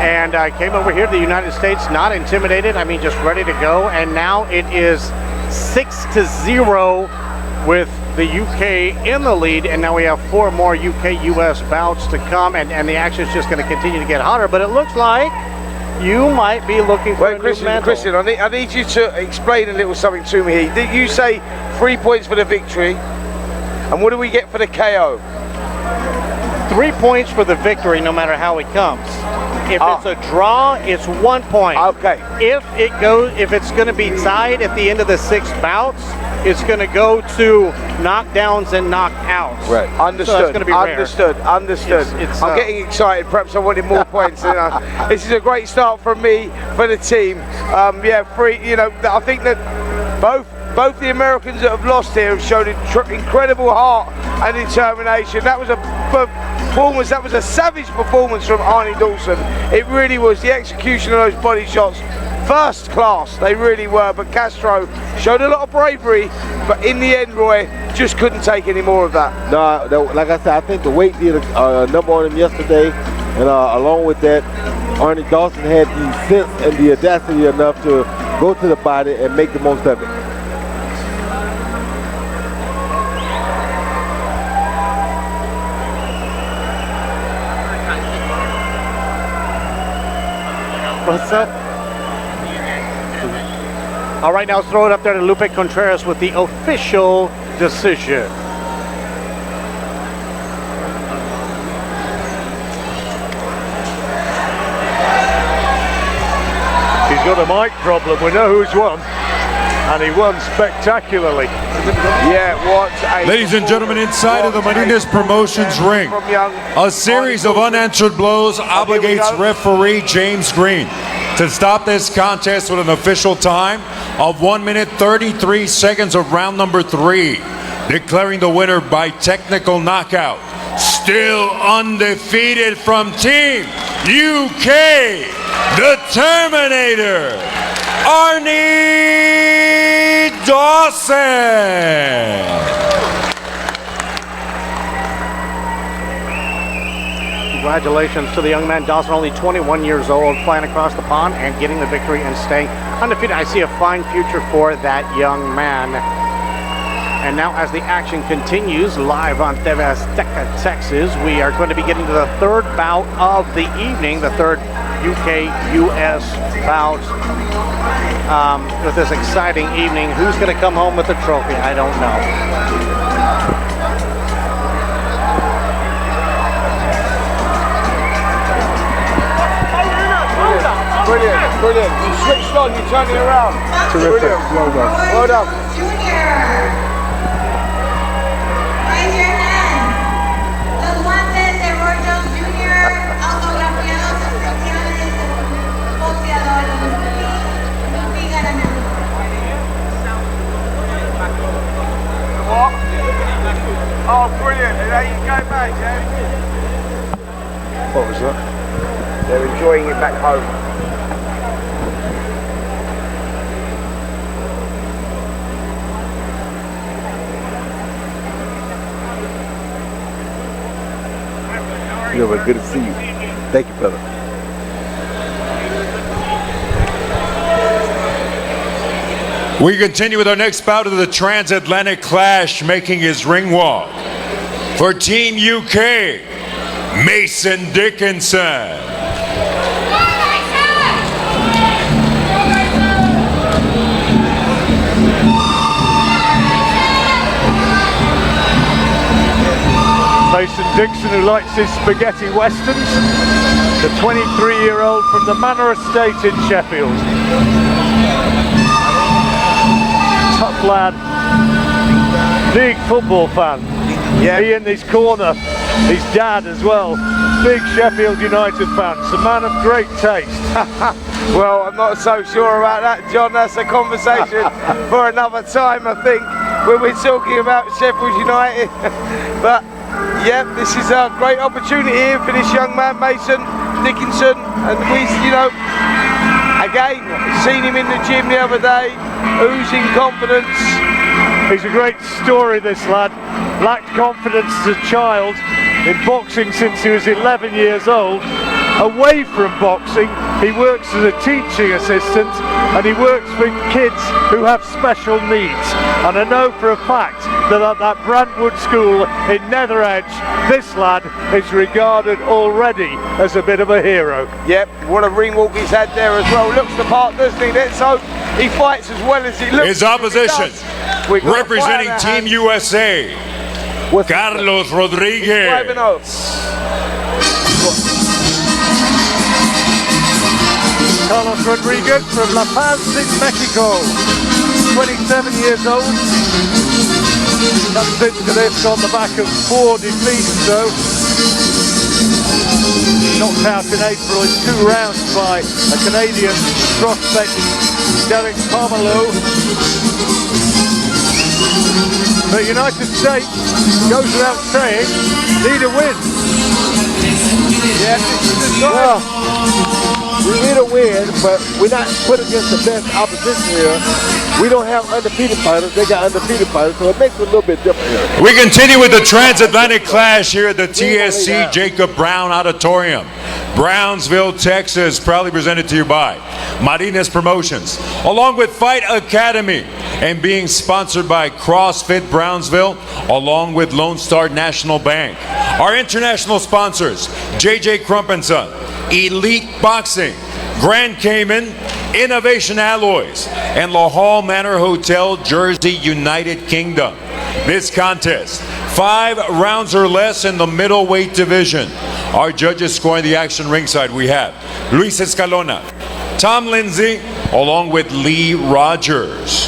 and came over here to the United States, not intimidated. I mean, just ready to go. And now it is 6-0 with the UK in the lead, and now we have 4 more UK-US bouts to come, and the action is just going to continue to get hotter. But it looks like you might be looking for a new mantle. Christian, I need you to explain a little something to me here. Did you say 3 points for the victory? And what do we get for the KO? 3 points for the victory, no matter how it comes. If it's a draw, it's 1 point. Okay. If it's going to be tied at the end of the 6 bouts, it's going to go to knockdowns and knockouts. Right. Understood. So that's going to be rare. Understood. I'm getting excited. Perhaps I wanted more points. This is a great start from me for the team. I think that both the Americans that have lost here have shown incredible heart and determination. That was a performance, that was a savage performance from Arnie Dawson. It really was. The execution of those body shots, first class, they really were. But Castro showed a lot of bravery, but in the end, Roy, just couldn't take any more of that. No, like I said, I think the weight did a number on him yesterday, and along with that, Arnie Dawson had the sense and the audacity enough to go to the body and make the most of it. What's up? All right, now let's throw it up there to Lupe Contreras with the official decision. He's got a mic problem. We know who's won, and he won spectacularly. Ladies and gentlemen, inside of the Martinez Promotions ring, a series of unanswered blows obligates referee James Green to stop this contest with an official time of 1 minute 33 seconds of round number 3, declaring the winner by technical knockout, still undefeated from Team UK, the Terminator, Arnie Dawson. Congratulations to the young man Dawson, only 21 years old, flying across the pond and getting the victory and staying undefeated. I see a fine future for that young man. And now as the action continues live on TV Azteca, Texas, we are going to be getting to the third bout of the evening, the third UK-US bout with this exciting evening. Who's going to come home with the trophy? I don't know. Brilliant. You switched on, you turned it around. Terrific. Brilliant. Well done. Well done. Raise your hand. Los guantes de Roy Jones Jr. autografiados especiales de boxeador Duffy ganador. Oh, brilliant. There you go, mate. What was that? They're enjoying it back home. You know, good to see you. Thank you, brother. We continue with our next bout of the Transatlantic Clash, making his ring walk. For Team UK, Mason Dickinson. Mason Dixon, who likes his spaghetti westerns. The 23-year-old from the Manor Estate in Sheffield. Tough lad. Big football fan. Yeah. He in his corner. His dad as well. Big Sheffield United fans. A man of great taste. Well, I'm not so sure about that, John. That's a conversation for another time, I think, when we're talking about Sheffield United. But, yeah, this is a great opportunity here for this young man, Mason Dickinson. And we, you know, again, seen him in the gym the other day, oozing confidence. He's a great story, this lad. Lacked confidence as a child in boxing since he was 11 years old. Away from boxing, he works as a teaching assistant and he works with kids who have special needs. And I know for a fact that at that Brantwood school in Nether Edge, this lad is regarded already as a bit of a hero. Yep, what a ring walk he's had there as well. Looks the part, doesn't he? Let's hope he fights as well as he looks. His opposition, representing Team USA, Carlos Rodriguez. Carlos Rodriguez from La Paz in Mexico, 27 years old. Comes into this on the back of 4 defeats though. Knocked out in April in 2 rounds by a Canadian prospect, Derek Pomelo. The United States, goes without saying, need a win. Yeah, well, we need a win, but we're not put against the best opposition here. We don't have undefeated fighters, they got undefeated fighters, so it makes it a little bit different here. We continue with the Transatlantic Clash here at the TSC Jacob Brown Auditorium. Brownsville, Texas, proudly presented to you by Martinez Promotions, along with Fight Academy, and being sponsored by CrossFit Brownsville, along with Lone Star National Bank. Our international sponsors, JJ Crump & Son, Elite Boxing, Grand Cayman, Innovation Alloys, and La Hall Manor Hotel, Jersey, United Kingdom. This contest, 5 rounds or less in the middleweight division. Our judges scoring the action ringside, we have Luis Escalona, Tom Lindsay, along with Lee Rogers.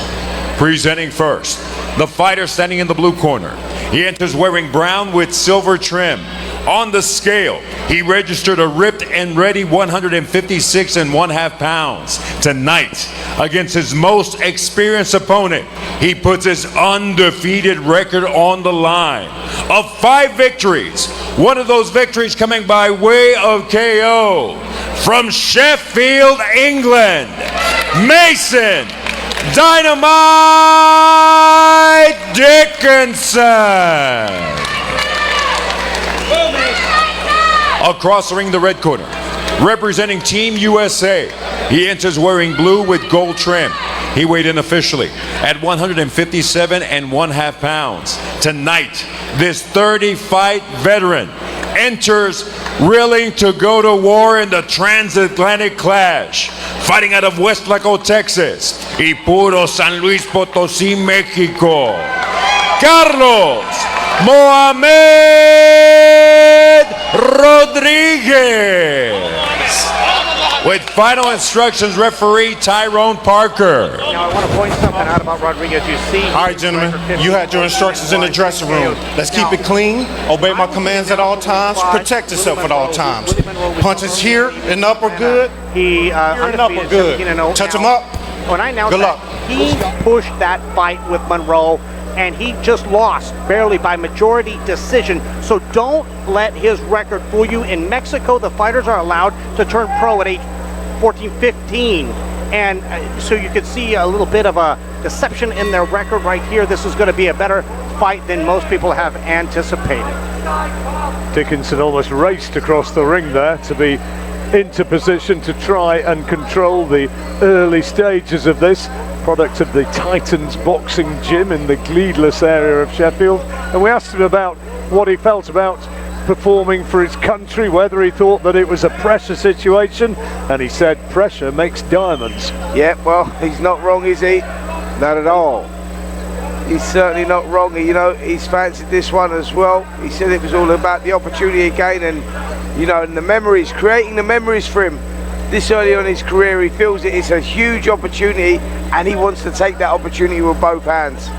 Presenting first, the fighter standing in the blue corner. He enters wearing brown with silver trim. On the scale, he registered a ripped and ready 156 1/2 pounds. Tonight, against his most experienced opponent, he puts his undefeated record on the line of 5 victories. One of those victories coming by way of KO. From Sheffield, England, Mason Dynamite Dickinson. Across the ring, the red corner, representing Team USA, he enters wearing blue with gold trim. He weighed in officially at 157 1/2 pounds. Tonight, this 30-fight veteran enters willing to go to war in the Transatlantic Clash. Fighting out of West Laco, Texas, y puro San Luis Potosí, Mexico, Carlos Mohamed Rodriguez. With final instructions, referee Tyrone Parker. Now I want to point something out about Rodriguez. You see. All right, gentlemen, you had your instructions in the dressing room. Let's keep it clean, obey my commands at all times, protect yourself at all times. Punches here and up are good. He here and up are good. Touch him up. When I announced Good luck. he pushed that fight with Monroe, and he just lost barely by majority decision. So don't let his record fool you. In Mexico, the fighters are allowed to turn pro at age 14, 15. And so you can see a little bit of a deception in their record right here. This is going to be a better fight than most people have anticipated. Dickinson almost raced across the ring there to be into position to try and control the early stages of this. Product of the Titans boxing gym in the Gleedless area of Sheffield. And we asked him about what he felt about performing for his country, whether he thought that it was a pressure situation, and he said pressure makes diamonds. Yeah, well, he's not wrong, is he? Not at all. He's certainly not wrong. You know, he's fancied this one as well. He said it was all about the opportunity again, and you know, and the memories, creating the memories for him this early on in his career. He feels it's a huge opportunity, and he wants to take that opportunity with both hands.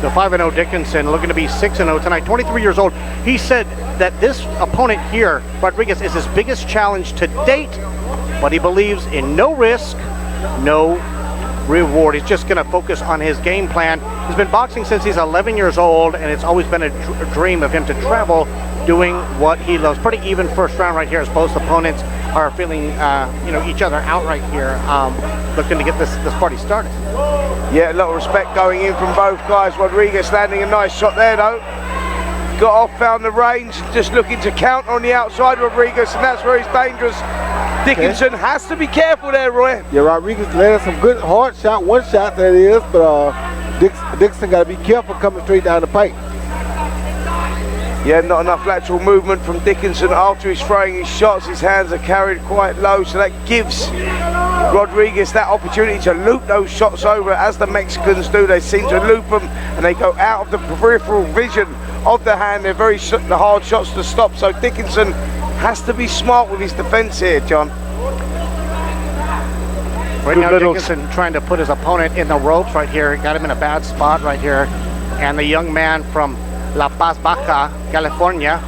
The 5-0 Dickinson looking to be 6-0 tonight, 23 years old. He said that this opponent here, Rodriguez, is his biggest challenge to date, but he believes in no risk, no reward. He's just going to focus on his game plan. He's been boxing since he's 11 years old, and it's always been a dream of him to travel doing what he loves. Pretty even first round right here, as both opponents are feeling each other out right here, looking to get this party started. Yeah, a lot of respect going in from both guys. Rodriguez landing a nice shot there though. Got off, found the range, just looking to counter on the outside, Rodriguez, and that's where he's dangerous. Dickinson has to be careful there, Roy. Yeah, Rodriguez landed some good hard shot, one shot that is, but Dickinson got to be careful coming straight down the pipe. Yeah, not enough lateral movement from Dickinson after he's throwing his shots. His hands are carried quite low, so that gives Rodriguez that opportunity to loop those shots over, as the Mexicans do. They seem to loop them and they go out of the peripheral vision of the hand. They're very the hard shots to stop, so Dickinson has to be smart with his defense here, John. Right now, Dickinson trying to put his opponent in the ropes right here. Got him in a bad spot right here. And the young man from La Paz, Baja, California,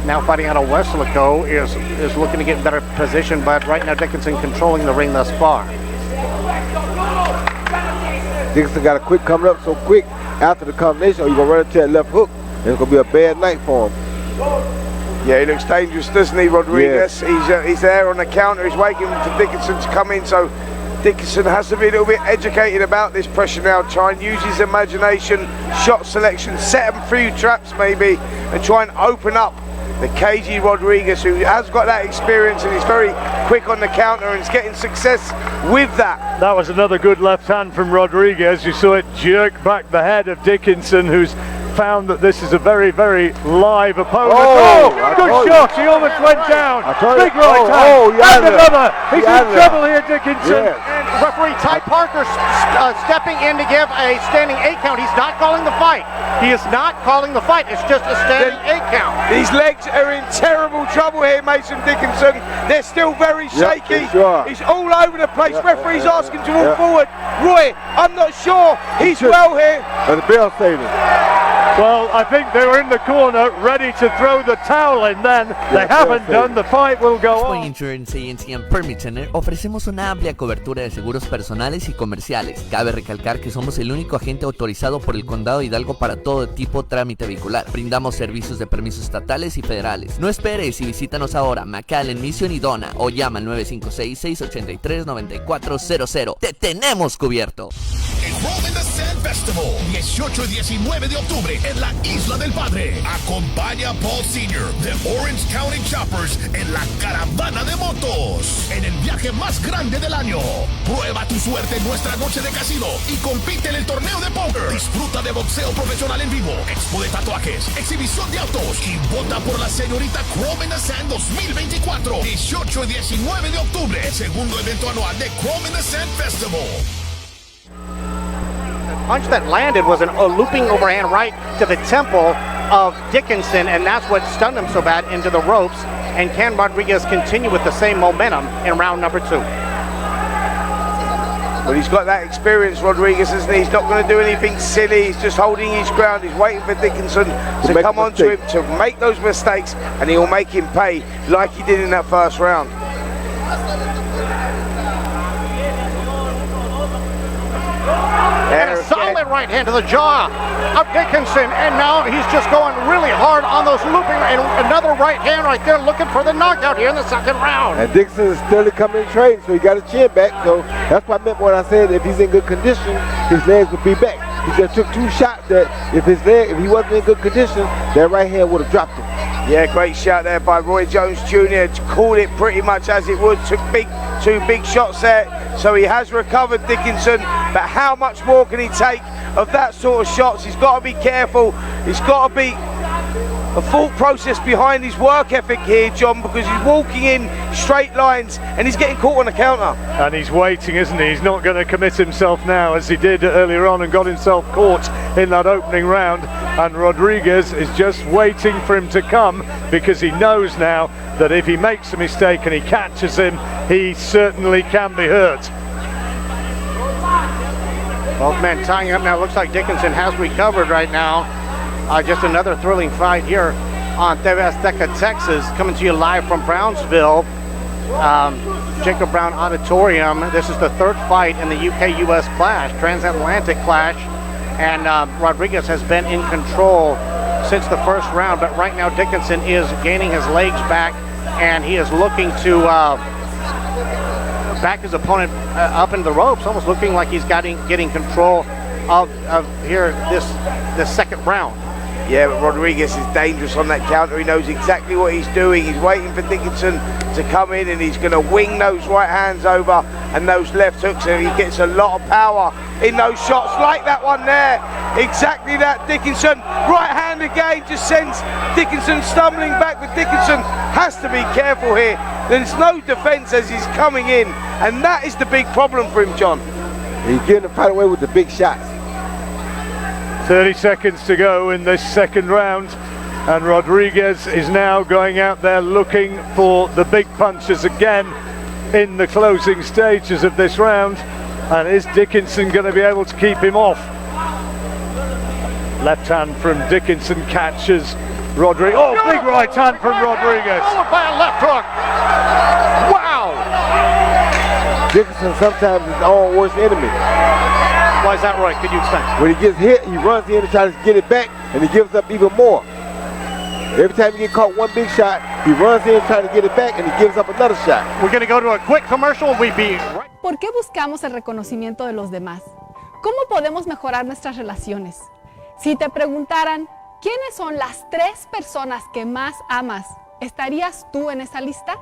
now fighting out of Weslaco, is looking to get in better position, but right now Dickinson controlling the ring thus far. Dickinson got a quick coming up so quick after the combination, or you're going to run into that left hook, and it's going to be a bad night for him. Yeah, he looks dangerous, doesn't he, Rodriguez? Yes. He's there on the counter. He's waiting for Dickinson to come in, so Dickinson has to be a little bit educated about this pressure now. Try and use his imagination, shot selection, set him few traps maybe, and try and open up the cagey Rodriguez, who has got that experience and is very quick on the counter and is getting success with that. That was another good left hand from Rodriguez. You saw it jerk back the head of Dickinson, who's found that this is a very, very live opponent. Good shot. He almost went down. Big right hand. And another. He's in trouble here, Dickinson. And referee Ty Parker stepping in to give a standing 8 count. He's not calling the fight. He is not calling the fight. It's just a standing 8 count. These legs are in terrible trouble here, Mason Dickinson. They're still very shaky. He's all over the place. Referee's asking to move forward. Roy, I'm not sure. He's well here. And the bell saving. Well, I think they were in the corner ready to throw the towel in then. They haven't done. The fight will go on. Insurance Agency and Permit Center ofrecemos una amplia cobertura de seguros personales y comerciales. Cabe recalcar que somos el único agente autorizado por el Condado de Hidalgo para todo tipo trámite vehicular. Brindamos servicios de permisos estatales y federales. No esperes y visítanos ahora, McAllen, Mission y Donna, o llama al 956-683-9400. ¡Te tenemos cubierto! El Roll in the Sand Festival, 18 y 19 de octubre en la Isla del Padre. Acompaña a Paul Sr. de Orange County Choppers en la caravana de motos. En el viaje más grande del año. Prueba tu suerte en nuestra noche de casino y compite en el torneo de póker. Disfruta de boxeo profesional en vivo, expo de tatuajes, exhibición de autos y vota por la señorita Chrome in the Sand 2024. 18 y 19 de octubre, el segundo evento anual de Chrome in the Sand Festival. Punch that landed was a looping overhand right to the temple of Dickinson, and that's what stunned him so bad into the ropes. And can Rodriguez continue with the same momentum in round number 2? Well, he's got that experience, Rodriguez, isn't he? He's not going to do anything silly. He's just holding his ground. He's waiting for Dickinson to come onto him to make those mistakes, and he'll make him pay like he did in that first round. And a solid right hand to the jaw of Dickinson, and now he's just going really hard on those looping, and another right hand right there looking for the knockout here in the second round. And Dickinson is still coming in trading, so he got his chin back, so that's what I meant when I said if he's in good condition, his legs would be back. He just took 2 shots that if he wasn't in good condition, that right hand would have dropped him. Yeah, great shot there by Roy Jones Jr. Called it pretty much as it was. Took 2 big shots there. So he has recovered, Dickinson. But how much more can he take of that sort of shots? He's got to be careful. He's got to be a thought process behind his work ethic here, John, because he's walking in straight lines and he's getting caught on the counter. And he's waiting, isn't he? He's not going to commit himself now as he did earlier on and got himself caught in that opening round. And Rodriguez is just waiting for him to come because he knows now that if he makes a mistake and he catches him, he certainly can be hurt. Both men tying up now. Looks like Dickinson has recovered right now. Just another thrilling fight here on TV Azteca, Texas, coming to you live from Brownsville, Jacob Brown Auditorium. This is the third fight in the UK-US clash, Transatlantic clash, and Rodriguez has been in control since the first round, but right now Dickinson is gaining his legs back, and he is looking to back his opponent up into the ropes, almost looking like he's getting control of here this second round. Yeah, but Rodriguez is dangerous on that counter. He knows exactly what he's doing. He's waiting for Dickinson to come in, and he's going to wing those right hands over and those left hooks, and he gets a lot of power in those shots, like that one there. Exactly that. Dickinson, right hand again, just sends Dickinson stumbling back, but Dickinson has to be careful here. There's no defense as he's coming in, and that is the big problem for him, John. He's getting the fight away with the big shots. 30 seconds to go in this second round, and Rodriguez is now going out there looking for the big punches again in the closing stages of this round. And is Dickinson going to be able to keep him off? Left hand from Dickinson catches Rodriguez. Oh, big right hand from Rodriguez. Followed by a left hook. Wow! Dickinson sometimes is his own worst enemy. Why is that right? Could you explain? When he gets hit, he runs in and tries to get it back, and he gives up even more. Every time he gets caught one big shot, he runs in trying to get it back, and he gives up another shot. We're going to go to a quick commercial. We'll be right. ¿Por qué buscamos el reconocimiento de los demás? ¿Cómo podemos mejorar nuestras relaciones? Si te preguntaran, ¿quiénes son las 3 personas que más amas? ¿Estarías tú en esa lista?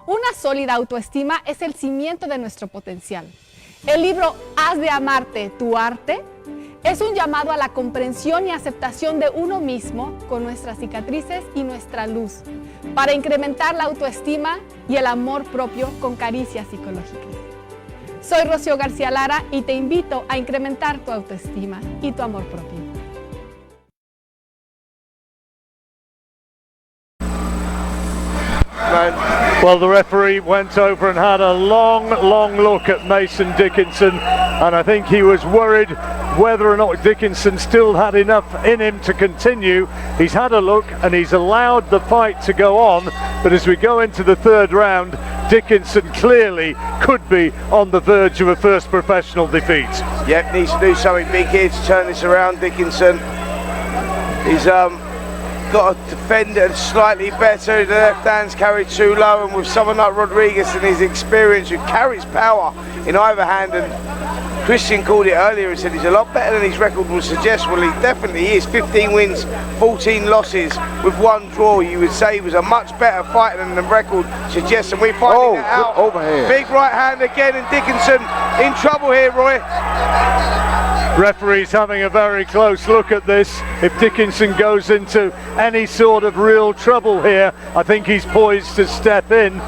Una sólida autoestima es el cimiento de nuestro potencial. El libro Haz de amarte tu arte es un llamado a la comprensión y aceptación de uno mismo con nuestras cicatrices y nuestra luz, para incrementar la autoestima y el amor propio con caricias psicológicas. Soy Rocío García Lara y te invito a incrementar tu autoestima y tu amor propio. Well, the referee went over and had a long look at Mason Dickinson, and I think he was worried whether or not Dickinson still had enough in him to continue. He's had a look and he's allowed the fight to go on, but as we go into the third round, Dickinson clearly could be on the verge of a first professional defeat. Yep, needs to do something big here to turn this around, Dickinson. He's got to defend it slightly better. The left hand's carried too low, and with someone like Rodriguez and his experience, who carries power in either hand, and Christian called it earlier and said he's a lot better than his record would suggest. Well, he definitely is. 15 wins, 14 losses with 1 draw. You would say he was a much better fighter than the record suggests, and we're finding that out. Overhand. Big right hand again, and Dickinson in trouble here, Roy. Referee's having a very close look at this. If Dickinson goes into any sort of real trouble here, I think he's poised to step in.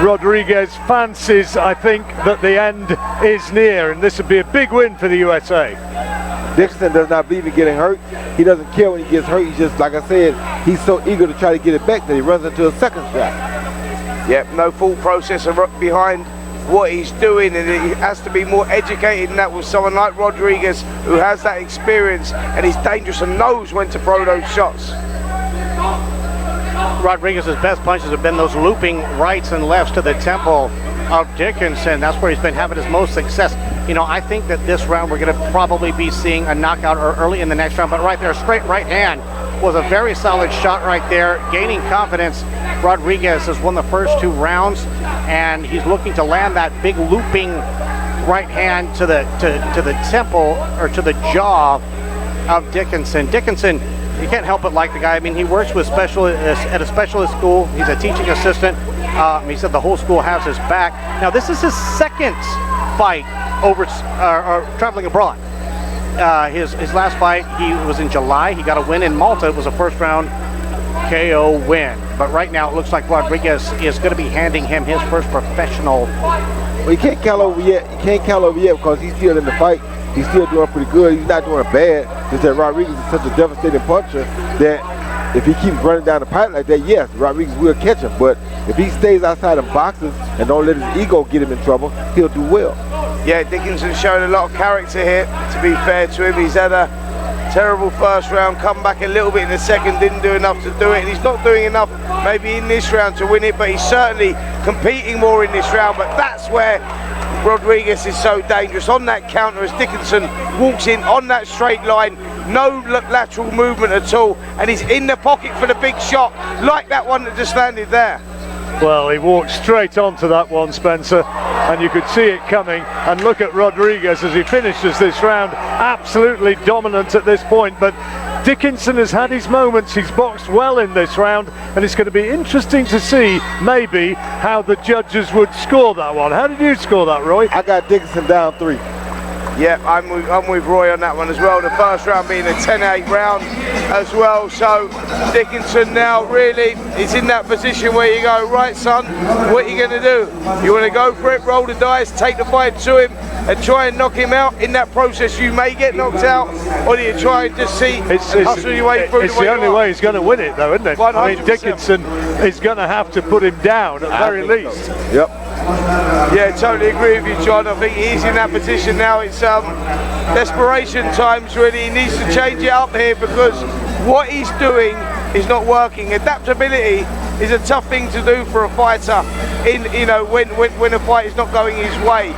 Rodriguez fancies, I think, that the end is near, and this would be a big win for the USA. Dickinson does not believe in getting hurt. He doesn't care when he gets hurt. He's just, like I said, he's so eager to try to get it back that he runs into a second shot. Yep, no thought process behind what he's doing, and he has to be more educated than that with someone like Rodriguez, who has that experience and he's dangerous and knows when to throw those shots. Rodriguez's best punches have been those looping rights and lefts to the temple of Dickinson. That's where he's been having his most success. You know, I think that this round we're going to probably be seeing a knockout or early in the next round, but right there, straight right hand was a very solid shot right there, gaining confidence. Rodriguez has won the first 2 rounds, and he's looking to land that big looping right hand to the temple, or to the jaw of Dickinson. Dickinson, you can't help but like the guy. I mean, he works with at a specialist school. He's a teaching assistant. He said the whole school has his back. Now, this is his second fight over traveling abroad. his last fight, he was in July. He got a win in Malta. It was a first round KO win. But right now it looks like Rodriguez is going to be handing him his first professional. Well, you can't count over yet. You can't count over yet because he's still in the fight. He's still doing pretty good. He's not doing bad. Just that Rodriguez is such a devastating puncher that if he keeps running down the pipe like that, yes, Rodriguez will catch him. But if he stays outside of boxes and don't let his ego get him in trouble, he'll do well. Yeah, Dickinson showed a lot of character here, to be fair to him. He's had a terrible first round, come back a little bit in the second, didn't do enough to do it. And he's not doing enough maybe in this round to win it, but he's certainly competing more in this round. But that's where Rodriguez is so dangerous on that counter as Dickinson walks in on that straight line, no lateral movement at all, and he's in the pocket for the big shot, like that one that just landed there. Well, he walked straight onto that one, Spencer, and you could see it coming. And look at Rodriguez as he finishes this round, absolutely dominant at this point. But Dickinson has had his moments. He's boxed well in this round, and it's going to be interesting to see maybe how the judges would score that one. How did you score that, Roy? I got Dickinson down 3. Yeah, I'm with Roy on that one as well. The first round being a 10-8 round as well. So Dickinson now really is in that position where you go, right, son, what are you going to do? You want to go for it, roll the dice, take the fight to him and try and knock him out? In that process, you may get knocked out, or do you try and just see hustle your way through? It's the only way he's going to win it, though, isn't it? 100%. I mean, Dickinson is going to have to put him down at the very least. Yep. Yeah, totally agree with you, John. I think he's in that position now. It's desperation times, really. He needs to change it up here because what he's doing is not working. Adaptability is a tough thing to do for a fighter when a fight is not going his way.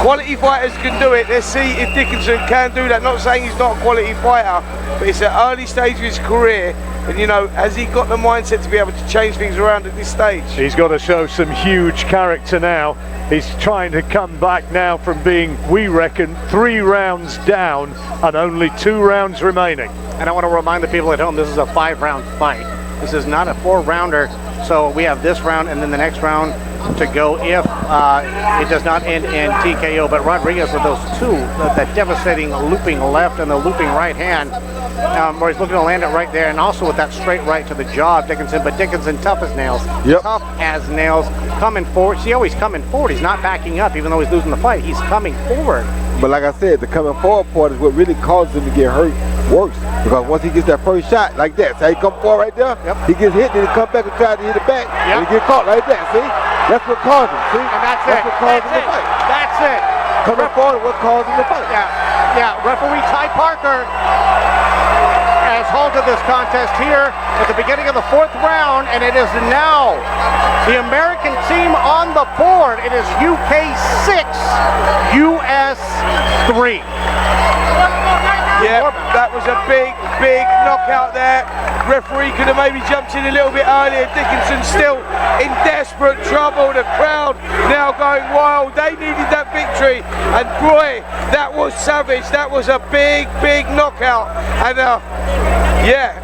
Quality fighters can do it. Let's see if Dickinson can do that. Not saying he's not a quality fighter, but it's an early stage of his career. And has he got the mindset to be able to change things around at this stage? He's got to show some huge character now. He's trying to come back now from being, we reckon, 3 rounds down and only 2 rounds remaining. And I want to remind the people at home, this is a 5-round fight. This is not a 4-rounder. So we have this round and then the next round to go if it does not end in TKO. But Rodriguez with those two, that devastating looping left and the looping right hand, where he's looking to land it right there, and also with that straight right to the jaw of Dickinson. But Dickinson tough as nails. Yep. Tough as nails. Coming forward. See how he's coming forward. He's not backing up even though he's losing the fight. He's coming forward. But like I said, the coming forward part is what really causes him to get hurt worse. Because once he gets that first shot like that, so he come forward right there, he gets hit, then he come back and try to hit it back, and he get caught like that, see? That's what caused him, see? And that's what caused him to fight. That's it. Coming forward, what caused him to fight. Yeah, referee Ty Parker has halted this contest here at the beginning of the 4th round, and it is now the American team on the board. It is UK 6, US 3. Yeah, that was a big knockout there. Referee could have maybe jumped in a little bit earlier. Dickinson still in desperate trouble. The crowd now going wild. They needed that victory. And boy, that was savage. That was a big knockout. And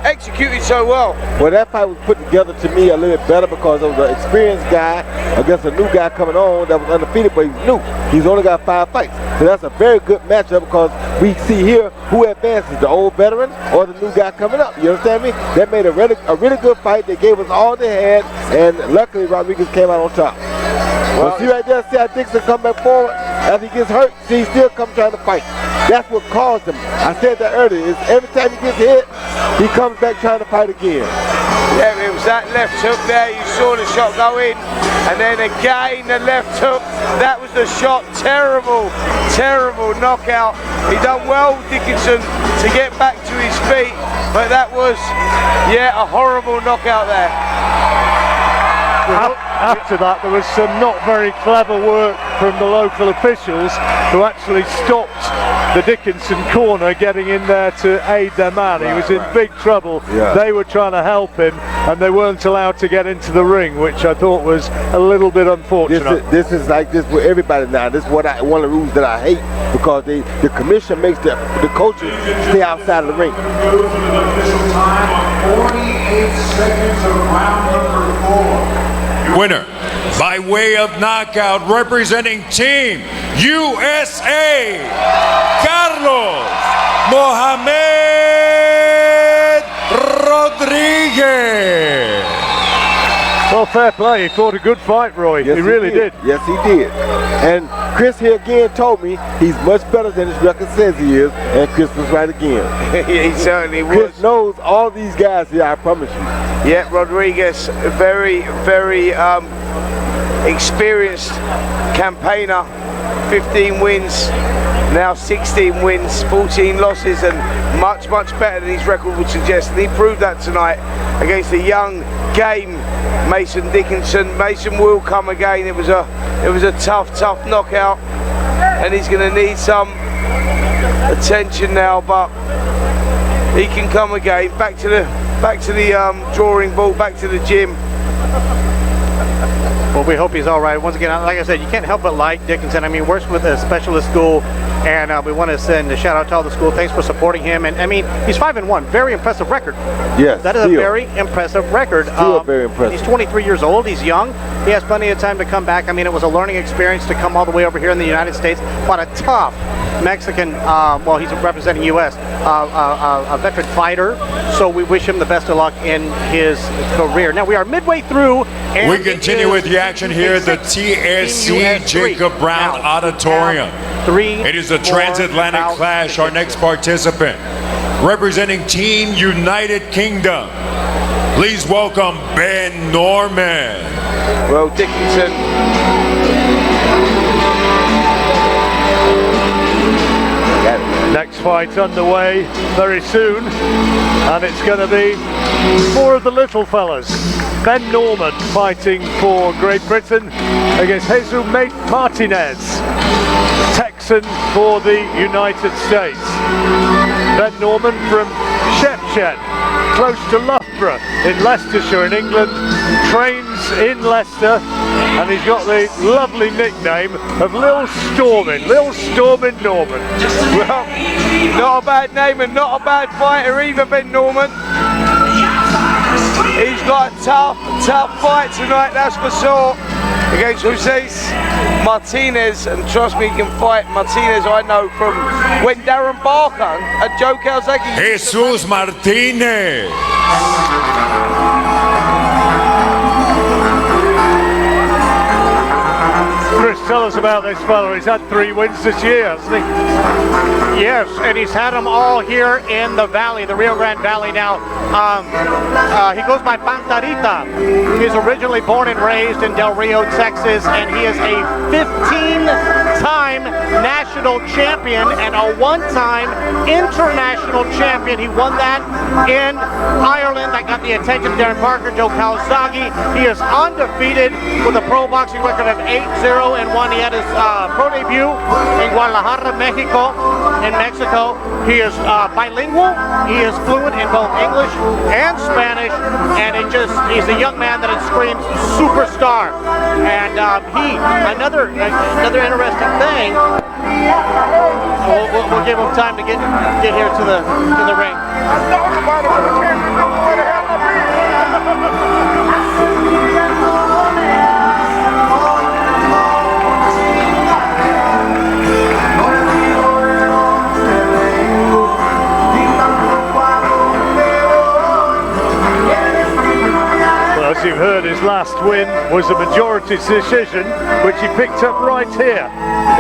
executed so well. Well, that fight was put together to me a little bit better because it was an experienced guy against a new guy coming on that was undefeated, but he's new. He's only got 5 fights. So that's a very good matchup because we see here who advances, the old veteran or the new guy coming up. You understand me? That made a really good fight. They gave us all they had, and luckily Rodriguez came out on top. Well, see right there, see how Dixon come back forward as he gets hurt. See, he still comes trying to fight. That's what caused him. I said that earlier. Is every time he gets hit, he comes back trying to fight again. Yeah, it was that left hook there. You saw the shot go in, and then again the left hook. That was the shot. Terrible knockout. He done well, Dickinson, to get back to his feet, but that was, a horrible knockout there. After that, there was some not very clever work from the local officials who actually stopped the Dickinson corner getting in there to aid their man. He was in big trouble. They were trying to help him, and they weren't allowed to get into the ring, which I thought was a little bit unfortunate. This is like this with everybody now. This is one of the rules that I hate because the commission makes the coaches stay outside of the ring. Official time of 48 seconds of round number 4. Winner, By way of knockout, representing Team USA, Carlos Mohamed Rodriguez. Well, fair play. He fought a good fight, Roy. Yes, he really did. Yes, he did. And Chris here again told me he's much better than his record says he is, and Chris was right again. He certainly was. Chris knows all these guys here, I promise you. Yeah, Rodriguez, a very, very experienced campaigner. 15 wins, now 16 wins, 14 losses, and much, much better than his record would suggest. And he proved that tonight against the young game Mason Dickinson. Mason will come again. It was a tough knockout, and he's going to need some attention now, but he can come again. Back to the drawing board, back to the gym. Well, we hope he's all right. Once again, like I said, you can't help but like Dickinson. I mean, works with a specialist school, and we want to send a shout out to all the school. Thanks for supporting him. And I mean, he's 5-1. Very impressive record. Yes, that is a very impressive record. Still very impressive. He's 23 years old. He's young. He has plenty of time to come back. I mean, it was a learning experience to come all the way over here in the United States. But a tough Mexican, well, he's representing U.S., a veteran fighter. So we wish him the best of luck in his career. Now, we are midway through. And we continue with the action here at the TSC Jacob Brown Auditorium. It is the Transatlantic Clash, our next participant. Representing Team United Kingdom, please welcome Ben Norman. Well, Dickinson. Next fight underway very soon, and it's going to be four of the little fellas. Ben Norman fighting for Great Britain against Jesus Martinez, Texan for the United States. Ben Norman from Shepshed, close to Loughborough in Leicestershire in England, trains in Leicester, and he's got the lovely nickname of Lil Stormin Norman. Well, not a bad name and not a bad fighter either, Ben Norman. He's got a tough fight tonight, that's for sure, against Jesus Martinez, and trust me, he can fight. Martinez, I know from when Darren Barker and Joe Calzaghe. Jesus Martinez. Chris, tell us about this fellow. He's had 3 wins this year, hasn't he? Yes, and he's had them all here in the valley, the Rio Grande Valley now. He goes by Pantarita. He's originally born and raised in Del Rio, Texas, and he is a 15-time national champion and a 1-time international champion. He won that in Ireland. That got the attention of Darren Barker, Joe Calzaghe. He is undefeated with a pro boxing record of 8-0-1. He had his pro debut in Guadalajara, Mexico. In Mexico, he is bilingual. He is fluent in both English and Spanish, and he's a young man that screams superstar. And another interesting thing. We'll give him time to get here to the ring. As you've heard, his last win was a majority decision, which he picked up right here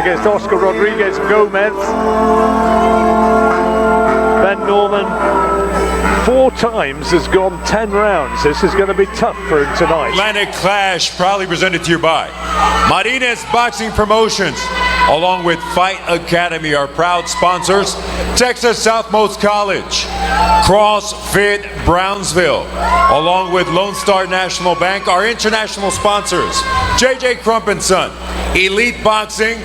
against Oscar Rodriguez Gomez. Ben Norman 4 times has gone 10 rounds. This is going to be tough for him tonight. Atlantic Clash, proudly presented to you by Martinez Boxing Promotions, along with Fight Academy, our proud sponsors. Texas Southmost College, CrossFit Brownsville, along with Lone Star National Bank, our international sponsors. JJ Crump & Son, Elite Boxing,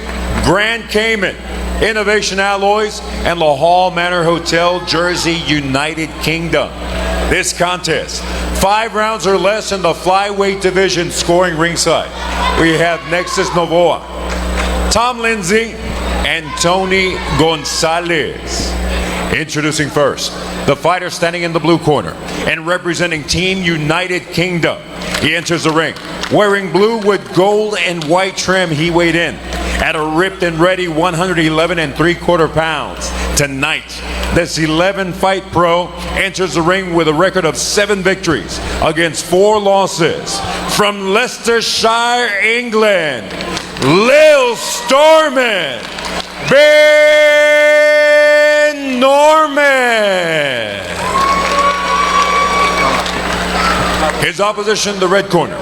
Grand Cayman, Innovation Alloys, and La Hall Manor Hotel, Jersey, United Kingdom. This contest, 5 rounds or less in the flyweight division, scoring ringside. We have Nexus Novoa, Tom Lindsay, and Tony Gonzalez. Introducing first, the fighter standing in the blue corner and representing Team United Kingdom. He enters the ring wearing blue with gold and white trim. He weighed in at a ripped and ready 111 3/4 pounds. Tonight, this 11-fight pro enters the ring with a record of 7 victories against 4 losses. From Leicestershire, England, Lil Stormin, Ben Norman. His opposition, the red corner,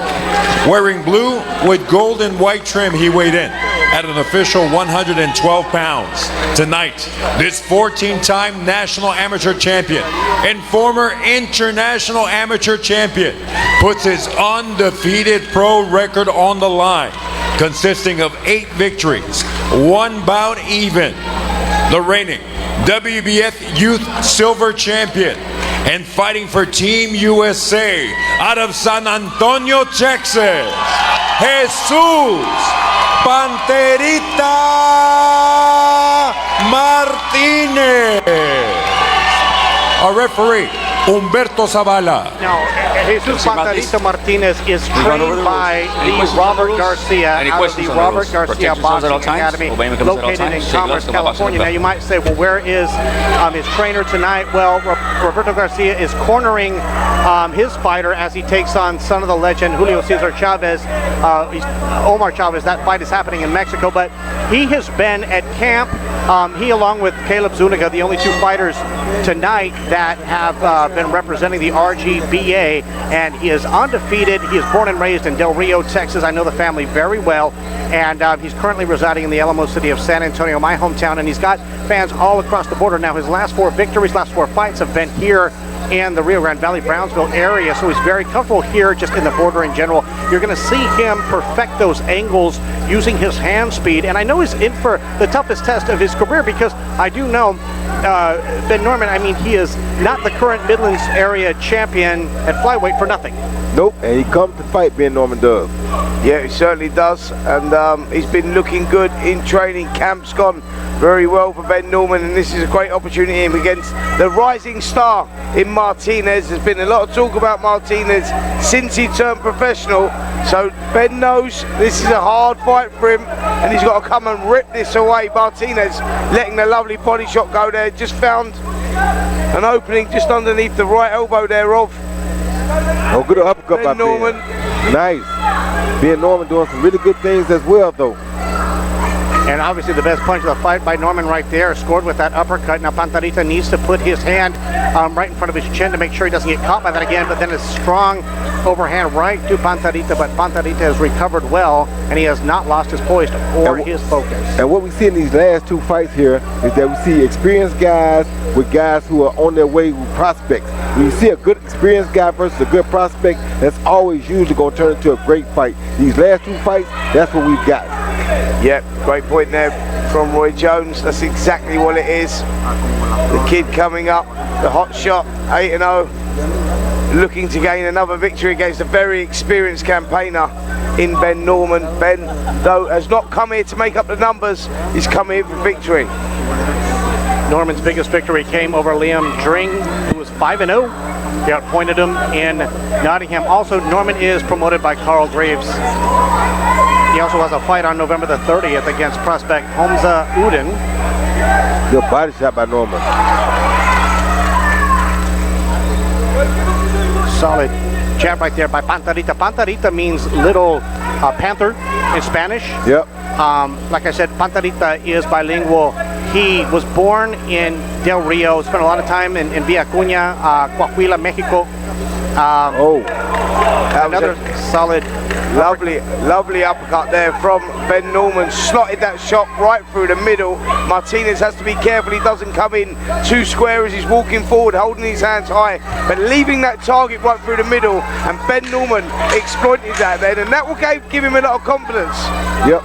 wearing blue with gold and white trim. He weighed in at an official 112 pounds. Tonight, this 14-time national amateur champion and former international amateur champion puts his undefeated pro record on the line, consisting of 8 victories, 1 bout even. The reigning WBF Youth Silver Champion and fighting for Team USA out of San Antonio, Texas, Jesus Panterita Martinez. Our referee, Humberto Zavala. Now, Jesus Panterita Martinez is trained by the Robert Garcia out of the Robert Garcia Boxing Academy located in Commerce, California. Now, you might say, well, where is his trainer tonight? Well, Roberto Garcia is cornering his fighter as he takes on son of the legend, Julio Cesar Chavez. Omar Chavez. That fight is happening in Mexico, but he has been at camp. He, along with Caleb Zuniga, the only 2 fighters tonight that have been representing the RGBA, and he is undefeated. He is born and raised in Del Rio, Texas. I know the family very well, and he's currently residing in the Alamo city of San Antonio, my hometown, and he's got fans all across the border. Now, his last 4 victories, last 4 fights have been here in the Rio Grande Valley, Brownsville area, so he's very comfortable here just in the border in general. You're going to see him perfect those angles using his hand speed, and I know he's in for the toughest test of his career because I do know Ben Norman, I mean, he is not the current Midlands area champion at flyweight for nothing. Nope, and he comes to fight, Ben Norman does. Yeah, he certainly does, and he's been looking good in training. Camp's gone very well for Ben Norman, and this is a great opportunity him against the rising star in Martinez. There's been a lot of talk about Martinez since he turned professional, so Ben knows this is a hard fight for him, and he's got to come and rip this away. Martinez letting the lovely body shot go there, just found an opening just underneath the right elbow there of Oh, good uppercut by Norman. Ben. Nice. Ben Norman doing some really good things as well, though. And obviously the best punch of the fight by Norman right there, scored with that uppercut. Now Panterita needs to put his hand right in front of his chin to make sure he doesn't get caught by that again, but then a strong overhand right to Panterita, but Panterita has recovered well, and he has not lost his poise or his focus. And what we see in these last 2 fights here is that we see experienced guys with guys who are on their way with prospects. When you see a good experienced guy versus a good prospect, that's always usually going to turn into a great fight. These last 2 fights, that's what we've got. Yep, great point there from Roy Jones. That's exactly what it is. The kid coming up, the hot shot, 8-0, looking to gain another victory against a very experienced campaigner in Ben Norman. Ben, though, has not come here to make up the numbers. He's come here for victory. Norman's biggest victory came over Liam Dring, who was 5-0. He outpointed him in Nottingham. Also, Norman is promoted by Carl Graves. He also has a fight on November the 30th against prospect Hamza Uden. Good body shot by Norman. Solid jab right there by Panterita. Panterita means little panther in Spanish. Yep. Like I said, Panterita is bilingual. He was born in Del Rio, spent a lot of time in Villa Acuña, Coahuila, Mexico. Another solid, lovely uppercut there from Ben Norman. Slotted that shot right through the middle. Martinez has to be careful he doesn't come in too square as he's walking forward, holding his hands high, but leaving that target right through the middle, and Ben Norman exploited that then, and that will give him a lot of confidence. Yep.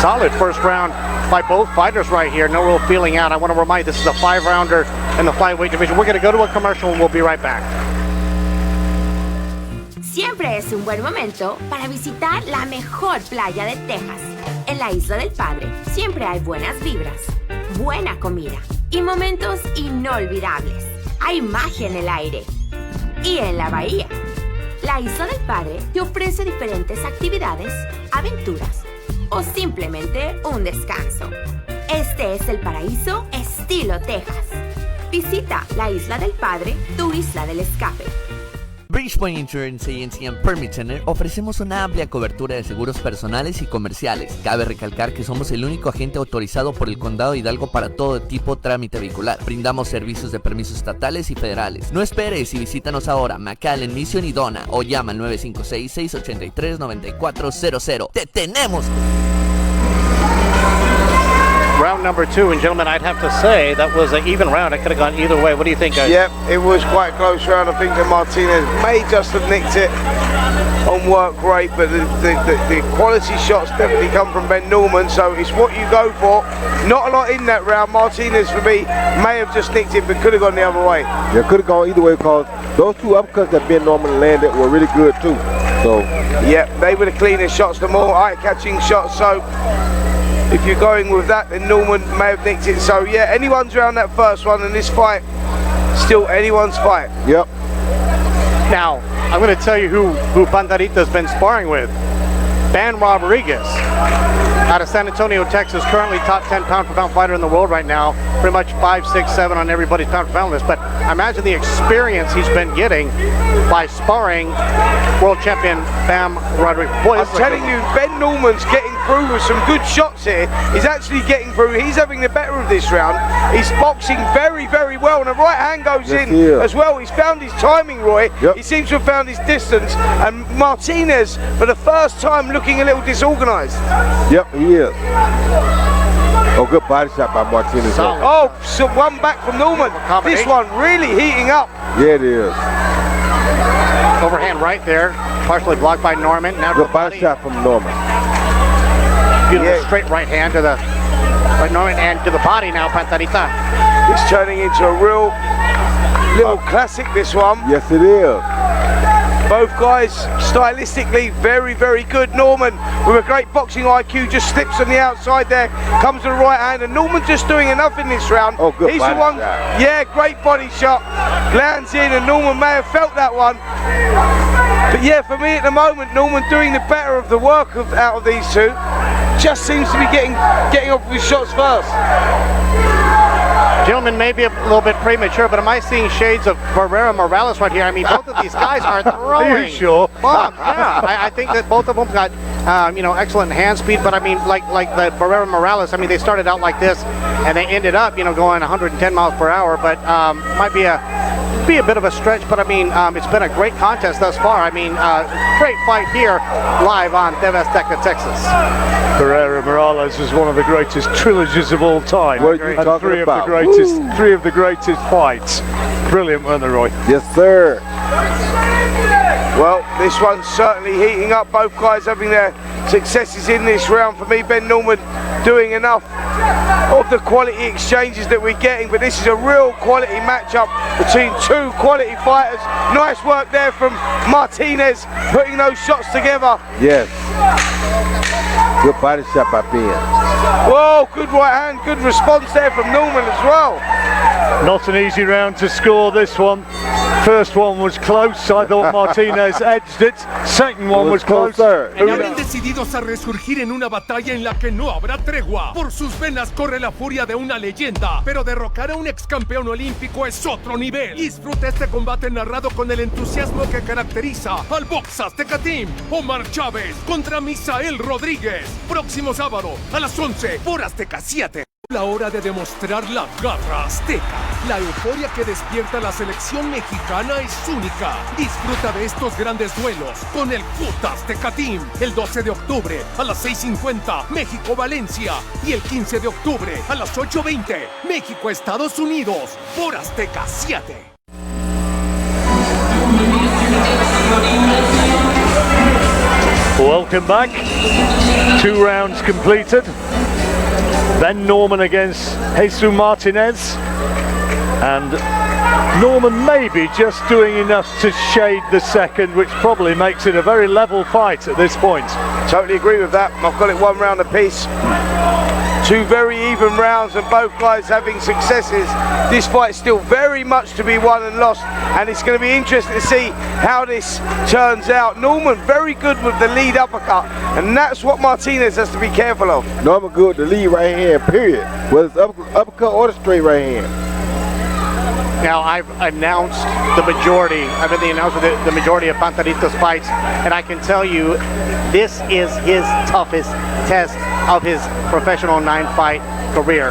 Solid first round by both fighters right here. No real feeling out. I want to remind you, this is a 5-rounder in the flyweight division. We're going to go to a commercial and we'll be right back. Siempre es un buen momento para visitar la mejor playa de Texas. En la Isla del Padre siempre hay buenas vibras, buena comida y momentos inolvidables. Hay magia en el aire y en la bahía. La Isla del Padre te ofrece diferentes actividades, aventuras o simplemente un descanso. Este es el paraíso estilo Texas. Visita la Isla del Padre, tu isla del escape. Bridgepoint Insurance Agency and Permit Center ofrecemos una amplia cobertura de seguros personales y comerciales. Cabe recalcar que somos el único agente autorizado por el Condado de Hidalgo para todo tipo trámite vehicular. Brindamos servicios de permisos estatales y federales. No esperes y visítanos ahora, McAllen, Mission y Donna, o llama al 956-683-9400. ¡Te tenemos! Round number 2, and gentlemen, I'd have to say that was an even round. It could have gone either way. What do you think, guys? Yep, it was quite a close round. I think that Martinez may just have nicked it on work rate, but the quality shots definitely come from Ben Norman, so it's what you go for. Not a lot in that round. Martinez, for me, may have just nicked it, but could have gone the other way. Yeah, could have gone either way because those two upcuts that Ben Norman landed were really good too. So, yeah, they were the cleanest shots, the more eye-catching shots, so if you're going with that, then Norman may have nicked it. So yeah, anyone's round that first one, and this fight, still anyone's fight. Yep. Now, I'm going to tell you who Pandarita's been sparring with. Ben Rodriguez, out of San Antonio, Texas, currently top 10 pound-for-pound fighter in the world right now. Pretty much 5, 6, 7 on everybody's pound-for-pound list. But imagine the experience he's been getting by sparring world champion Bam Rodriguez. Boy, I'm telling you, Ben Norman's getting through with some good shots here. He's actually getting through. He's having the better of this round. He's boxing very, very well, and the right hand goes in as well. He's found his timing, Roy. He seems to have found his distance. And Martinez, for the first time, looking a little disorganized. Yep, he is. Oh, good body shot by Martinez. Oh, so one back from Norman. This one really heating up. Yeah, it is. Overhand right there, partially blocked by Norman. Now good body shot from Norman. Beautiful straight right hand to the Norman and to the body now, Pantarita. It's turning into a real little classic, this one. Yes, it is. Both guys stylistically very, very good. Norman with a great boxing IQ just slips on the outside there, comes to the right hand, and Norman just doing enough in this round. Oh, good. He's the one. Shot. Yeah, great body shot. Lands in, and Norman may have felt that one. But yeah, for me at the moment, Norman doing the better of the work out of these two. Just seems to be getting off with his shots first. Gentlemen, maybe a little bit premature, but am I seeing shades of Barrera Morales right here? I mean, both of these guys are throwing. Are you sure? Bombs. Yeah, I think that both of them got, excellent hand speed. But I mean, like the Barrera Morales, I mean, they started out like this, and they ended up, going 110 miles per hour. But might be a bit of a stretch. But I mean, it's been a great contest thus far. I mean, great fight here live on TV Azteca, Texas. Barrera Morales was one of the greatest trilogies of all time. What are you talking three about? Three of the greatest fights. Brilliant, weren't they, Roy? Yes, sir. Well, this one's certainly heating up. Both guys having their successes in this round. For me, Ben Norman doing enough of the quality exchanges that we're getting, but this is a real quality matchup between two quality fighters. Nice work there from Martinez, putting those shots together. Yes. Good body shot by Ben. Whoa, good right hand, good response there from Norman as well. Not an easy round to score, this one. First one was close, I thought Martinez edged it. Second one was closer. Vienen decididos a resurgir en una batalla en la que no habrá tregua. Por sus venas corre la furia de una leyenda, pero derrocar a un ex campeón olímpico es otro nivel. Disfruta este combate narrado con el entusiasmo que caracteriza al Box Azteca Team. Omar Chávez contra Misael Rodríguez. Próximo sábado a las 11 por Azteca 7. La hora de demostrar la garra azteca. La euforia que despierta la selección mexicana es única. Disfruta de estos grandes duelos con el Bout Azteca Team. El 12 de octubre a las 6:50, México-Valencia. Y el 15 de octubre a las 8:20, México-Estados Unidos por Azteca 7. Welcome back. 2 rounds completed. Ben Norman against Jesus Martinez, and Norman maybe just doing enough to shade the second, which probably makes it a very level fight at this point. Totally agree with that. I've got it 1 round apiece. Two very even rounds and both guys having successes. This fight's still very much to be won and lost, and it's going to be interesting to see how this turns out. Norman very good with the lead uppercut, and that's what Martinez has to be careful of. Norman good with the lead right hand, period. Whether it's uppercut or the straight right hand. Now, I've announced the majority, I've been the announcer of the majority of Pantarito's fights, and I can tell you this is his toughest test of his professional 9-fight career.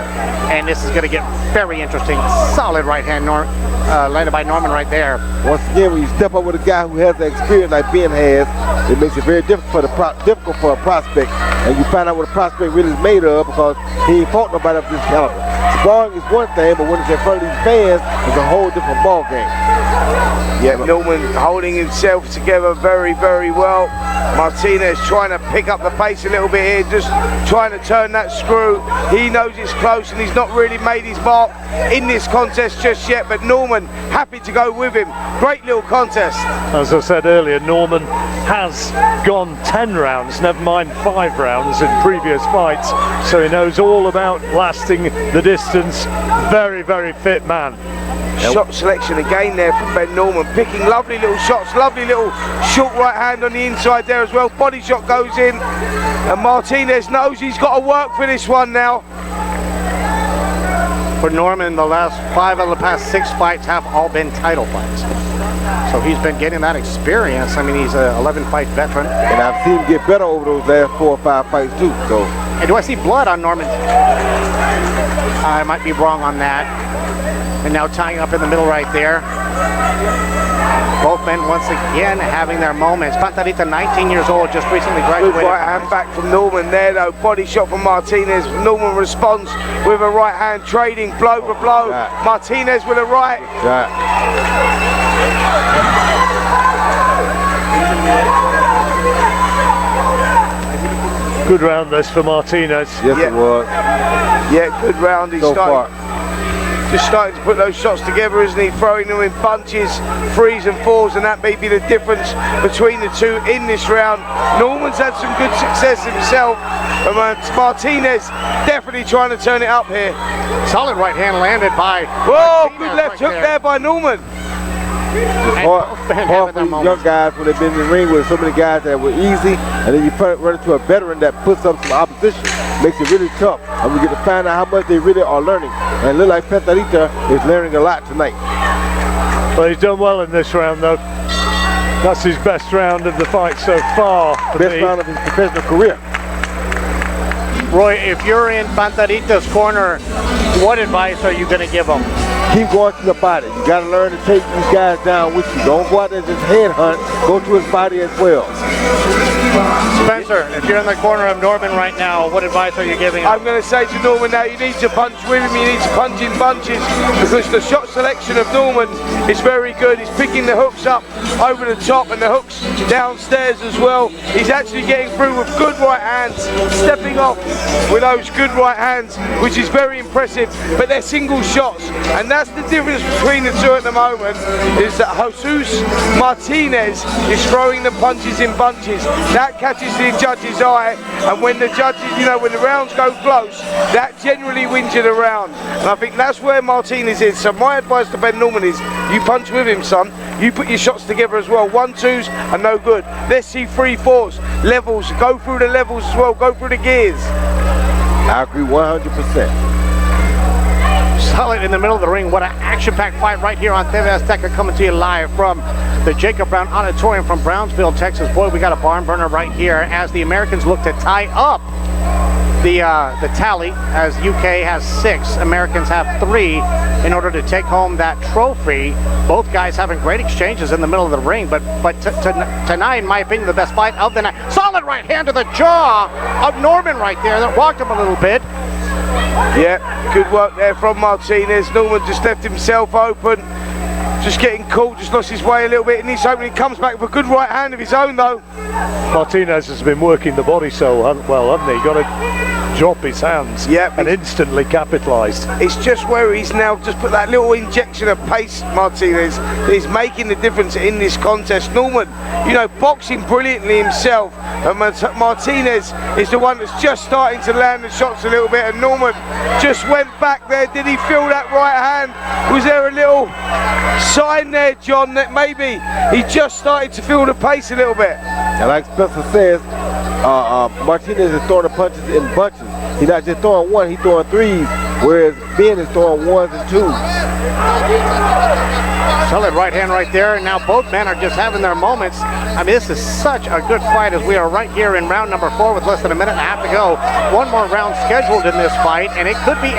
And this is going to get very interesting. Solid right hand landed by Norman right there. Once again, when you step up with a guy who has the experience like Ben has, it makes it very difficult for a prospect. And you find out what a prospect really is made of because he ain't fought nobody of this caliber. Sparring is one thing, but when it's in front of these fans, it's a whole different ball game. Yeah, Norman holding himself together very, very well. Martinez trying to pick up the pace a little bit here, just trying to turn that screw. He knows it's close and he's not really made his mark in this contest just yet, but Norman happy to go with him. Great little contest. As I said earlier, Norman has gone 10 rounds, never mind 5 rounds in previous fights, so he knows all about lasting the distance. Very, very fit man. Shot selection again there from Ben Norman, picking lovely little shots, lovely little short right hand on the inside there as well. Body shot goes in, and Martinez knows he's got to work for this one now. For Norman, the last 5 of the past 6 fights have all been title fights. So he's been getting that experience. I mean, he's an 11-fight veteran. And I've seen him get better over those last 4 or 5 fights too. So. And do I see blood on Norman? I might be wrong on that. And now tying up in the middle right there. Both men once again having their moments. Pantarita, 19 years old, just recently graduated. Good right hand back from Norman there though. Body shot from Martinez. Norman responds with a right hand, trading blow for blow. Right. Martinez with a right. Right. Good round this for Martinez. Yes, it was. Yeah, good round. He's so far. Just starting to put those shots together, isn't he? Throwing them in bunches, 3s and 4s, and that may be the difference between the two in this round. Norman's had some good success himself, but Martinez definitely trying to turn it up here. Solid right hand landed by Whoa, good left hook there by Norman. It's hard for these young guys when they've been in the ring with so many guys that were easy, and then you run into a veteran that puts up some opposition. Makes it really tough, and we get to find out how much they really are learning. And it looks like Pantarita is learning a lot tonight. Well, he's done well in this round, though. That's his best round of the fight so far. Best round of his professional career. Roy, if you're in Pantarita's corner, what advice are you going to give him? Keep going to the body. You got to learn to take these guys down with you. Don't go out there and just headhunt. Go to his body as well. Spencer, if you're in the corner of Norman right now, what advice are you giving him? I'm going to say to Norman now, you need to punch with him, you need to punch in bunches, because the shot selection of Norman is very good. He's picking the hooks up over the top and the hooks downstairs as well. He's actually getting through with good right hands, stepping off with those good right hands, which is very impressive, but they're single shots, and that's the difference between the two at the moment, is that Jesus Martinez is throwing the punches in bunches. That catches the judge's eye, and when the judges, when the rounds go close, that generally wins you the round. And I think that's where Martinez is. So my advice to Ben Norman is, you punch with him, son. You put your shots together as well. 1-2s are no good. Let's see 3-4s, levels. Go through the levels as well. Go through the gears. I agree 100%. Solid in the middle of the ring. What an action-packed fight right here on TV Azteca, coming to you live from the Jacob Brown Auditorium from Brownsville, Texas. Boy, we got a barn burner right here as the Americans look to tie up the tally, as UK has 6, Americans have 3 in order to take home that trophy. Both guys having great exchanges in the middle of the ring, but tonight, in my opinion, the best fight of the night. Solid right hand to the jaw of Norman right there that walked him a little bit. Yeah, good work there from Martinez. Norman just left himself open, just getting caught, just lost his way a little bit in this opening. Comes back with a good right hand of his own though. Martinez has been working the body so well, hasn't he? Got to drop his hands and instantly capitalised. It's just where he's now just put that little injection of pace, Martinez, is making the difference in this contest. Norman, boxing brilliantly himself, And Martinez is the one that's just starting to land the shots a little bit, and Norman just went back there. Did he feel that right hand? Was there a little sign there, John, that maybe he just started to feel the pace a little bit? And like Spencer says, Martinez is throwing the punches in bunches. He's not just throwing one, he's throwing threes, whereas Ben is throwing ones and twos. Solid right hand right there. And now both men are just having their moments. I mean, this is such a good fight as we are right here in round number 4 with less than a minute and a half to go. One more round scheduled in this fight, and it could be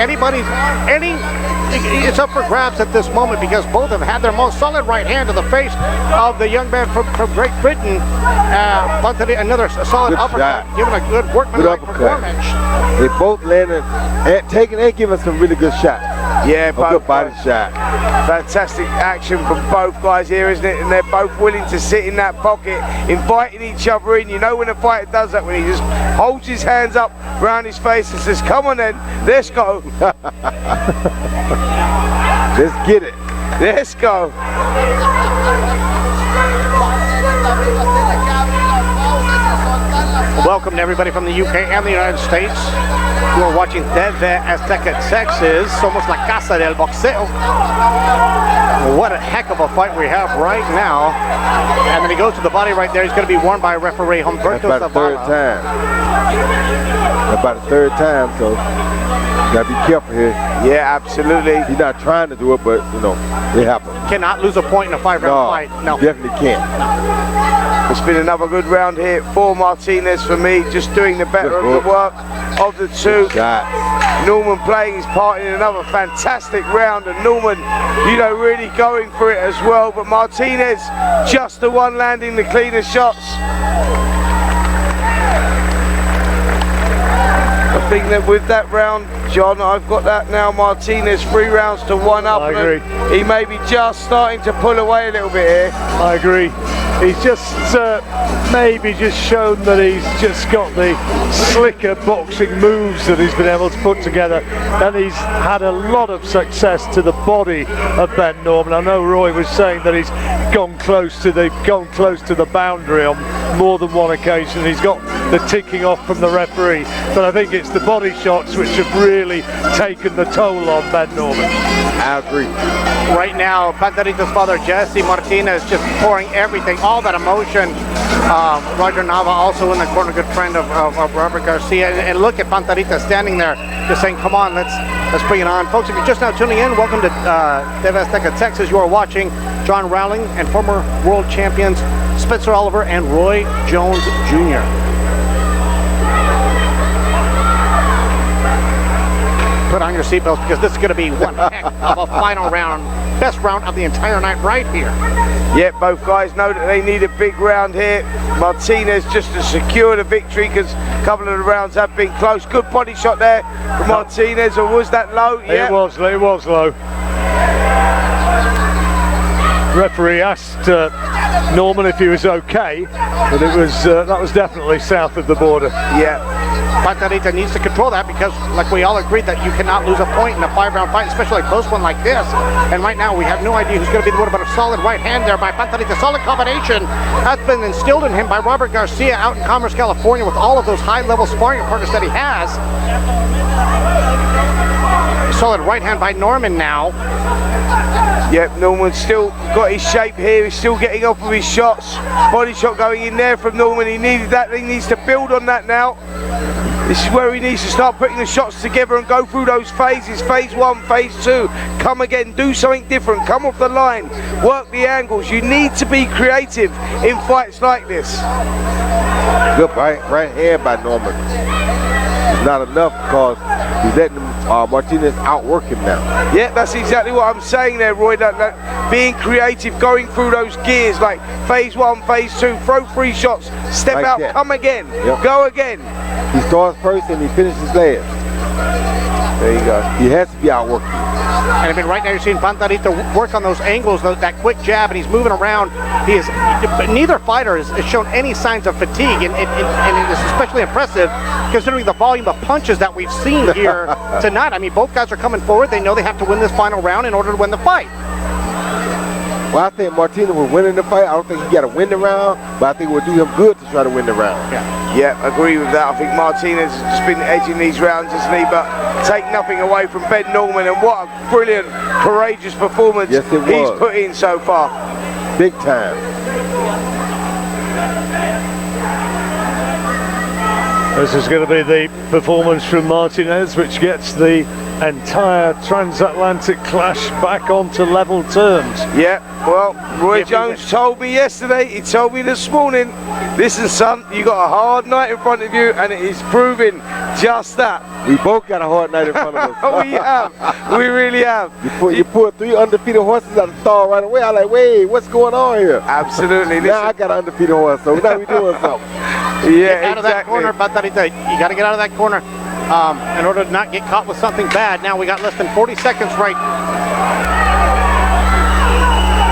it's up for grabs at this moment because both have had their most solid right hand to the face of the young man from Great Britain. Another solid good uppercut, shot. giving a good workmanlike performance. They both landed and taking and giving some really good shots. Yeah, a good body shot. Fantastic action from both guys here, isn't it? And they're both willing to sit in that pocket, inviting each other in. You know when a fighter does that, when he just holds his hands up around his face and says, come on then, let's go. Let's get it. Let's go. Welcome to everybody from the UK and the United States. You are watching TV Azteca, Texas. Somos la casa del boxeo. What a heck of a fight we have right now. And then he goes to the body right there. He's going to be warned by referee Humberto That's about the third time. About the third time, so you got to be careful here. Yeah, absolutely. He's not trying to do it, but, you know, it happens. Cannot lose a point in a 5-round fight. No. Definitely can't. It's been another good round here for Martinez for me, just doing the better of the work of the two. Norman playing his part in another fantastic round, and Norman, you know, really going for it as well, but Martinez just the one landing the cleaner shots. I think that with that round, John, I've got that now. Martinez 3 rounds to 1 up. I agree. He may be just starting to pull away a little bit here. I agree. He's just maybe just shown that he's just got the slicker boxing moves that he's been able to put together, and he's had a lot of success to the body of Ben Norman. I know Roy was saying that he's gone close to the boundary on more than one occasion. He's got the ticking off from the referee, but I think it's the body shots which have really taken the toll on Ben Norman. I agree. Right now, Panterita's father, Jesse Martinez, just pouring everything, all that emotion. Roger Nava also in the corner, good friend of Robert Garcia. And look at Panterita standing there, just saying, come on, let's bring it on. Folks, if you're just now tuning in, welcome to TV Azteca, Texas. You are watching John Rowling and former world champions Spencer Oliver and Roy Jones Jr. Put on your seatbelts because this is going to be one heck of a final round. Best round of the entire night right here. Yeah, both guys know that they need a big round here. Martinez just to secure the victory because a couple of the rounds have been close. Good body shot there from Martinez, or was that low? Yeah. It was low. Referee asked Norman if he was okay, but it was that was definitely south of the border. Yeah. Panterita needs to control that because, like we all agreed, that you cannot lose a point in a 5-round fight, especially a close one like this. And right now, we have no idea who's going to be the winner, but a solid right hand there by Panterita. Solid combination has been instilled in him by Robert Garcia out in Commerce, California, with all of those high-level sparring partners that he has. Solid right hand by Norman now. Yep, Norman's still got his shape here. He's still getting off of his shots. Body shot going in there from Norman. He needed that. He needs to build on that now. This is where he needs to start putting the shots together and go through those phases. Phase 1, phase 2. Come again, do something different. Come off the line. Work the angles. You need to be creative in fights like this. Good right hand by Norman. It's not enough because he's letting Martinez outwork him now. Yeah, that's exactly what I'm saying there, Roy. That being creative, going through those gears like phase 1, phase 2, throw 3 shots, step like out, that. come again, Yep. go again. He starts first and he finishes last. There you go. He has to be outworking. And I mean, right now you're seeing Panterita work on those angles, that quick jab, and he's moving around. Neither fighter has shown any signs of fatigue, and it is especially impressive considering the volume of punches that we've seen here tonight. I mean, both guys are coming forward. They know they have to win this final round in order to win the fight. Well, I think Martinez will win in the fight. I don't think he got to win the round, but I think it will do him good to try to win the round. Yeah, agree with that. I think Martinez has just been edging these rounds, isn't he? But take nothing away from Ben Norman, and what a brilliant, courageous performance he's put in so far. Big time. This is going to be the performance from Martinez, which gets the entire transatlantic clash back onto level terms. Yeah, well, Roy Jones told me yesterday, he told me this morning, listen son, you got a hard night in front of you, and it is proving just that. We both got a hard night in front of us. We have, we really have. You put 3 undefeated horses out of the stall right away. I'm like, wait, what's going on here? Absolutely. Now I got an undefeated horse, so now we doing something. Yeah, get out of that corner, Batarita. You got to get out of that corner in order to not get caught with something bad. Now we got less than 40 seconds right.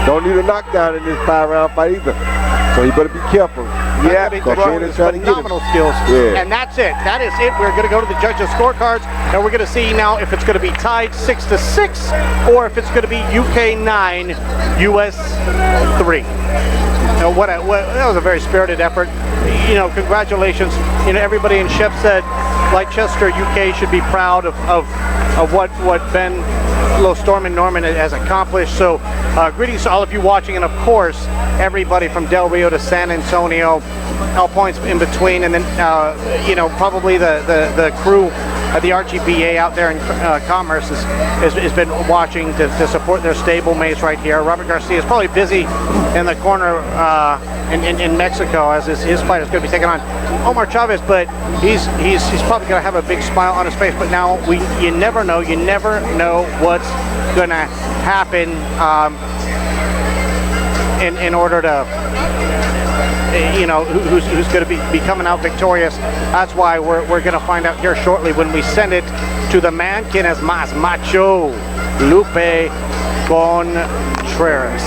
Don't need a knockdown in this 5-round fight either. So you better be careful. Yeah, phenomenal skills. Yeah. And that's it. That is it. We're going to go to the judges' scorecards, and we're going to see now if it's going to be tied 6-6 or if it's going to be UK 9, US 3. That was a very spirited effort. Congratulations. Everybody in Shep said Leicester, UK should be proud of what Ben Storm and Norman has accomplished. So greetings to all of you watching, and of course everybody from Del Rio to San Antonio, all points in between, and then probably the crew at the RGBA out there in Commerce has been watching to support their stablemates right here. Robert Garcia is probably busy in the corner in Mexico, as his fight is going to be taking on Omar Chavez, but he's probably going to have a big smile on his face. But now you never know what's going to happen in order to who's going to be coming out victorious. That's why we're going to find out here shortly when we send it to the man quien es más macho, Lupe Contreras.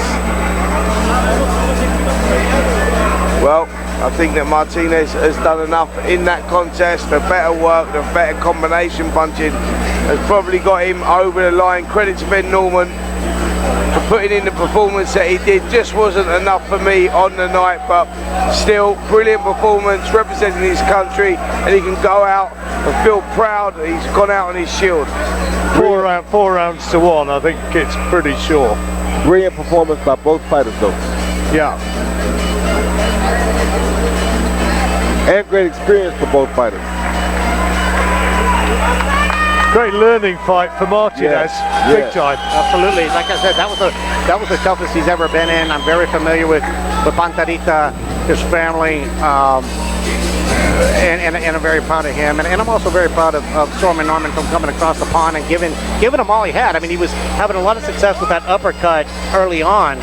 Well, I think that Martinez has done enough in that contest. The better work, the better combination punching has probably got him over the line. Credit to Ben Norman for putting in the performance that he did. Just wasn't enough for me on the night, but still brilliant performance, representing his country, and he can go out and feel proud that he's gone out on his shield. 4 rounds to 1, I think it's pretty sure. Brilliant performance by both fighters though. Yeah. And great experience for both fighters. Great learning fight for Martinez, big time. Absolutely. Like I said, that was the toughest he's ever been in. I'm very familiar with Pantarita, his family, and I'm very proud of him. And I'm also very proud of Storm and Norman from coming across the pond and giving him all he had. I mean, he was having a lot of success with that uppercut early on.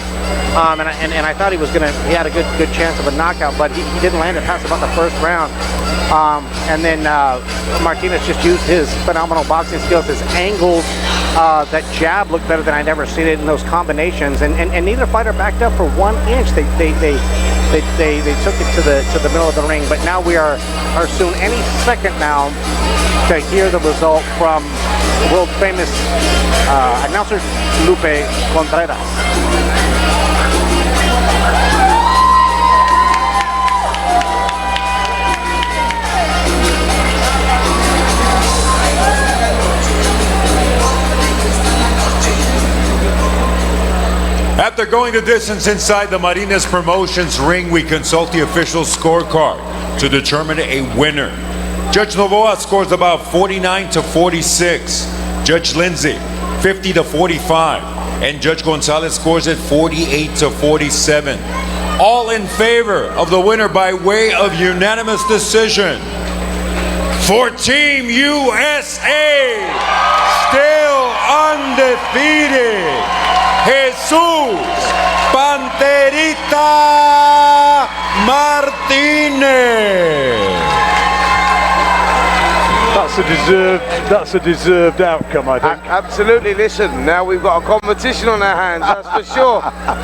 And I thought he had a good chance of a knockout, but he didn't land it past about the first round. And then Martinez just used his phenomenal boxing skills, his angles. That jab looked better than I'd ever seen it in those combinations. And neither fighter backed up for 1 inch. They took it to the middle of the ring. But now we are soon any second now to hear the result from world famous announcer Lupe Contreras. After going the distance inside the Martinez Promotions ring, we consult the official scorecard to determine a winner. Judge Novoa scores about 49-46. Judge Lindsay, 50-45. And Judge Gonzalez scores at 48-47. All in favor of the winner by way of unanimous decision. For Team USA, still undefeated, Jesus Panterita Martinez. That's a deserved outcome, I think. Absolutely. Listen, now we've got a competition on our hands, that's for sure.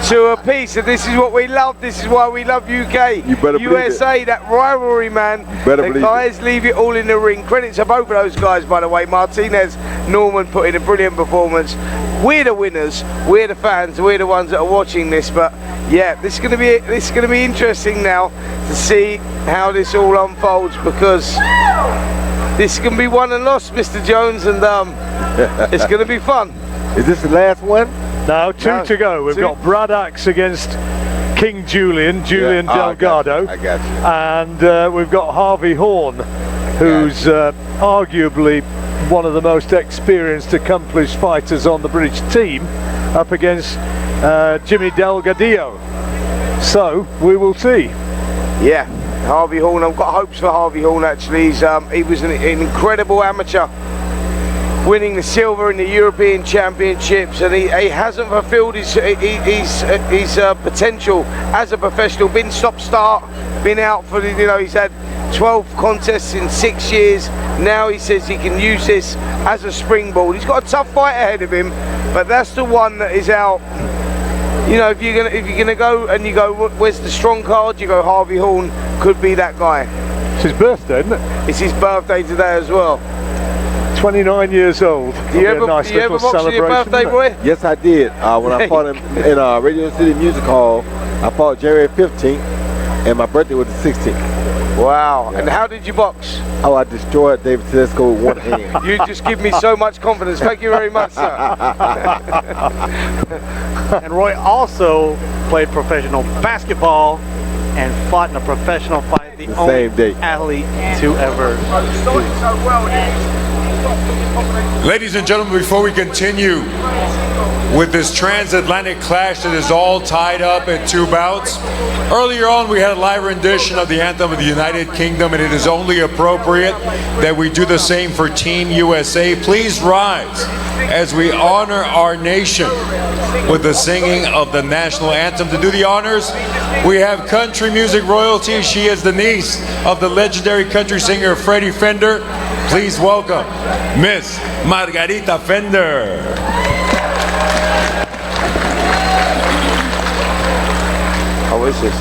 2 apiece, and this is what we love. This is why we love UK. You better USA, that rivalry, man. The guys leave it all in the ring. Credit to both of those guys, by the way. Martinez, Norman put in a brilliant performance. we're the winners, we're the fans, we're the ones that are watching this. But yeah, this is going to be interesting now to see how this all unfolds, because this can be won and lost, Mr. Jones, and it's going to be fun. Is this the last one? No, two to go. We've got Brad Axe against King Julian Delgado. I got you. And we've got Harvey Horn, who's arguably one of the most experienced, accomplished fighters on the British team, up against Jimmy Delgadillo. So we will see. Yeah, Harvey Horn. I've got hopes for Harvey Horn. Actually, he was an incredible amateur, winning the silver in the European Championships, and he hasn't fulfilled his potential as a professional. Been stop-start, been out for he's had 12 contests in 6 years. Now he says he can use this as a springboard. He's got a tough fight ahead of him, but that's the one that is out. If you're gonna go and you go, where's the strong card? You go, Harvey Horn could be that guy. It's his birthday, isn't it? It's his birthday today as well. 29 years old. Do you ever box on your birthday, boy? Yes, I did. When I fought in Radio City Music Hall, I fought January 15th, and my birthday was the 16th. Wow. And how did you box? Oh, I destroyed David Tedesco with one hand. You just give me so much confidence. Thank you very much, sir. And Roy also played professional basketball and fought in a professional fight. The only same day. Athlete to ever Ladies and gentlemen, before we continue with this transatlantic clash that is all tied up at 2 bouts, earlier on we had a live rendition of the Anthem of the United Kingdom, and it is only appropriate that we do the same for Team USA. Please rise as we honor our nation with the singing of the national anthem. To do the honors, we have country music royalty. She is the niece of the legendary country singer Freddie Fender. Please welcome Miss Margarita Fender. How is this?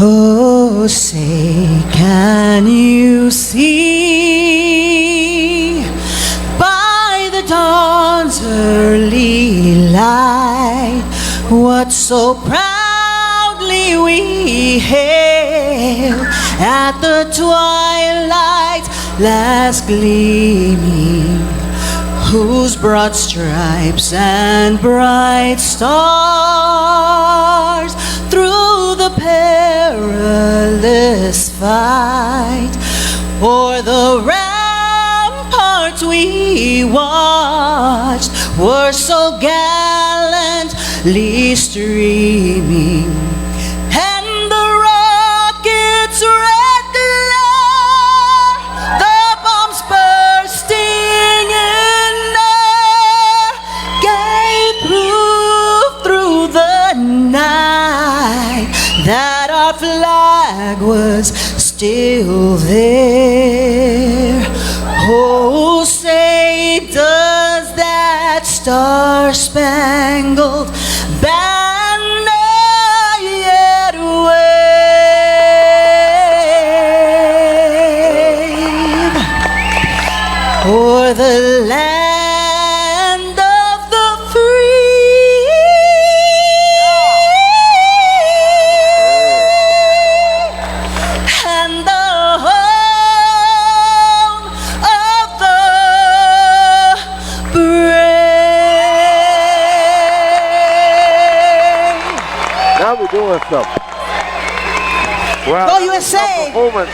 Oh, say, can you see by the dawn's early light what so proudly we hailed at the twilight's last gleaming, whose broad stripes and bright stars through the perilous fight o'er the ramparts we watched were so gallantly streaming, and the rockets' red glare, the bombs bursting in air, gave proof through the night that our flag was still there. Oh, say, does that star-spangled banner yet wave o'er the land of the free and the home of the brave? Now we're doing something. Wow. Go USA! Performance.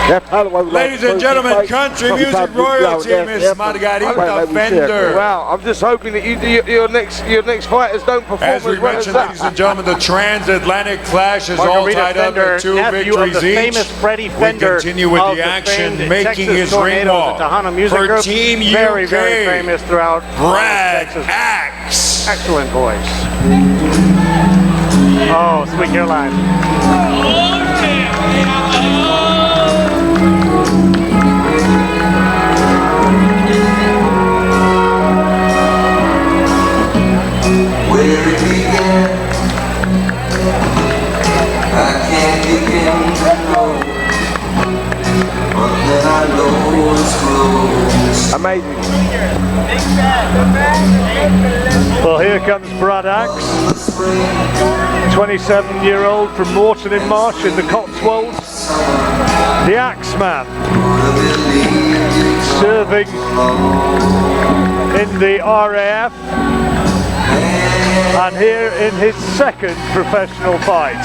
That's probably why we Ladies and gentlemen, country music royalty, Miss Margarita Fender. Wow, I'm just hoping that your next fighters don't perform as we mentioned, ladies and gentlemen, the transatlantic clash is all tied up at 2 victories of the each. famous Freddie Fender, we continue with the action, making his ring walk for Team UK. Very, very famous throughout Brad Texas. Axe. Excellent voice. Oh, Sweet Caroline. Where it began, I can't begin to know. Amazing. Well, here comes Brad Axe, 27-year-old from Moreton in Marsh in the Cotswolds. The Axeman, serving in the RAF, and here in his second professional fight.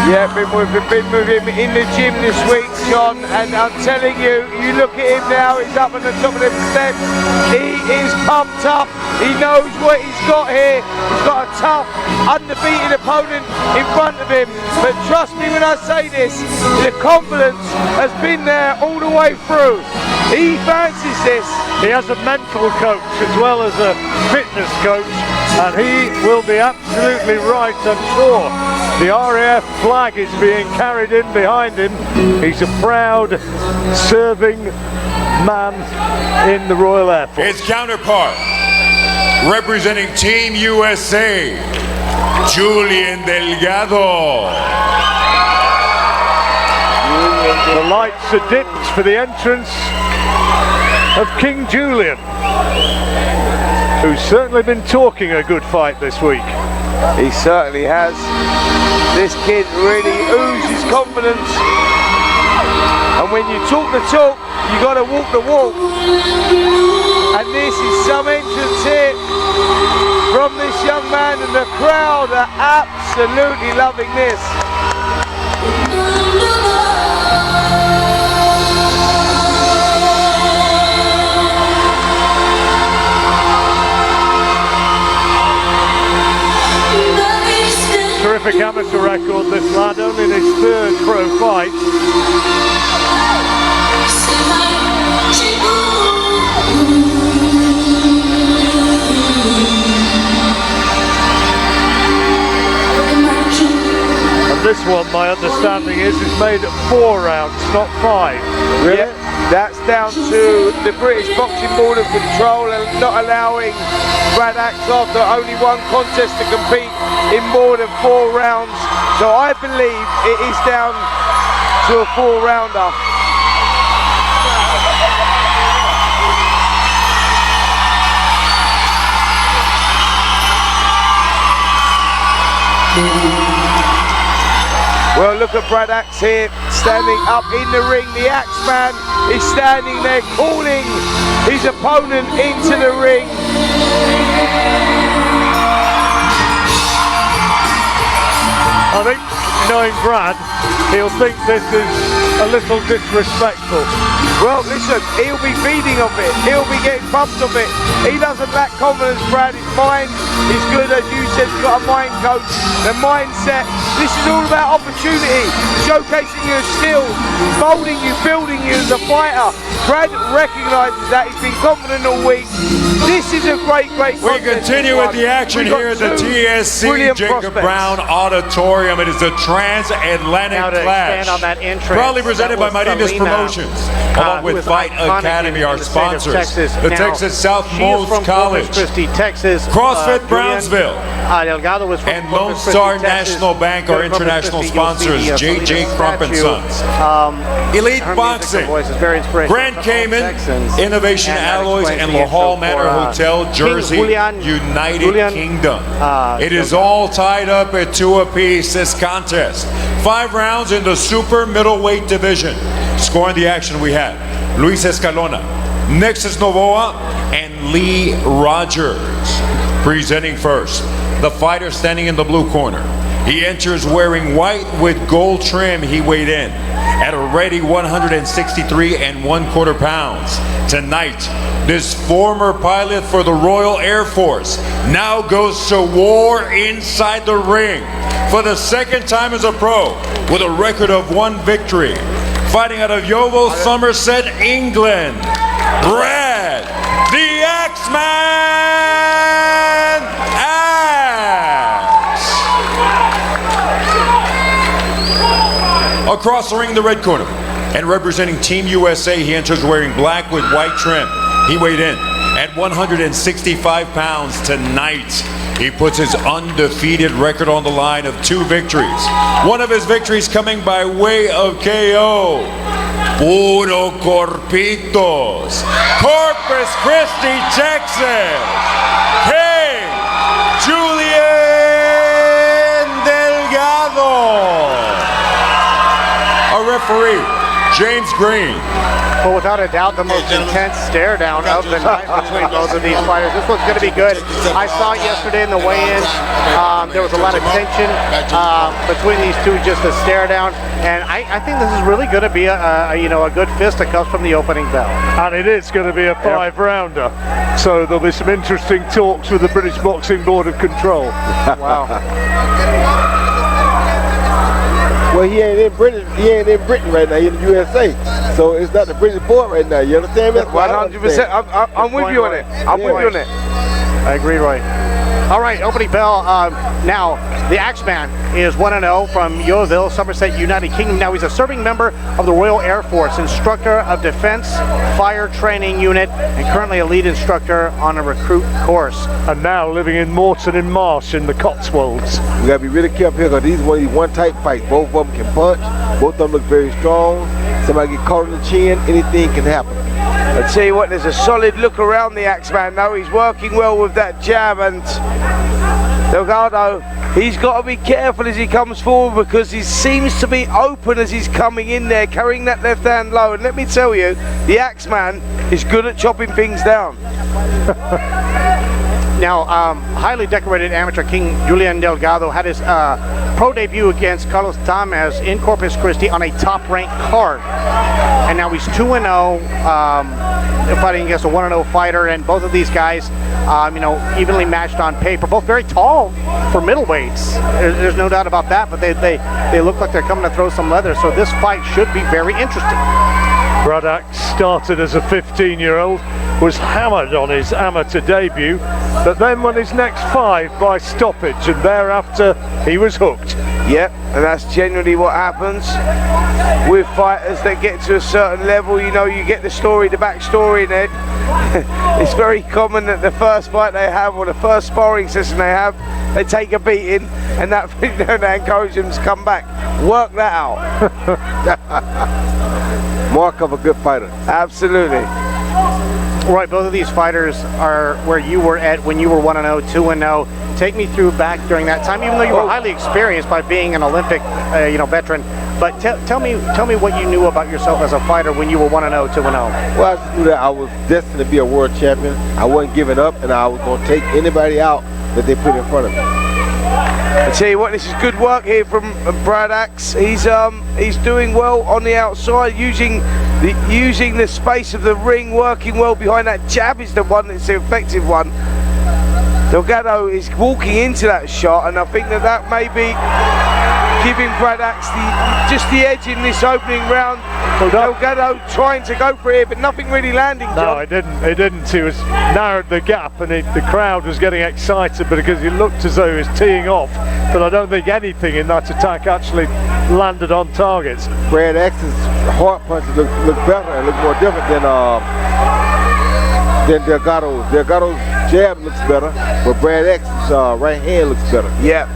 Yeah, been with him in the gym this week, John, and I'm telling you, you look at him now, he's up at the top of the steps, he is pumped up, he knows what he's got here, he's got a tough, undefeated opponent in front of him, but trust me when I say this, the confidence has been there all the way through. He fancies this. He has a mental coach as well as a fitness coach, and he will be absolutely right, I'm sure. The RAF flag is being carried in behind him. He's a proud serving man in the Royal Air Force. His counterpart, representing Team USA, Julian Delgado. The lights are dipped for the entrance of King Julian, who's certainly been talking a good fight this week. He certainly has. This kid really oozes confidence, and when you talk the talk, you got to walk the walk, and this is some entrance here from this young man, and the crowd are absolutely loving this. Terrific amateur record, this lad, only in his third pro fight. And this one, my understanding is made at 4 rounds, not 5. Really? Yeah, that's down to the British Boxing Board of Control and not allowing Brad Axe after only one contest to compete in more than 4 rounds. So I believe it is down to a 4-rounder. Well, look at Brad Axe here, standing up in the ring. The Axeman is standing there calling his opponent into the ring. I think, knowing Brad, he'll think this is a little disrespectful. Well, listen, he'll be feeding off it. He'll be getting pumped off it. He doesn't lack confidence, Brad. His mind is good, as you said. He's got a mind coach. The mindset. This is all about opportunity, showcasing your skills, molding you, building you as a fighter. Brad recognises that. He's been confident all week. This is a great We continue with the action here at the TSC Jacob Brown Auditorium. It is the Transatlantic Clash, proudly presented by Martinez Promotions, along with Fight Academy, our sponsors, the Texas Southmost College, Texas, CrossFit Brownsville, Delgado was from and Lone Star National Bank, our international sponsors, J.J. Crump and Sons. Elite Boxing, Grand Cayman, Innovation Alloys, and La Hall Manor Hotel, Jersey, United Kingdom. It is all tied up at 2 apiece, this contest. 5 rounds in the super middleweight division. Scoring the action we have Luis Escalona, Nexus Novoa, and Lee Rogers. Presenting first, the fighter standing in the blue corner. He enters wearing white with gold trim. He weighed in at a ready 163 1/4 pounds. Tonight, this former pilot for the Royal Air Force now goes to war inside the ring for the 2nd time as a pro with a record of 1 victory. Fighting out of Yeovil, Somerset, England, Brad the Axeman Axe. Across the ring in the red corner, and representing Team USA, he enters wearing black with white trim. He weighed in at 165 pounds tonight. He puts his undefeated record on the line of 2 victories. One of his victories coming by way of KO. Puro Corpitos. Corpus Christi, Texas. King Julian Delgado. A referee, James Green. Well, without a doubt, the most intense stare down of the night between both of these fighters. This one's going to be good. I saw it yesterday in the weigh-ins. There was a lot of tension between these two, just a stare down. And I think this is really going to be a good fisticuffs from the opening bell. And it is going to be a 5-rounder. So there'll be some interesting talks with the British Boxing Board of Control. Wow. Well, he ain't in Britain right now. He's in the USA, so it's not the British board right now. You understand me? 100%. I'm with you on it. I'm with you on it. I agree, Roy. All right, opening bell. Now, the Axeman is 1-0 from Yeovil, Somerset, United Kingdom. Now, he's a serving member of the Royal Air Force, instructor of Defense Fire Training Unit, and currently a lead instructor on a recruit course. And now living in Moreton in Marsh in the Cotswolds. We got to be really careful here because these are one of these one-type fights. Both of them can punch. Both of them look very strong. Somebody get caught on the chin, anything can happen. I tell you what, there's a solid look around the Axeman now. He's working well with that jab, and Delgado, he's got to be careful as he comes forward because he seems to be open as he's coming in there, carrying that left hand low. And let me tell you, the Axeman is good at chopping things down. Now, highly decorated amateur King Julian Delgado had his pro debut against Carlos Tamez in Corpus Christi on a top-ranked card. And now he's 2-0, fighting against a 1-0 fighter. And both of these guys, evenly matched on paper. Both very tall for middleweights. There's no doubt about that. But they look like they're coming to throw some leather. So this fight should be very interesting. Braddock started as a 15-year-old, was hammered on his amateur debut, but then won his next 5 by stoppage, and thereafter he was hooked. Yep, and that's generally what happens with fighters that get to a certain level. You know, you get the backstory, and it's very common that the first fight they have or the first sparring session they have, they take a beating, and that encourages them to come back. Work that out. Mark of a good fighter. Absolutely. Right, both of these fighters are where you were at when you were 1-0, 2-0. Take me through back during that time, even though you were highly experienced by being an Olympic, veteran. But tell me what you knew about yourself as a fighter when you were 1-0, 2-0. Well, I just knew that I was destined to be a world champion. I wasn't giving up, and I was going to take anybody out that they put in front of me. I tell you what, this is good work here from Brad Axe. He's doing well on the outside, using the space of the ring, working well behind that jab is the one that's the effective one. Delgado is walking into that shot, and I think that may be giving Brad Axe just the edge in this opening round. Delgado trying to go for it, but nothing really landing, John. No, it didn't. He was narrowed the gap, and the crowd was getting excited because he looked as though he was teeing off, but I don't think anything in that attack actually landed on targets. Brad Axe's heart punches look better and look more different than Delgado's. Delgado's jab looks better, but Brad Axe's right hand looks better. Yeah.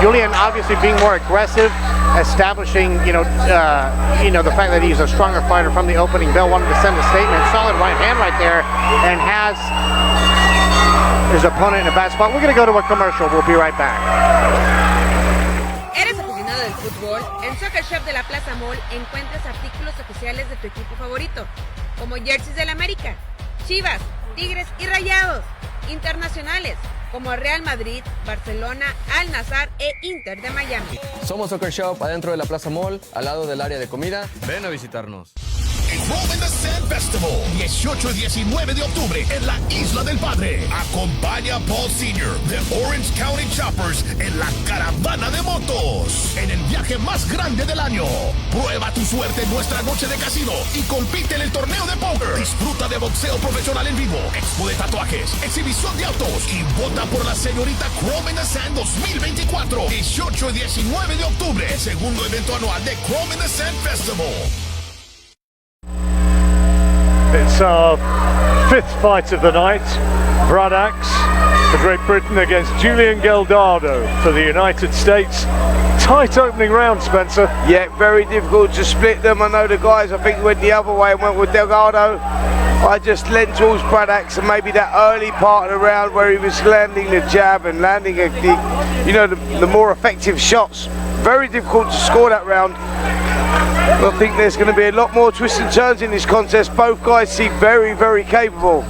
Julian obviously being more aggressive, establishing, the fact that he's a stronger fighter from the opening bell, wanted to send a statement. Solid right hand right there, and has his opponent in a bad spot. We're going to go to a commercial. We'll be right back. ¿Eres aficionado del fútbol? En Soccer Shop de la Plaza Mall encuentras artículos oficiales de tu equipo favorito, como jerseys del América, Chivas, Tigres y Rayados, internacionales, como Real Madrid, Barcelona, Al Nassr e Inter de Miami. Somos Soccer Shop adentro de la Plaza Mall, al lado del área de comida. Ven a visitarnos. Rome in the Sand Festival, 18 y 19 de octubre en la Isla del Padre. Acompaña a Paul Sr. de Orange County Choppers en la caravana de motos. En el viaje más grande del año. Prueba tu suerte en nuestra noche de casino y compite en el torneo de póker. Disfruta de boxeo profesional en vivo, expo de tatuajes, exhibición de autos y vota por la señorita Chrome in the Sand 2024. 18 y 19 de octubre, segundo evento anual de Chrome in the Sand Festival. It's our 5th fight of the night. Brad Axe for Great Britain against Julian Delgado for the United States. Tight opening round, Spencer. Yeah, very difficult to split them. I know the guys, I think, went the other way and went with Delgado. I just leant towards Brad Axe, and maybe that early part of the round where he was landing the jab and landing the more effective shots. Very difficult to score that round. I think there's going to be a lot more twists and turns in this contest. Both guys seem very, very capable.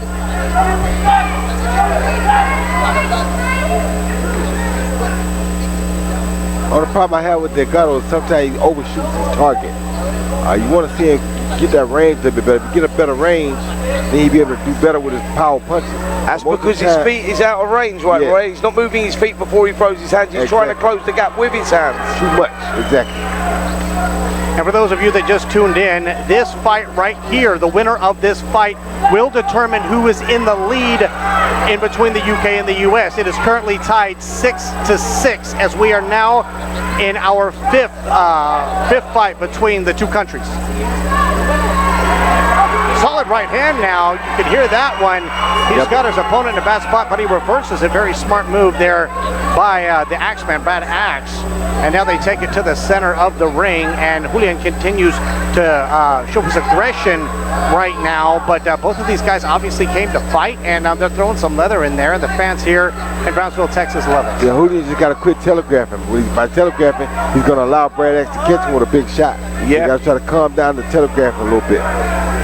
The problem I have with Delgado is sometimes he overshoots his target. You want to see him get that range a bit better. If you get a better range, then he'll be able to do better with his power punches. That's because his feet is out of range, right, Roy? He's not moving his feet before he throws his hands. He's trying to close the gap with his hands. Too much, exactly. And for those of you that just tuned in, this fight right here, the winner of this fight will determine who is in the lead in between the UK and the US. It is currently tied 6-6 as we are now in our fifth fight between the two countries. Solid right hand now. You can hear that one. He's got his opponent in a bad spot, but he reverses a very smart move there by the Axeman, Brad Axe. And now they take it to the center of the ring, and Julian continues to show his aggression right now. But both of these guys obviously came to fight, and they're throwing some leather in there. And the fans here in Brownsville, Texas love it. Yeah, Julian just got to quit telegraphing. By telegraphing, he's going to allow Brad Axe to catch him with a big shot. Yeah. You got to try to calm down the telegraphing a little bit.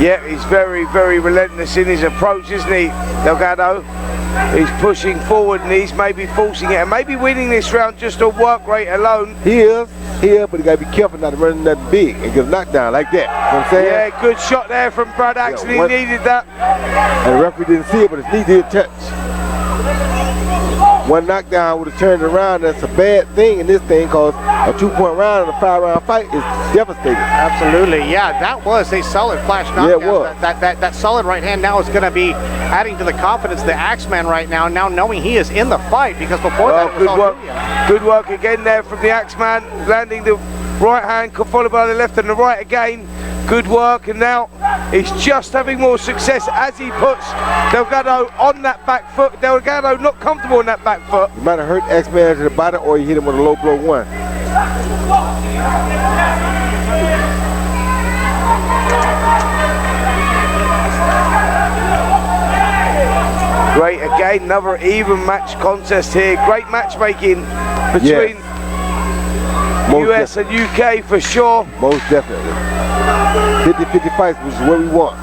Yeah, he's very, very relentless in his approach, isn't he, Delgado? He's pushing forward and he's maybe forcing it and maybe winning this round just on work rate alone. He is, but he got to be careful not to run nothing big and get a knockdown like that. You know what I'm saying? Yeah, good shot there from Brad Axe, and he needed that. And the referee didn't see it, but his knee did touch. One knockdown would have turned around. That's a bad thing in this thing, because a 2-point round in a 5-round fight is devastating. Absolutely, yeah, that was a solid flash knockdown. Yeah, it was. That solid right hand now is going to be adding to the confidence of the Axeman right now knowing he is in the fight, because before that it was all work. Good work again there from the Axeman, landing the right hand, followed by the left and the right again. Good work, and now he's just having more success as he puts Delgado on that back foot. Delgado not comfortable on that back foot. You might have hurt Axeman to the bottom, or you hit him with a low blow one. Great, again, another even match contest here. Great matchmaking between US and UK for sure. Most definitely. 50-50 fights, which is what we want.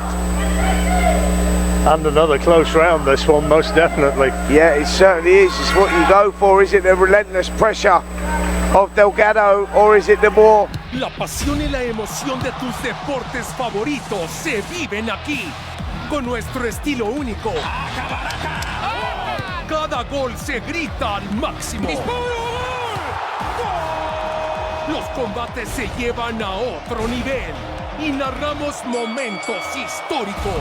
And another close round, this one, most definitely. Yeah, it certainly is. It's what you go for. Is it the relentless pressure of Delgado, or is it the more... La pasión y la emoción de tus deportes favoritos se viven aquí, con nuestro estilo único. Cada gol se grita al máximo. Los combates se llevan a otro nivel y narramos momentos históricos.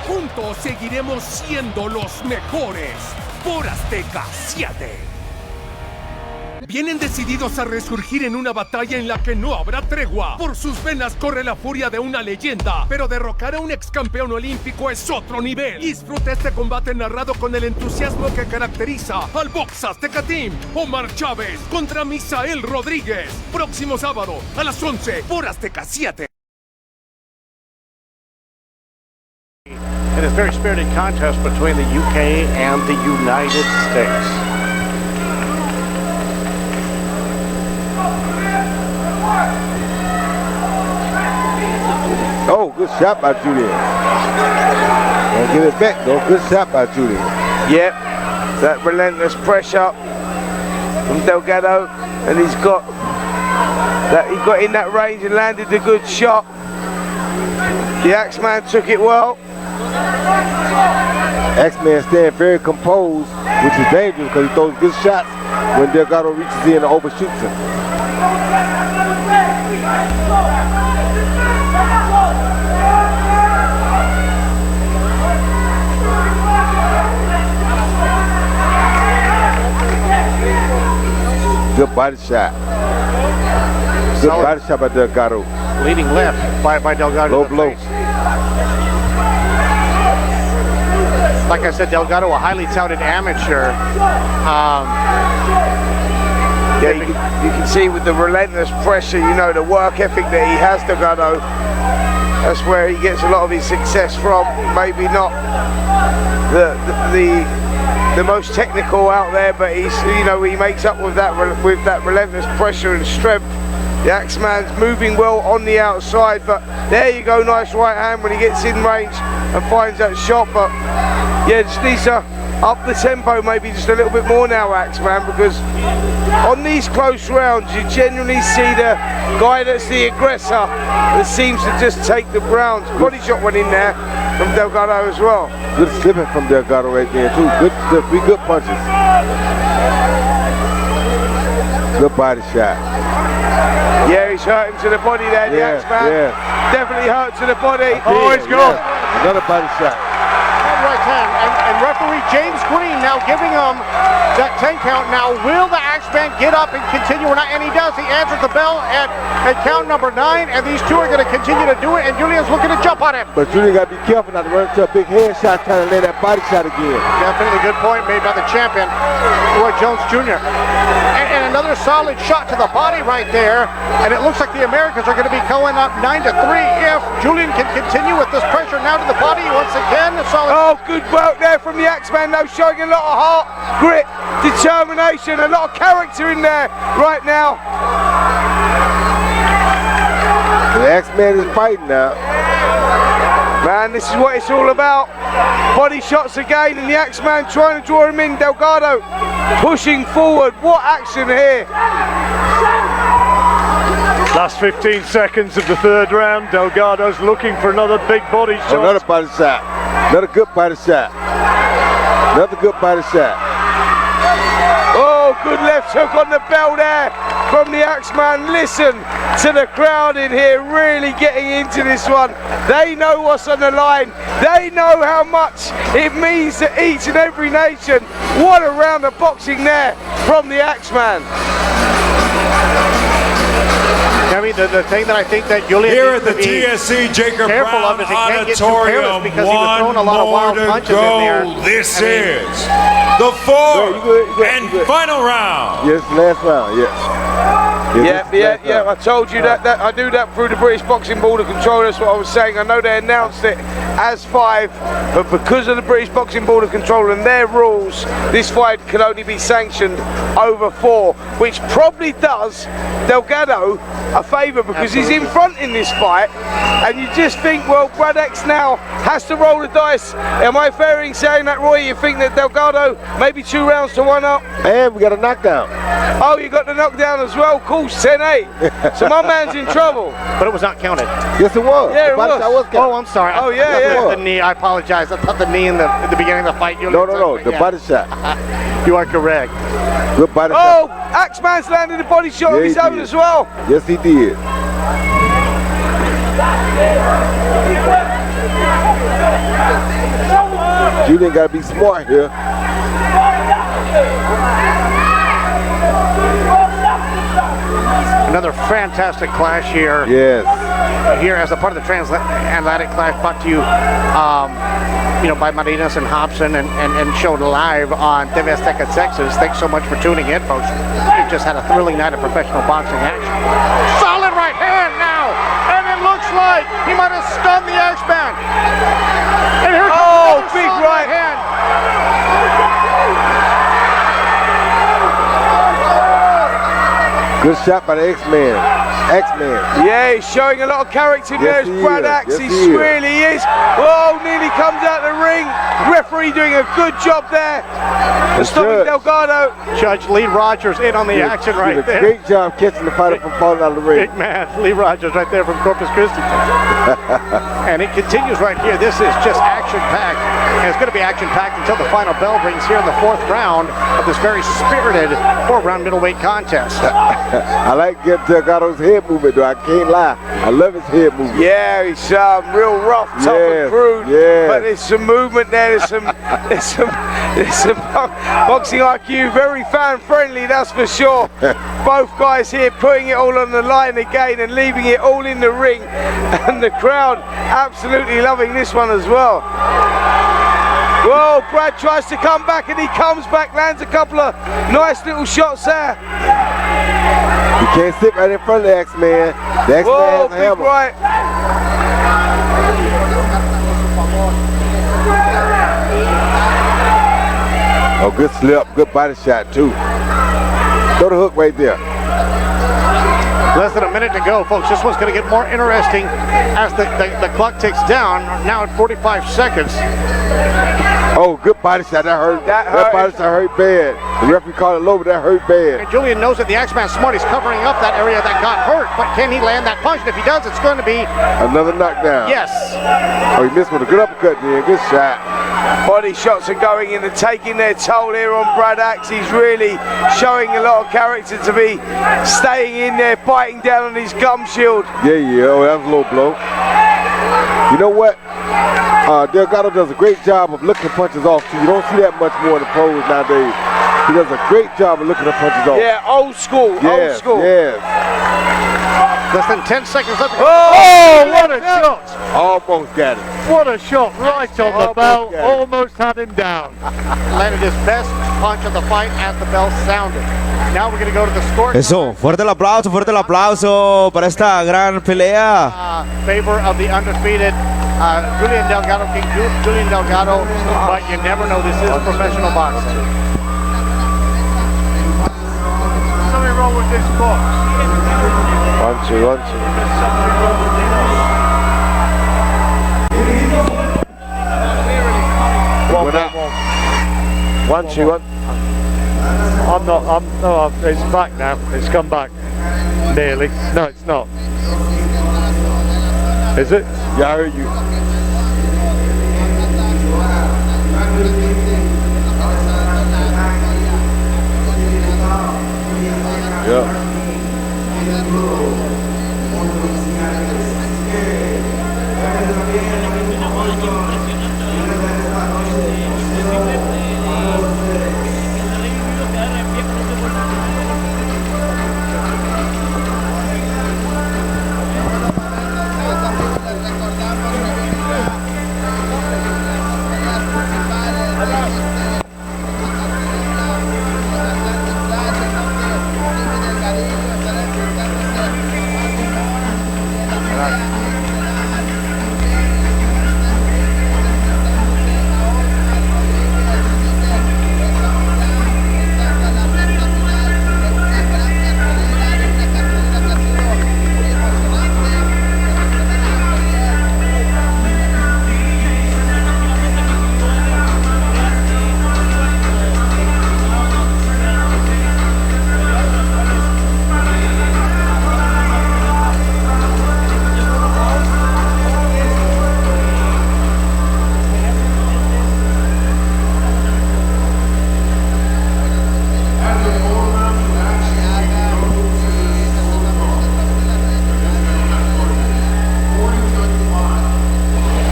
Juntos seguiremos siendo los mejores por Azteca 7. Vienen decididos a resurgir en una batalla en la que no habrá tregua. Por sus venas corre la furia de una leyenda, pero derrocar a un ex campeón olímpico es otro nivel. Disfruta este combate narrado con el entusiasmo que caracteriza al Box Azteca Team. Omar Chávez contra Misael Rodríguez. Próximo sábado a las 11 por Azteca 7. It is a very spirited contest between the UK and the United States. Oh, good shot by Julian. Don't give it back, though. Good shot by Julian. Yep, that relentless pressure from Delgado, and he got in that range and landed a good shot. The Axeman took it well. Axeman staying very composed, which is dangerous because he throws good shots when Delgado reaches in and overshoots him. Good body shot. Good body shot by Delgado. Leading left by Delgado. Low blow. like I said, Delgado, a highly touted amateur. Yeah, you can see with the relentless pressure, you know, the work ethic that he has, Delgado. That's where he gets a lot of his success from. Maybe not the most technical out there, but he's, you know, he makes up with that relentless pressure and strength. The Axeman's moving well on the outside, but there you go, nice right hand when he gets in range and finds that shot. But yeah, just needs to up the tempo maybe just a little bit more now, Axeman, because on these close rounds you generally see the guy that's the aggressor that seems to just take the rounds. Body shot went in there from Delgado as well. Good slipping from Delgado right there too. Good slip, 3 good punches. Good body shot. Yeah, he's hurting to the body there, the Axeman. Yeah. Definitely hurt to the body. Oh, he's gone. Yeah. Another body shot. Right hand, and referee James Green now giving him that 10 count. Now, will the Axeman get up and continue or not? And he does. He answers the bell at count number 9, and these two are going to continue to do it, and Julian's looking to jump on him. But Julian got to be careful not to run into a big headshot trying to lay that body shot again. Definitely good point made by the champion, Roy Jones Jr. And another solid shot to the body right there, and it looks like the Americans are going to be going up 9-3 if Julian can continue with this pressure now to the body once again. A solid. Oh, good work there from the Axeman, though, showing a lot of heart, grit, determination, a lot of character in there right now. The Axeman is fighting now. Man, this is what it's all about. Body shots again, and the Axeman trying to draw him in. Delgado pushing forward. What action here. Last 15 seconds of the 3rd round. Delgado's looking for another big body shot. Another body shot. Another good body shot. Another good body shot. Oh, good left hook on the bell there from the Axeman. Listen to the crowd in here really getting into this one. They know what's on the line. They know how much it means to each and every nation. What a round of boxing there from the Axeman. I mean, the thing that I think that Julian here needs at the to be TSC Jacob careful Brown of is he can't get too careless Auditorium. because he was throwing a lot of wild punches in there. This is the 4th and final round. Yes, last round, yes. Yeah, I told you that I do that through the British Boxing Board of Control. That's what I was saying. I know they announced it as 5, but because of the British Boxing Board of Control and their rules, this fight can only be sanctioned over 4, which probably does Delgado a favour because he's in front in this fight, and you just think, well, Brad X now has to roll the dice. Am I fair in saying that, Roy? You think that Delgado maybe 2 rounds to 1 up? And we got a knockdown. Oh, you got the knockdown as well. Cool, 10-8. So my man's in trouble. But it was not counted. Yes, it was. Yeah, it was. Oh, I'm sorry. Oh, yeah. The knee. I apologize. I thought the knee in the beginning of the fight. No. The body shot. You are correct. Good body shot. shot. Axeman's landed a body shot of his own as well. Yes, he did. Julian got to be smart here. Another fantastic clash here. Yes. Here as a part of the Transatlantic clash brought to you, by Martinez and Hobson and showed live on TV Azteca, Texas. Thanks so much for tuning in, folks. We've just had a thrilling night of professional boxing action. Solid right hand now, and it looks like he might have stunned the Axeman. And here comes big right hand. Good shot by the X-Man. Yeah, he's showing a lot of character there. Brad Axe, he really is. Oh, nearly comes out the ring. Referee doing a good job there. Stopping Delgado. Judge Lee Rogers in on the action right there. Great job catching the fighter from falling out of the ring. Big man, Lee Rogers right there from Corpus Christi. And it continues right here. This is just action-packed. And it's going to be action-packed until the final bell rings here in the 4th round of this very spirited 4-round middleweight contest. I like Delgado's head movement, though. I can't lie. I love his head movement. Yeah, he's real rough, tough and crude. Yeah. But there's some movement there. There's some boxing IQ. Very fan-friendly, that's for sure. Both guys here putting it all on the line again and leaving it all in the ring. And the crowd absolutely loving this one as well. Well, Brad tries to come back and he comes back, lands a couple of nice little shots there. You can't sit right in front of the X-Man. The X-Man has a hammer. Right. Oh, good slip, good body shot too. Throw the hook right there. Less than a minute to go, folks. This one's going to get more interesting as the clock ticks down. Now at 45 seconds. Oh, good body shot. That hurt. That body shot hurt bad. The referee called it low, but that hurt bad. And Julian knows that the Axeman smart. He's covering up that area that got hurt. But can he land that punch? And if he does, it's going to be another knockdown. Yes. Oh, he missed with a good uppercut there. Good shot. Body shots are going in and taking their toll here on Brad Axe. He's really showing a lot of character to be staying in there, biting down on his gum shield. Yeah. Oh, that was a low blow. You know what? Delgado does a great job of looking punches off too. You don't see that much more in the pros nowadays. He does a great job of looking the punches off. Yeah, old school. Yes, old school. Yes. Less than 10 seconds left. Oh, what a shot! Almost got it. What a shot right on the bell. Almost had him down. Landed his best punch of the fight as the bell sounded. Now we're going to go to the score. Eso, fuerte el aplauso para esta gran pelea. Favor of the undefeated Julian Delgado, King Julian Delgado, but you never know, this is professional boxing. Something wrong with this box. 1-2, 1-2. 1-2. No, it's back now. It's come back. Nearly. No, it's not. Is it? Yeah, I heard you. Yeah.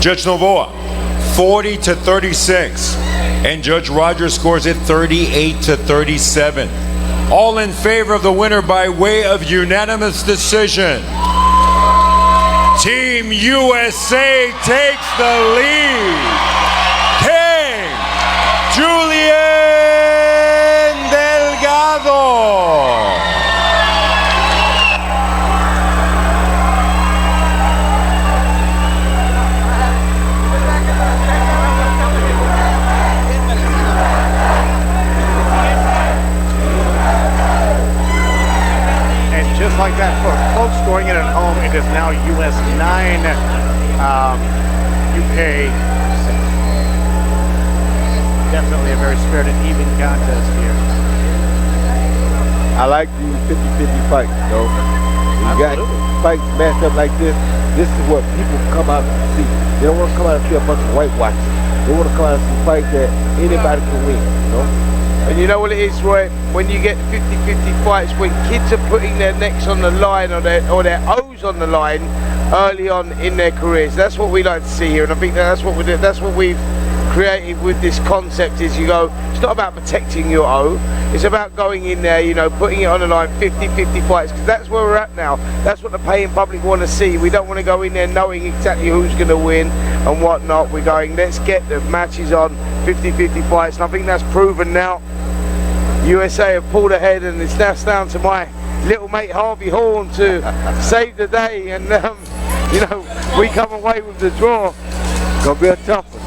Judge Novoa, 40-36, and Judge Rogers scores it 38-37. All in favor of the winner by way of unanimous decision. Team USA takes the lead. King Julian Delgado. Just like that, folks, scoring it at home, it is now US 9, UK 6. Definitely a very spirited, even contest here. I like these 50-50 fights, though. You got fights matched up like this. This is what people come out to see. They don't want to come out and see a bunch of whitewashers. They want to come out and see fights that anybody can win, you know? And you know what it is, Roy? When you get 50-50 fights, when kids are putting their necks on the line or their O's on the line early on in their careers, that's what we like to see here. And I think that's what we've creative with this concept is you go, it's not about protecting your O, it's about going in there, you know, putting it on the line, 50-50 fights, because that's where we're at now. That's what the paying public want to see. We don't want to go in there knowing exactly who's going to win and whatnot. We're going, let's get the matches on 50-50 fights, and I think that's proven now. USA have pulled ahead, and it's now down to my little mate Harvey Horn to save the day, and you know, we come away with the draw. Gonna be a tough one.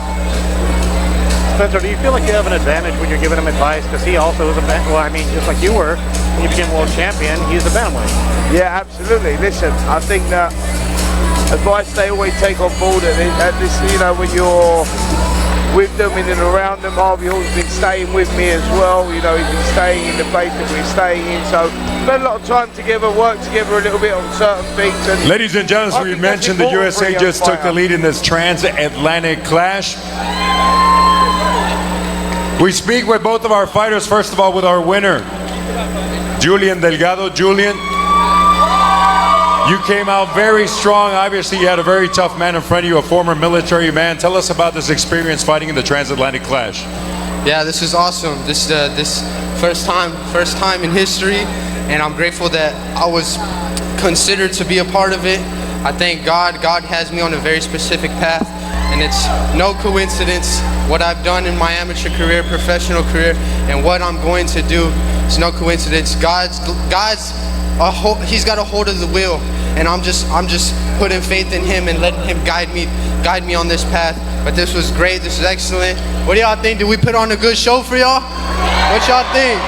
Spencer, do you feel like you have an advantage when you're giving him advice? Because he also is well, I mean, just like you were, when you became world champion, he's a bantamweight. Yeah, absolutely. Listen, I think that advice they always take on board at this, you know, when you're with them and around them. Harvey Horn's been staying with me as well. You know, he's been staying in the place that we're staying in. So spend a lot of time together, work together a little bit on certain things. And ladies and gentlemen, we mentioned the USA just took the lead in this transatlantic clash. We speak with both of our fighters. First of all, with our winner, Julian Delgado. Julian, you came out very strong. Obviously, you had a very tough man in front of you, a former military man. Tell us about this experience fighting in the transatlantic clash. Yeah, this is awesome. This first time in history, and I'm grateful that I was considered to be a part of it. I thank God. God has me on a very specific path, and it's no coincidence what I've done in my amateur career, professional career, and what I'm going to do. It's no coincidence. He's got a hold of the wheel, and I'm just putting faith in him and letting him guide me on this path. But this was great. This is excellent. What do y'all think? Did we put on a good show for y'all? What y'all think?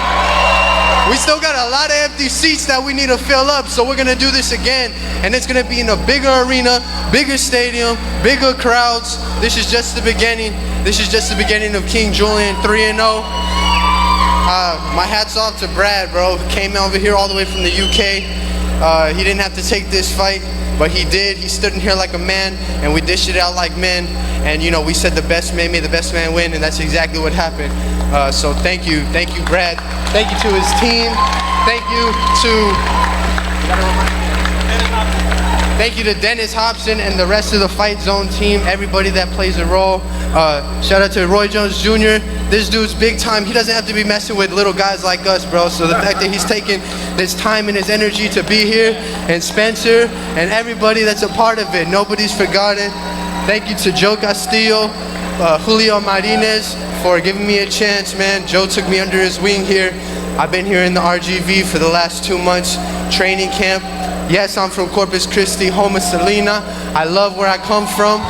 We still got a lot of empty seats that we need to fill up, so we're gonna do this again, and it's gonna be in a bigger arena, bigger stadium, bigger crowds. This is just the beginning. This is just the beginning of King Julian 3-0. My hat's off to Brad, bro. Came over here all the way from the UK. He didn't have to take this fight, but he did. He stood in here like a man, and we dished it out like men. And you know, we said the best man, may the best man win, and that's exactly what happened. So thank you, Brad. Thank you to his team. Thank you to Dennis Hobson and the rest of the Fight Zone team, everybody that plays a role. Shout out to Roy Jones Jr. This dude's big time. He doesn't have to be messing with little guys like us, bro. So the fact that he's taking this time and his energy to be here, and Spencer and everybody that's a part of it, nobody's forgotten. Thank you to Joe Castillo, Julio Martinez for giving me a chance, man. Joe took me under his wing here. I've been here in the RGV for the last 2 months, training camp. Yes, I'm from Corpus Christi, home of Selena. I love where I come from.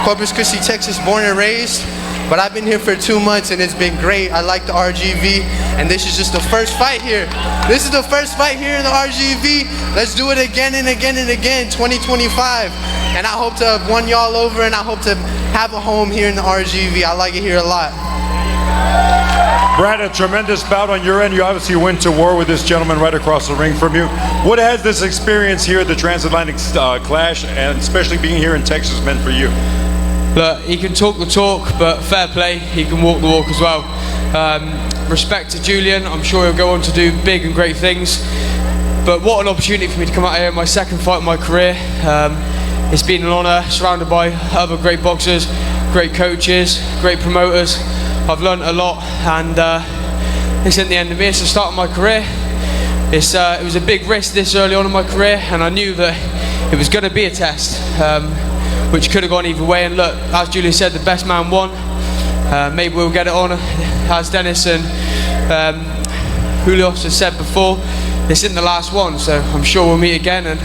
Corpus Christi, Texas, born and raised. But I've been here for 2 months and it's been great. I like the RGV, and this is just the first fight here. This is the first fight here in the RGV. Let's do it again and again and again, 2025. And I hope to have won y'all over, and I hope to have a home here in the RGV. I like it here a lot. Brad, a tremendous bout on your end. You obviously went to war with this gentleman right across the ring from you. What has this experience here at the Transatlantic Clash, and especially being here in Texas, meant for you? Look, he can talk the talk, but fair play, he can walk the walk as well. Respect to Julian, I'm sure he'll go on to do big and great things. But what an opportunity for me to come out here in my second fight of my career. It's been an honour, surrounded by other great boxers, great coaches, great promoters. I've learned a lot, and this isn't the end of me, it's the start of my career. It was a big risk this early on in my career, and I knew that it was going to be a test, which could have gone either way. And look, as Julian said, the best man won. Maybe we'll get it on, as Dennis and Julio has said before. This isn't the last one, so I'm sure we'll meet again, and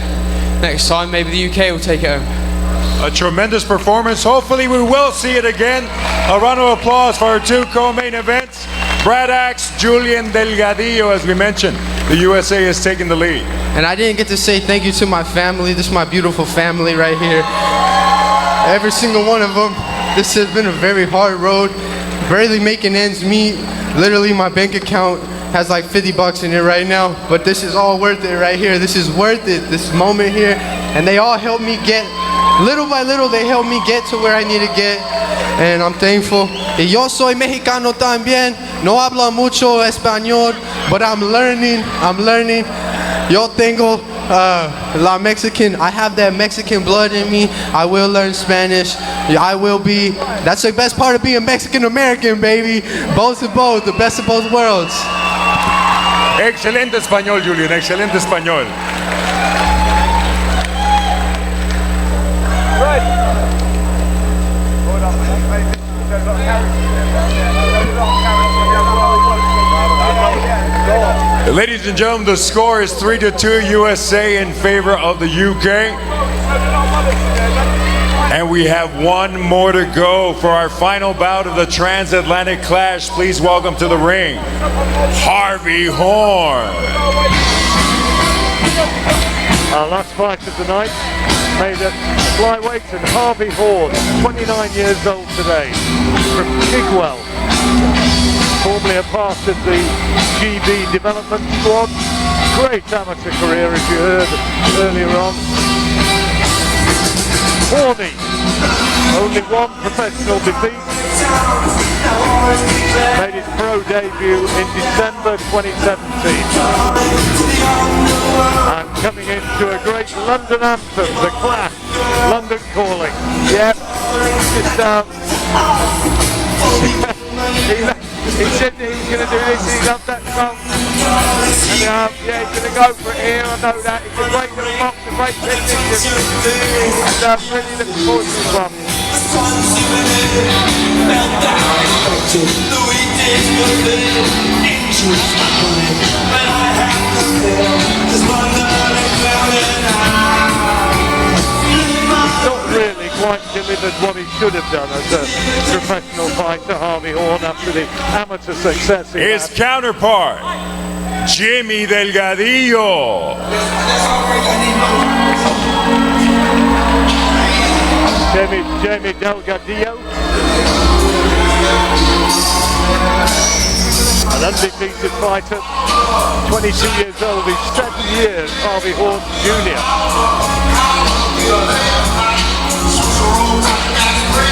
next time maybe the UK will take it home. A tremendous performance. Hopefully we will see it again. A round of applause for our two co-main events. Brad Axe, Julian Delgadillo, as we mentioned. The USA is taking the lead. And I didn't get to say thank you to my family. This is my beautiful family right here. Every single one of them. This has been a very hard road. Barely making ends meet. Literally my bank account has like 50 bucks in it right now. But this is all worth it right here. This is worth it, this moment here. And they all helped me get, little by little, they helped me get to where I need to get. And I'm thankful. Y yo soy mexicano también. No hablo mucho español, but I'm learning. Yo tengo La Mexican. I have that Mexican blood in me. I will learn Spanish. I will be. That's the best part of being Mexican American, baby. Both of both, the best of both worlds. Excelente español, Julian. Excelente español. Ladies and gentlemen, the score is 3-2 USA in favor of the UK. And we have one more to go for our final bout of the Transatlantic Clash. Please welcome to the ring, Harvey Horn. Our last fight of the night made at flyweight, and Harvey Horn, 29 years old today, from Kigwell. Formerly a part of the GB development squad. Great amateur career, as you heard earlier on. Horny, only one professional defeat. Made his pro debut in December 2017. And coming into a great London anthem, the Clash, London Calling. Yep, just he said that he was going to do this, he loved that song. And yeah, he's going to go for it here, I know that. He's a great little box, a great technician. And really looking forward to this one. Not really quite delivered what he should have done as a professional fighter, Harvey Horn, after the amateur success he His had. counterpart, Jimmy Delgadillo. Jimmy Delgadillo. An undefeated fighter, 22 years old, he's 7 years Harvey Horn Jr.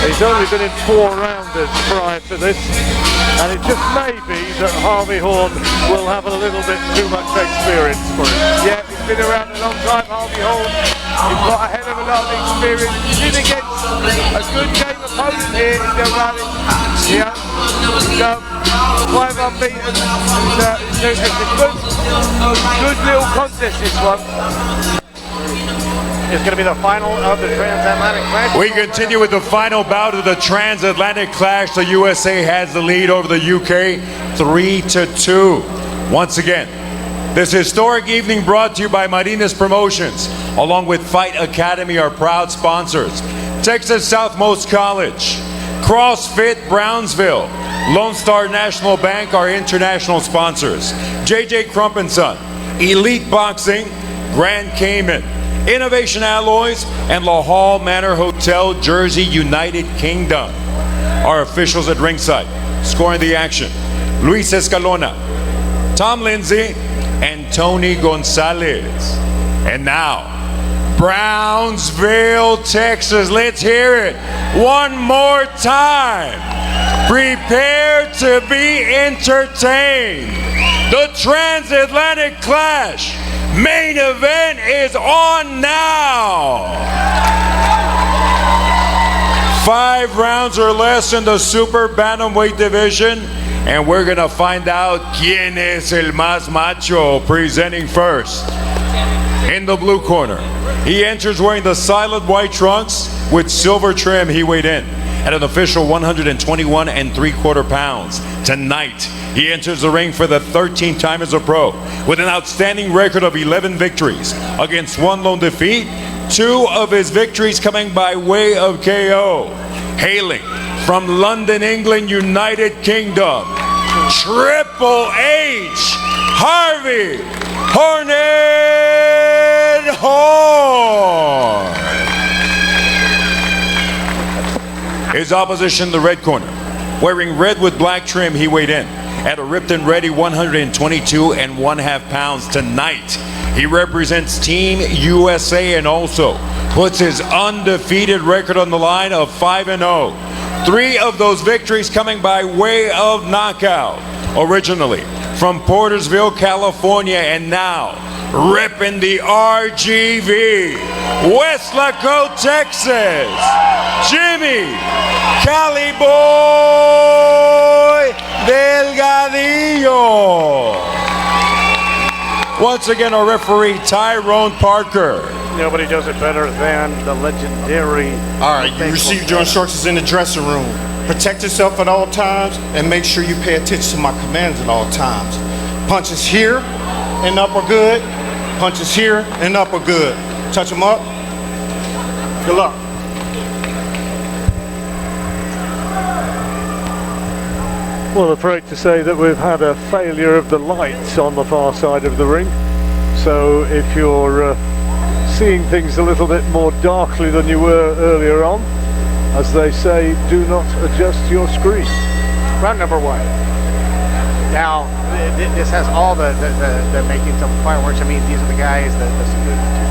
He's only been in 4 rounders prior to this, and it just may be that Harvey Horn will have a little bit too much experience for him. Yeah, he's been around a long time, Harvey Horn. He's got a hell of a lot of experience. He's in against a good game opponent here in Delgado. Yeah, so 5 unbeaten. It's a good little contest, this one. It's going to be the final of the Transatlantic Clash. We continue with the final bout of the Transatlantic Clash. The USA has the lead over the UK, 3-2. Once again, this historic evening brought to you by Martinez Promotions, along with Fight Academy, our proud sponsors. Texas Southmost College, CrossFit Brownsville, Lone Star National Bank, our international sponsors. JJ Crump & Son, Elite Boxing, Grand Cayman, Innovation Alloys, and La Hall Manor Hotel, Jersey, United Kingdom. Our officials at ringside, scoring the action, Luis Escalona, Tom Lindsay, and Tony Gonzalez. And now, Brownsville, Texas. Let's hear it one more time. Prepare to be entertained. The Transatlantic Clash main event is on now. 5 rounds or less in the super bantamweight division, and we're gonna find out quién es el más macho. Presenting first, in the blue corner, he enters wearing the silent white trunks with silver trim. He weighed in at an official 121 3/4 pounds. Tonight, he enters the ring for the 13th time as a pro, with an outstanding record of 11 victories against 1 lone defeat, 2 of his victories coming by way of KO. Hailing from London, England, United Kingdom, Triple H, Harvey Hornet Horn. His opposition, the red corner, wearing red with black trim, he weighed in at a ripped and ready 122 1/2 pounds. Tonight, he represents Team USA and also puts his undefeated record on the line of 5-0. 3 of those victories coming by way of knockout. Originally from Portersville, California, and now repping the RGV, Westlaco, Texas, Jimmy Cali Boy Delgadillo. Once again, our referee, Tyrone Parker. Nobody does it better than the legendary. All right, you received your instructions in the dressing room. Protect yourself at all times and make sure you pay attention to my commands at all times. Punches here and up are good. Punches here and up are good. Touch them up. Good luck. Well, I'm afraid to say that we've had a failure of the lights on the far side of the ring. So if you're seeing things a little bit more darkly than you were earlier on, as they say, do not adjust your screen. Round number one. Now, this has all the makings of fireworks. I mean, these are the guys, the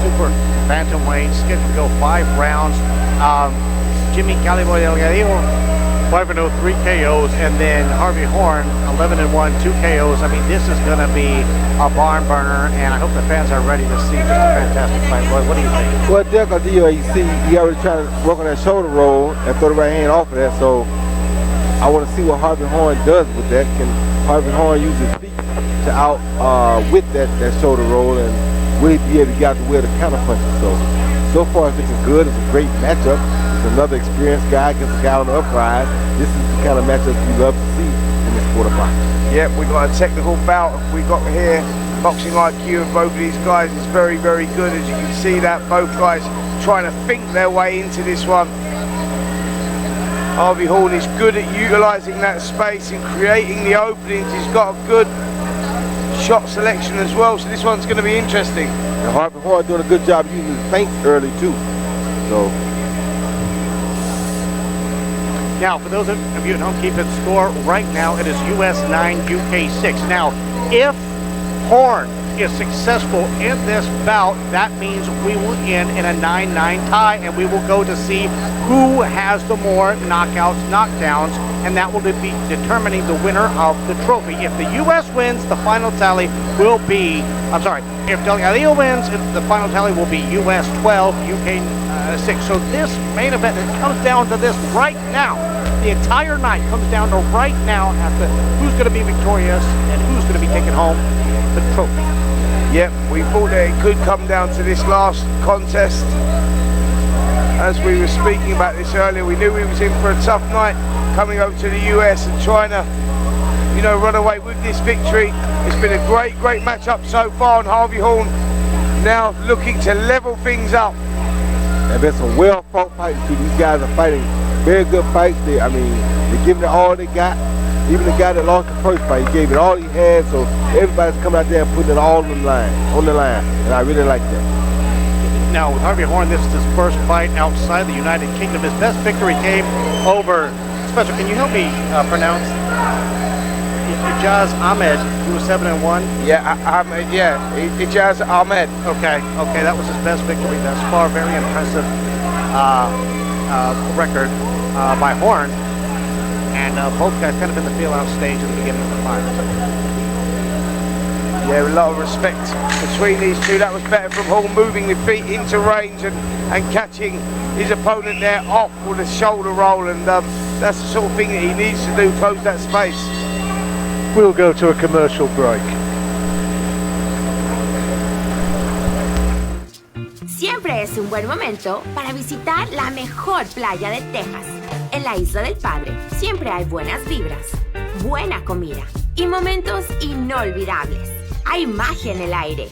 super bantamweights, scheduled to go 5 rounds. Jimmy Caliboy Delgadillo, 5-0, 3 KOs, and then Harvey Horn, 11-1, 2 KOs. I mean, this is going to be a barn burner, and I hope the fans are ready to see just a fantastic fight. Roy, what do you think? Well, Delgadillo, you see, he already trying to work on that shoulder roll and throw the right hand off of that, so I want to see what Harvey Horn does with that. Can Harvey Horn use his feet to out with that shoulder roll, and will he be able to get out the way of the counter punches? So far it's looking good. It's a great matchup. It's another experienced guy against a guy on the uprise. This is the kind of matchup you love to see in this sport of boxing. Yep, we got a technical bout. We got here boxing IQ of both of these guys is very, very good. As you can see that both guys trying to think their way into this one. Harvey Horn is good at utilising that space and creating the openings. He's got a good shot selection as well, so this one's going to be interesting. And Harvey Horn doing a good job using his feints early too. So now, for those of you at home keeping score, right now it is US 9, UK 6. Now, if Horn is successful in this bout, that means we will end in a 9-9 tie, and we will go to see who has the more knockouts, knockdowns, and that will be determining the winner of the trophy. If the US wins, the final tally will be, if Delgadillo wins, the final tally will be US 12, UK 6. So this main event, it comes down to this right now. The entire night comes down to right now at the who's going to be victorious and who's going to be taking home the trophy. Yep, we thought that it could come down to this last contest. As we were speaking about this earlier, we knew we was in for a tough night coming over to the US and trying to, run away with this victory. It's been a great, great matchup so far, and Harvey Horn now looking to level things up. There's been some well-fought fights too. These guys are fighting very good fights. They're giving it all they got. Even the guy that lost the first fight, he gave it all he had, so everybody's coming out there and putting it all on the line, and I really like that. Now, with Harvey Horn, this is his first fight outside the United Kingdom. His best victory came over, Spencer, can you help me pronounce? Ijaz Ahmed, he was 7-1. Ijaz Ahmed. Okay, that was his best victory thus far. Very impressive record by Horn. And both guys kind of in the feel-out stage at the beginning of the fight. Yeah, a lot of respect between these two. That was better from Horn, moving the feet into range and catching his opponent there off with a shoulder roll, and that's the sort of thing that he needs to do, close that space. We'll go to a commercial break. Siempre es un buen momento para visitar la mejor playa de Texas. En la Isla del Padre siempre hay buenas vibras, buena comida y momentos inolvidables. Hay magia en el aire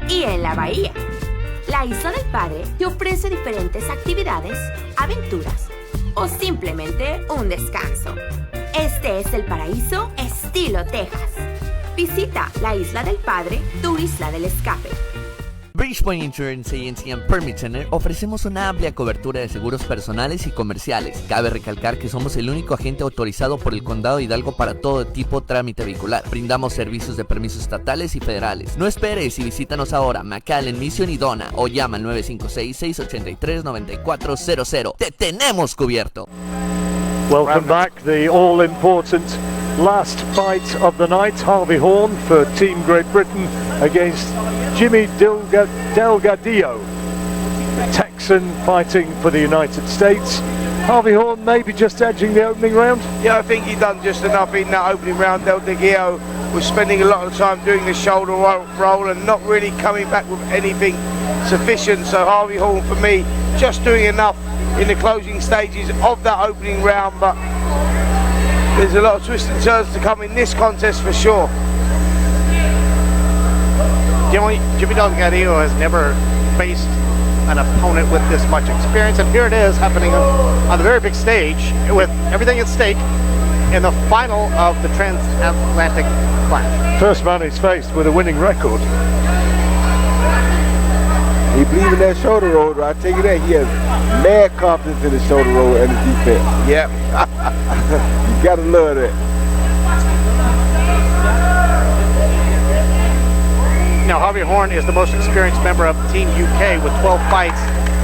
y en la bahía. La Isla del Padre te ofrece diferentes actividades, aventuras o simplemente un descanso. Este es el paraíso estilo Texas. Visita la Isla del Padre, tu isla del escape. Bridgepoint Insurance Agency and Permit Center ofrecemos una amplia cobertura de seguros personales y comerciales. Cabe recalcar que somos el único agente autorizado por el Condado de Hidalgo para todo tipo trámite vehicular. Brindamos servicios de permisos estatales y federales. No esperes y visítanos ahora, McAllen, Mission y Donna, o llama al 956-683-9400. ¡Te tenemos cubierto! Welcome back, the all-important last fight of the night. Harvey Horn for Team Great Britain against Jimmy Delgadillo, the Texan fighting for the United States. Harvey Horn maybe just edging the opening round? Yeah, I think he done just enough in that opening round. Delgado was spending a lot of time doing the shoulder roll and not really coming back with anything sufficient. So Harvey Horn, for me, just doing enough in the closing stages of that opening round. But there's a lot of twists and turns to come in this contest for sure. Jimmy Delgado has never faced an opponent with this much experience, and here it is happening on the very big stage with everything at stake in the final of the Transatlantic clash. First man he's faced with a winning record. He believes in that shoulder roll. I tell you that, he has mad confidence in his shoulder roll and his defense. Yep. You gotta love that. Now, Harvey Horn is the most experienced member of Team UK with 12 fights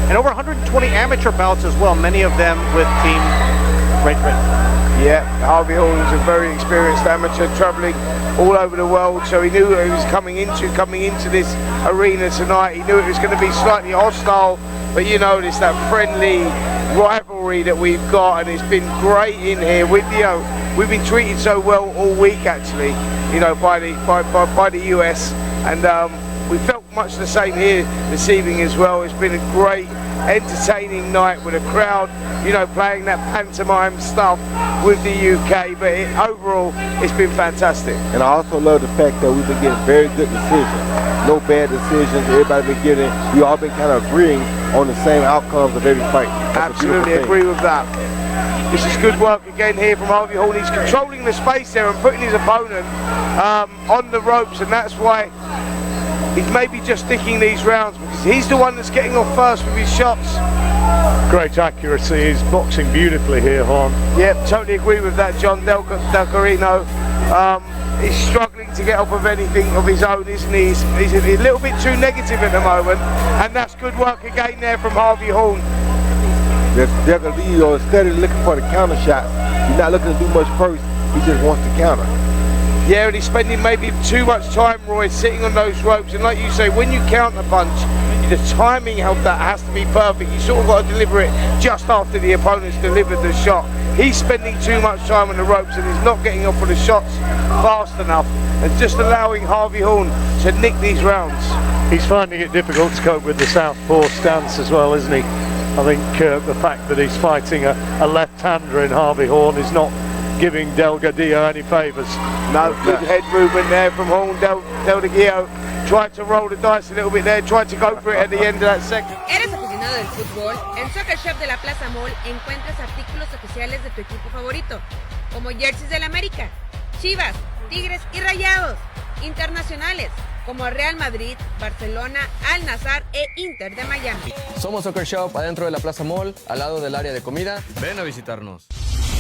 and over 120 amateur bouts as well, many of them with Team Great Britain. Yeah, Harvey Horn is a very experienced amateur, travelling all over the world, so he knew what he was coming into this arena tonight. He knew it was going to be slightly hostile, but you know, it's that friendly rivalry that we've got, and it's been great in here. We've been treated so well all week, actually, you know, by the US. And we felt much the same here this evening as well. It's been a great, entertaining night with a crowd, you know, playing that pantomime stuff with the UK. But overall, it's been fantastic. And I also love the fact that we've been getting very good decisions. No bad decisions. Everybody's been getting, we all been kind of agreeing on the same outcomes of every fight. Absolutely agree with that. This is good work again here from Harvey Horn. He's controlling the space there and putting his opponent on the ropes, and that's why he's maybe just sticking these rounds, because he's the one that's getting off first with his shots. Great accuracy. He's boxing beautifully here, Horn. Yep, totally agree with that, John Delgarino. He's struggling to get off of anything of his own, isn't he? He's a little bit too negative at the moment, and that's good work again there from Harvey Horn. Delgadillo is steadily looking for the counter shots. He's not looking to do much first, he just wants to counter. Yeah, and he's spending maybe too much time, Roy, sitting on those ropes. And like you say, when you counter punch, the timing of that has to be perfect. You sort of got to deliver it just after the opponent's delivered the shot. He's spending too much time on the ropes and he's not getting off with the shots fast enough, and just allowing Harvey Horn to nick these rounds. He's finding it difficult to cope with the southpaw stance as well, isn't he? I think the fact that he's fighting a left-hander in Harvey Horn is not giving Delgadillo any favours. No, good head movement there from Horn. Delgadillo tried to roll the dice a little bit there, tried to go for it at the end of that second. ¿Eres aficionado del fútbol? En Soccer Shop de la Plaza Mall encuentras artículos oficiales de tu equipo favorito, como jerseys del América, Chivas, Tigres y Rayados, internacionales, como Real Madrid, Barcelona, Al Nassr e Inter de Miami. Somos Soccer Shop adentro de la Plaza Mall, al lado del área de comida. Ven a visitarnos.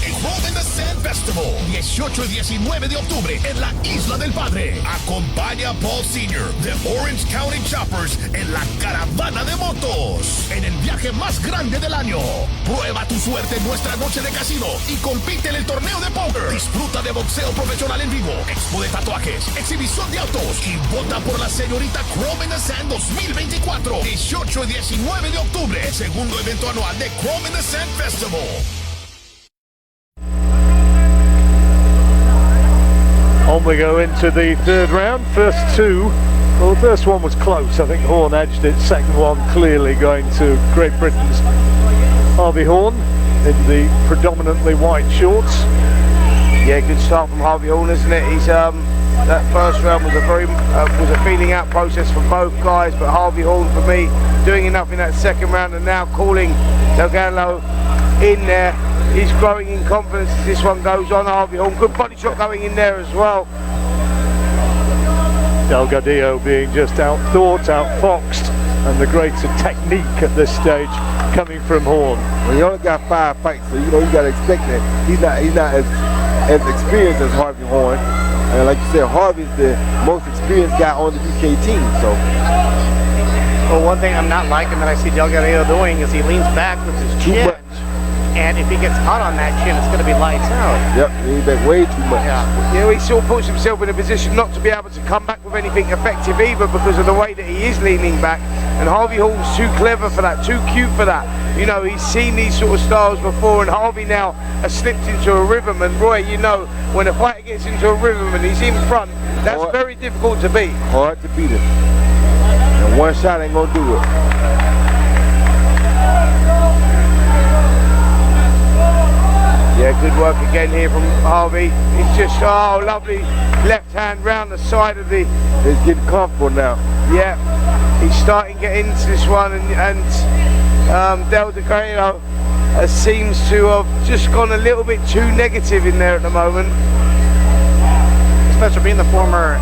El Home in the Sand Festival, 18 y 19 de octubre en la Isla del Padre. Acompaña a Paul Sr. de Orange County Choppers en la caravana de motos. En el viaje más grande del año. Prueba tu suerte en nuestra noche de casino y compite en el torneo de póker. Disfruta de boxeo profesional en vivo, expo de tatuajes, exhibición de autos y vota por la señorita Chrome in the Sand 2024. 18 y 19 de octubre, el segundo evento anual de Chrome in the Sand Festival. On we go into the third round. First two, well, the first one was close. I think Horn edged it. Second one clearly going to Great Britain's Harvey Horn in the predominantly white shorts. Yeah, good start from Harvey Horn, isn't it? He's that first round was a feeling out process for both guys, but Harvey Horn, for me, doing enough in that second round, and now calling Delgado in there. He's growing in confidence as this one goes on. Harvey Horn, good body shot going in there as well. Delgadillo being just outthought, outfoxed, and the greater technique at this stage coming from Horn. Well, he only got 5 fights, so you know you got to expect that. He's not as experienced as Harvey Horn. And like you said, Harvey's the most experienced guy on the UK team. So, well, one thing I'm not liking that I see Delgado doing is he leans back with his chin And if he gets caught on that chin, it's going to be lights out. Yep, he leaned back way too much. Yeah, he sort of puts himself in a position not to be able to come back with anything effective either because of the way that he is leaning back. And Harvey Hall's too clever for that, too cute for that. You know, he's seen these sort of styles before, and Harvey now has slipped into a rhythm. And Roy, you know, when a fighter gets into a rhythm and he's in front, that's very difficult to beat. Hard to beat him. And one shot ain't gonna do it. Yeah, good work again here from Harvey. He's just, oh, lovely left hand round the side of the... He's getting comfortable now. Yeah, he's starting to get into this one, and Delgado seems to have just gone a little bit too negative in there at the moment. Spencer, being the former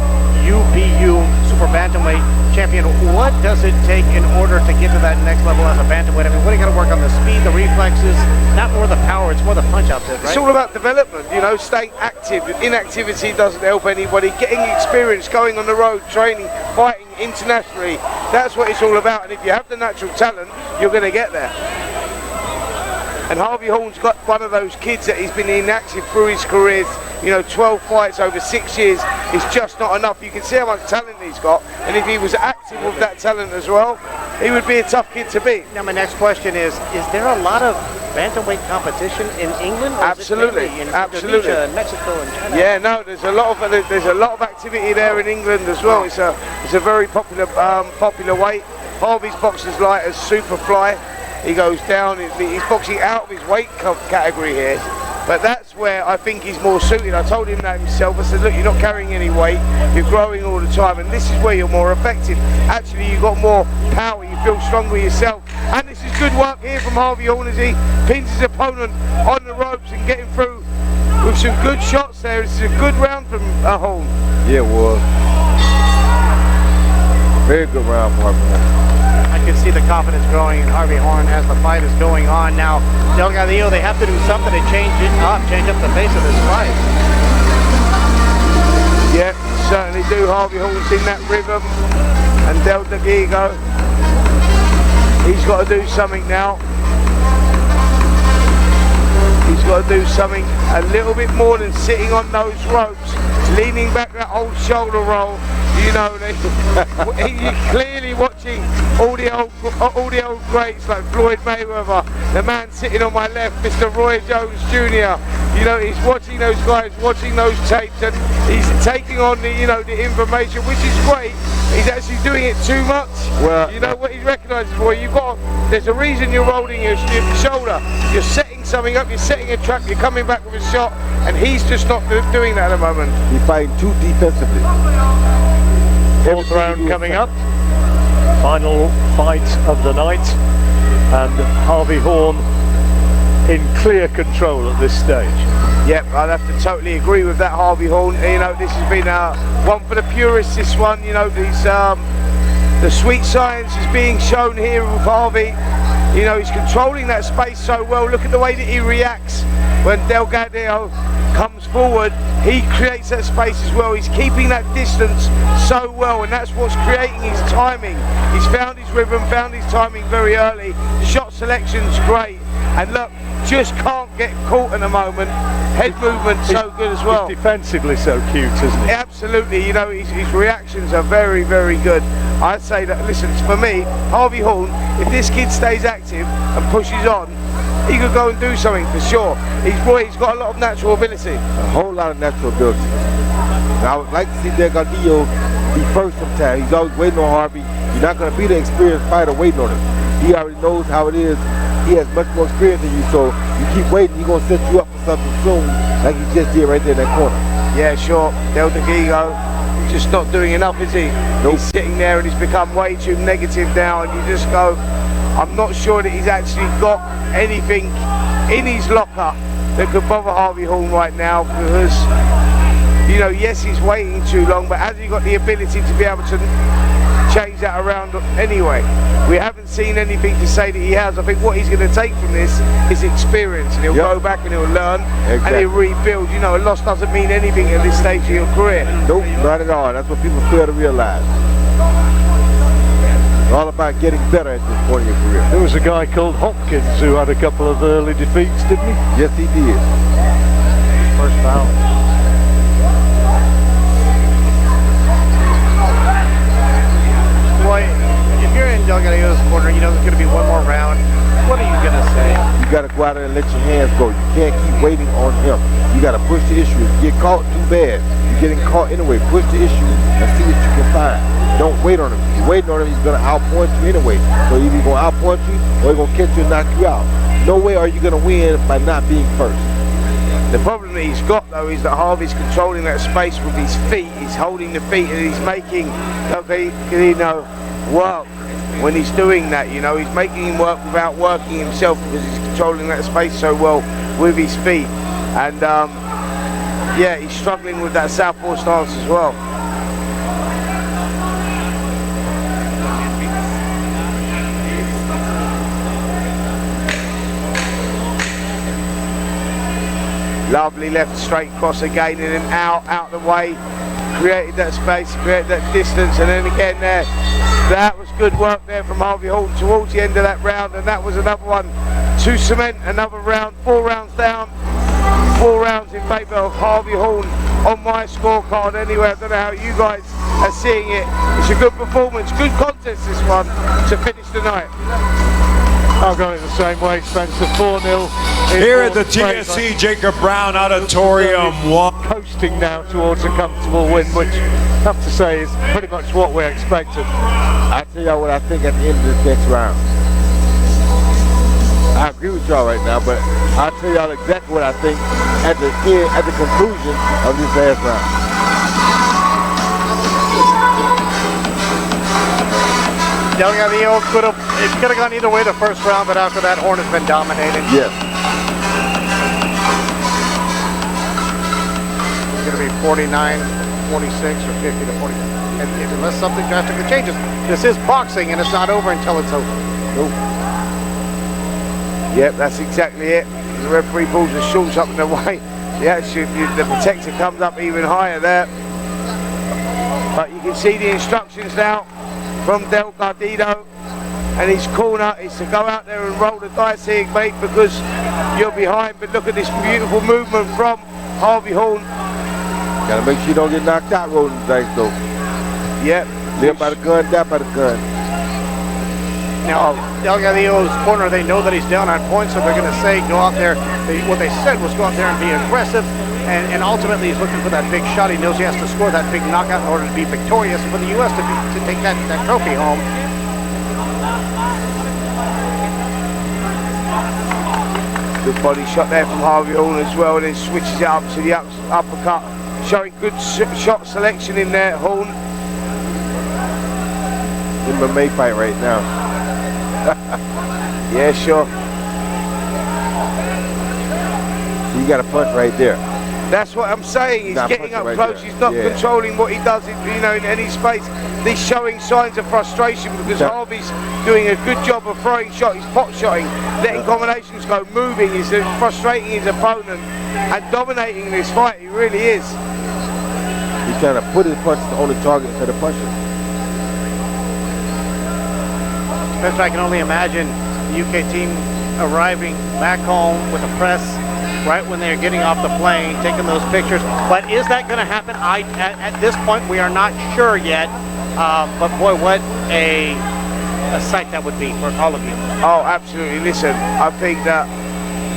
UBU Super Bantamweight champion, what does it take in order to get to that next level as a bantamweight? I mean, what do you got to work on? The speed, the reflexes, not more the power, it's more the punch output, right? It's all about development, you know, staying active. Inactivity doesn't help anybody. Getting experience, going on the road, training, fighting internationally, that's what it's all about. And if you have the natural talent, you're going to get there. And Harvey Hall's got one of those kids that he's been inactive through his career. You know, 12 fights over 6 years is just not enough. You can see how much talent he's got, and if he was active with that talent as well, he would be a tough kid to beat. Now my next question is there a lot of bantamweight competition in England? Absolutely, in absolutely. Indonesia, Mexico, and China? Yeah, no, there's a lot of activity there in England as well. It's a very popular weight. Harvey's boxes light as Superfly. He goes down. He's boxing out of his weight category here. But that's where I think he's more suited. I told him that himself. I said, look, you're not carrying any weight. You're growing all the time. And this is where you're more effective. Actually, you've got more power. You feel stronger yourself. And this is good work here from Harvey Hall as he pins his opponent on the ropes and getting through with some good shots there. This is a good round from Hall. Yeah, it was. Very good round for him. I can see the confidence growing in Harvey Horn as the fight is going on. Now, Delgado, they have to do something to change up the pace of this fight. Yeah, certainly do. Harvey Hall's in that rhythm, and Delgado, he's got to do something now. He's got to do something a little bit more than sitting on those ropes, leaning back that old shoulder roll. You know, you're clearly watching all the old greats like Floyd Mayweather, the man sitting on my left, Mr. Roy Jones Jr. You know, he's watching those guys, watching those tapes, and he's taking on the information, which is great. He's actually doing it too much. Well, you know what he recognises for? There's a reason you're rolling your shoulder. You're setting something up. You're setting a trap. You're coming back with a shot, and he's just not doing that at the moment. He's fighting too defensively. Fourth round coming up. Final fight of the night, and Harvey Horn in clear control at this stage. Yep, I'd have to totally agree with that, Harvey Horn. You know, this has been one for the purists, this one. You know, the sweet science is being shown here with Harvey. You know, he's controlling that space so well. Look at the way that he reacts when Delgado comes forward. He creates that space as well. He's keeping that distance so well, and that's what's creating his timing. He's found his rhythm, found his timing very early. Shot selection's great, and look, just can't get caught in a moment. Head movement so good as well. He's defensively so cute, isn't he? Absolutely. You know, his reactions are very, very good. I'd say that, listen, for me, Harvey Horn, if this kid stays active and pushes on, he could go and do something for sure. He's got a lot of natural ability. A whole lot of natural ability. And I would like to see Delgado be first sometime. He's always waiting on Harvey. You're not going to be the experienced fighter waiting on him. He already knows how it is. He has much more experience than you, so you keep waiting, he's going to set you up for something soon, like he just did right there in that corner. Yeah, sure. Delgado just not doing enough, is he? Nope. He's sitting there and he's become way too negative now, and you just go, I'm not sure that he's actually got anything in his locker that could bother Harvey Horn right now, because, you know, yes, he's waiting too long, but has he got the ability to be able to change that around anyway? We haven't seen anything to say that he has. I think what he's going to take from this is experience, and he'll go back and he'll learn, and he'll rebuild. You know, a loss doesn't mean anything at this stage of your career. Nope, not at all. That's what people fail to realize. all about getting better at this point in your career. There was a guy called Hopkins who had a couple of early defeats, didn't he? Yes, he did. First foul. Boy, if you're in Delgado's corner, you know there's going to be one more round. What are you going to say? You got to go out there and let your hands go. You can't keep waiting on him. You got to push the issue. If you get caught, too bad. You're getting caught anyway. Push the issue and see what you can find. Don't wait on him. If you're waiting on him, he's going to outpoint you anyway. So either he's going to outpoint you or he's going to catch you and knock you out. No way are you going to win by not being first. The problem that he's got though is that Harvey's controlling that space with his feet. He's holding the feet and he's making, work when he's doing that. You know, he's making him work without working himself because he's controlling that space so well with his feet. And yeah, he's struggling with that southpaw stance as well. Lovely left straight cross again and then out the way. Created that space, created that distance, and then again there. That was good work there from Harvey Horn towards the end of that round, and that was another one to cement another round. 4 rounds down, 4 rounds in favour of Harvey Horn on my scorecard anyway. I don't know how you guys are seeing it. It's a good performance, good contest this one to finish the night. I've got it the same way, Spencer. 4-0. Here at the TSC Jacob Brown Auditorium. Coasting now towards a comfortable win, which I have to say is pretty much what we expected. I'll tell y'all what I think at the end of this next round. I agree with y'all right now, but I'll tell y'all exactly what I think at the end, at the conclusion of this last round. Delgado could have gone either way the first round, but after that, Horn has been dominating. Yes. It's going to be 49, 46, or 50 to 40. And unless something drastically changes. This is boxing, and it's not over until it's over. Nope. Yep, that's exactly it. The referee pulls the shorts up and away. The protector comes up even higher there. But you can see the instructions now from Delgado and his corner is to go out there and roll the dice here, mate, because you're behind. But look at this beautiful movement from Harvey Horn. Gotta make sure you don't get knocked out rolling the dice though. Yep. Live by the gun, die by the gun. Now, Delgado's corner, they know that he's down on points, so they're going to say go out there. What they said was go out there and be aggressive, and ultimately he's looking for that big shot. He knows he has to score that big knockout in order to be victorious for the U.S. to take that trophy home. Good body shot there from Harvey Horn as well, and then switches it up to the uppercut, showing good shot selection in there, Horn. MMA fight right now. Yeah, sure. So you got a punch right there. That's what I'm saying. He's getting up close. He's not controlling what he does, in any space. He's showing signs of frustration because Harvey's doing a good job of throwing shots. He's pot shotting, letting combinations go, moving. He's frustrating his opponent and dominating this fight. He really is. He's trying to put his punches on the target instead of punching. Spencer, I can only imagine the UK team arriving back home with the press right when they're getting off the plane, taking those pictures. But is that going to happen? At this point, we are not sure yet. But boy, what a sight that would be for all of you. Oh, absolutely. Listen, I think that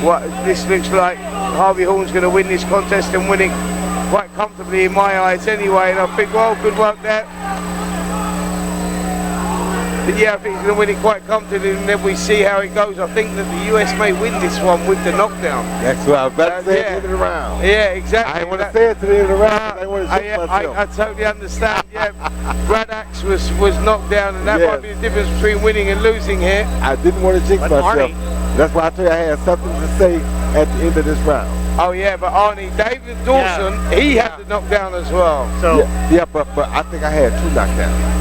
what this looks like, Harvey Horn's going to win this contest and win it quite comfortably in my eyes anyway. And I think, well, good work there. But yeah, I think he's going to win it quite comfortably, and then we see how it goes. I think that the US may win this one with the knockdown. That's what I was about to say at the end of the round. Yeah, exactly. I didn't want to say it to the end of the round. I want to I totally understand. Yeah, Bradax was knocked down, and that might be the difference between winning and losing here. I didn't want to jinx myself. That's why I told you I had something to say at the end of this round. Oh yeah, but Arnie, David Dawson, he had the knockdown as well. So but I think I had 2 knockdowns.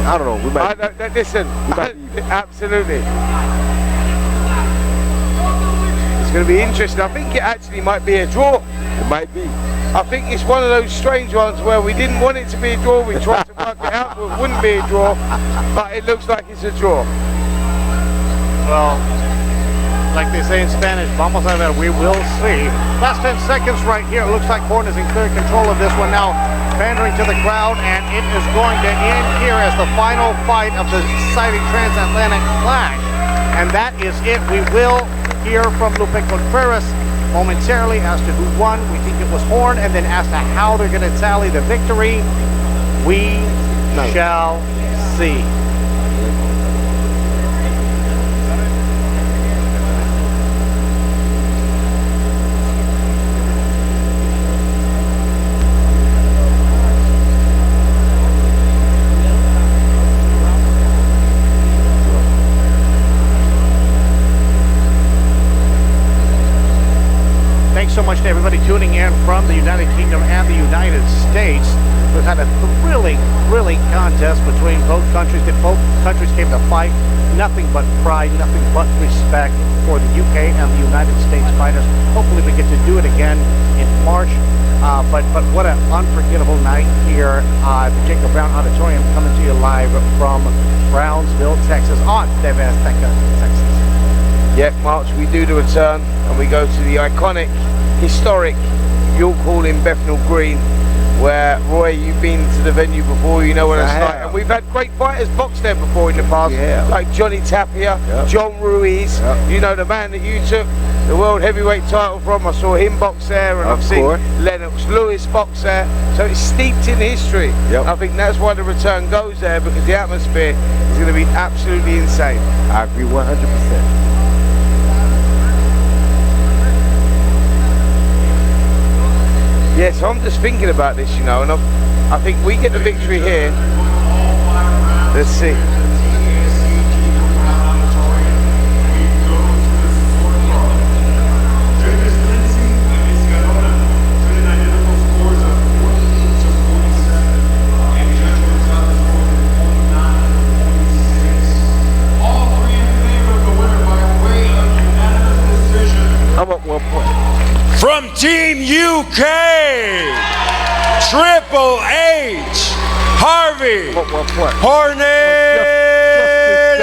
I don't know. We might. Listen, absolutely. It's going to be interesting. I think it actually might be a draw. It might be. I think it's one of those strange ones where we didn't want it to be a draw. We tried to work it out, it wouldn't be a draw, but it looks like it's a draw. Well, like they say in Spanish, vamos a ver, we will see. Last 10 seconds right here. It looks like Horn is in clear control of this one now, pandering to the crowd, and it is going to end here as the final fight of the exciting Transatlantic Clash. And that is it. We will hear from Lupe Contreras momentarily as to who won. We think it was Horn, and then as to how they're going to tally the victory, we shall see. So much to everybody tuning in from the United Kingdom and the United States. We've had a thrilling contest between both countries. Both countries came to fight. Nothing but pride, nothing but respect for the UK and the United States fighters. Hopefully we get to do it again in March. But what an unforgettable night here at the Jacob Brown Auditorium, coming to you live from Brownsville, Texas, on TV Azteca, Texas. Yep, March, we do the return and we go to the iconic, historic York Hall in Bethnal Green, where, Roy, you've been to the venue before, you know what it's like. And we've had great fighters box there before in the past, like Johnny Tapia, John Reyes, you know, the man that you took the world heavyweight title from. I saw him box there, and I've seen Lennox Lewis box there. So it's steeped in history. I think that's why the return goes there, because the atmosphere is going to be absolutely insane. I agree 100%. Yeah, so I'm just thinking about this, you know, and I think we get the victory here. Let's see. I'm up 1 point. From Team UK, Triple H, Harvey, Hornet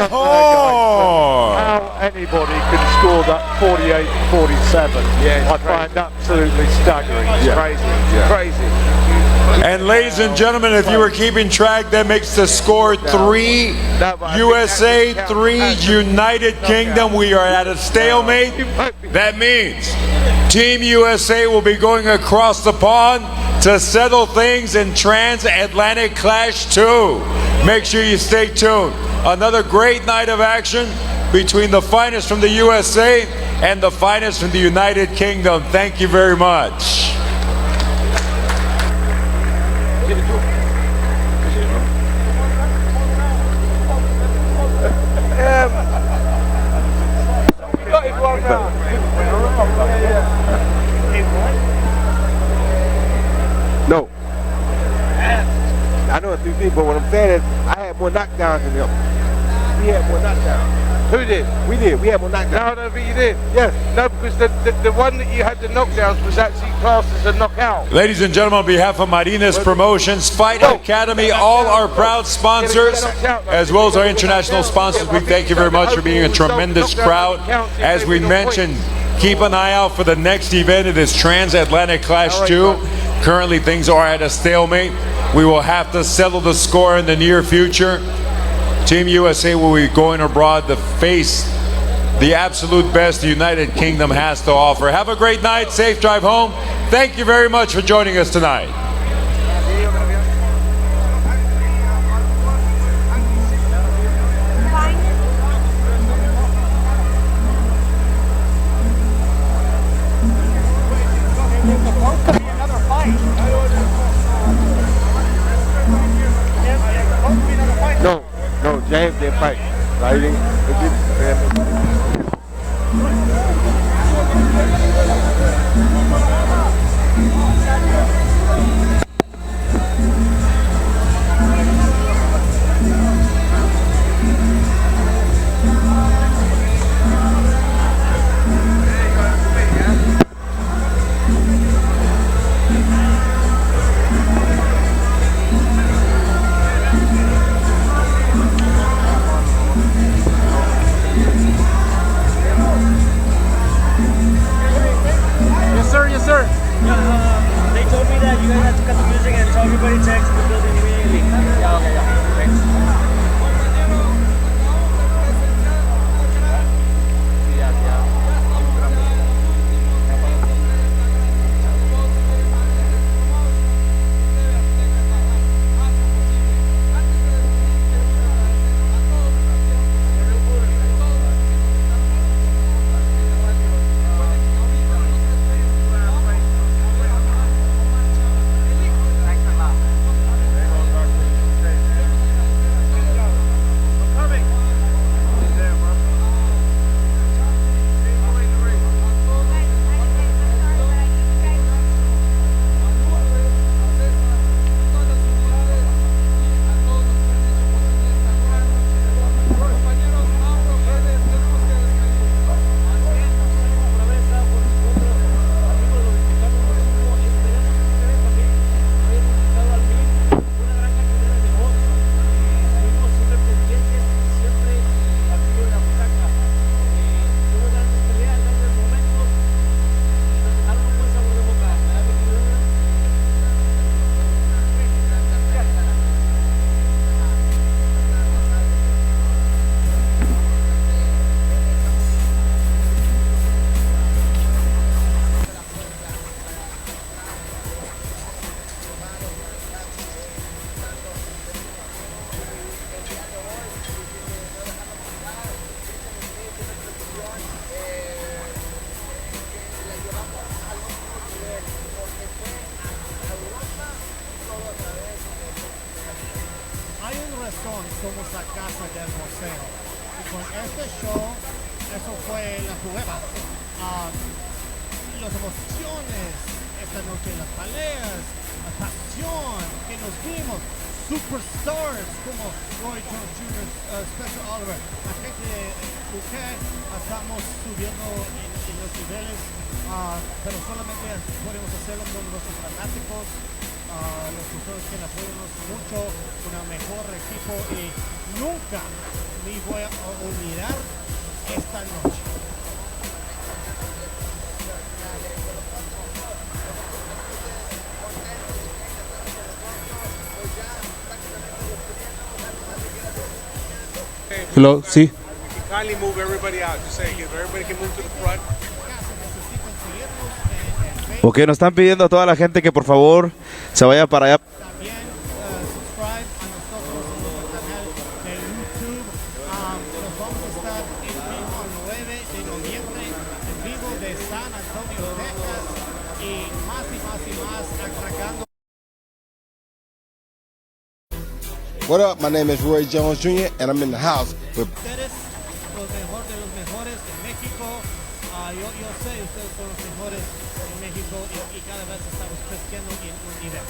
Horn. How anybody can score that 48-47, I find absolutely staggering. It's crazy. Crazy. And ladies and gentlemen, if you were keeping track, that makes the score 3 USA, 3 United Kingdom. We are at a stalemate. That means Team USA will be going across the pond to settle things in Transatlantic Clash 2. Make sure you stay tuned. Another great night of action between the finest from the USA and the finest from the United Kingdom. Thank you very much. No. I know it's 3 but what I'm saying is I had more knockdowns than them. We had more knockdowns. Who did? We did. We had more knockdowns. No, I don't think you did. Yes. No, because the one that you had the knockdowns was actually classed as a knockout. Ladies and gentlemen, on behalf of Martinez Promotions, Fight Academy, all our proud sponsors, as well as our international sponsors, we thank you very much for being a tremendous crowd. As we mentioned, keep an eye out for the next event. It is Transatlantic Clash 2. Currently, things are at a stalemate. We will have to settle the score in the near future. Team USA will be going abroad to face the absolute best the United Kingdom has to offer. Have a great night. Safe drive home. Thank you very much for joining us tonight. No, James didn't fight. He didn't. sir. Yes, sir. They told me that you guys had to cut the music and tell everybody to exit the building immediately. Yeah, okay, yeah. Thanks. Somos la casa del museo. Y con este show, eso fue la prueba. Las emociones esta noche, las peleas, la pasión que nos vimos, superstars como Roy Jones Jr., Special Oliver, la gente que estamos subiendo en los niveles, pero solamente podemos hacerlo con nuestros fanáticos. Los usuarios que apoyan mucho, un mejor equipo y nunca me voy a olvidar esta noche. Hello, sí. Kindly move everybody out. Just say everybody can move to the front. Ok, nos están pidiendo a toda la gente que por favor se vaya para allá. También subscribe a nosotros en nuestro canal de YouTube. Nos vamos a estar en vivo el 9 de noviembre, en vivo de San Antonio, Texas, y más atracando. What up? My name is Roy Jones Jr. and I'm in the house with Los mejores de los mejores de México. Yo sé, ustedes son los mejores en México y cada vez estamos creciendo en un nivel.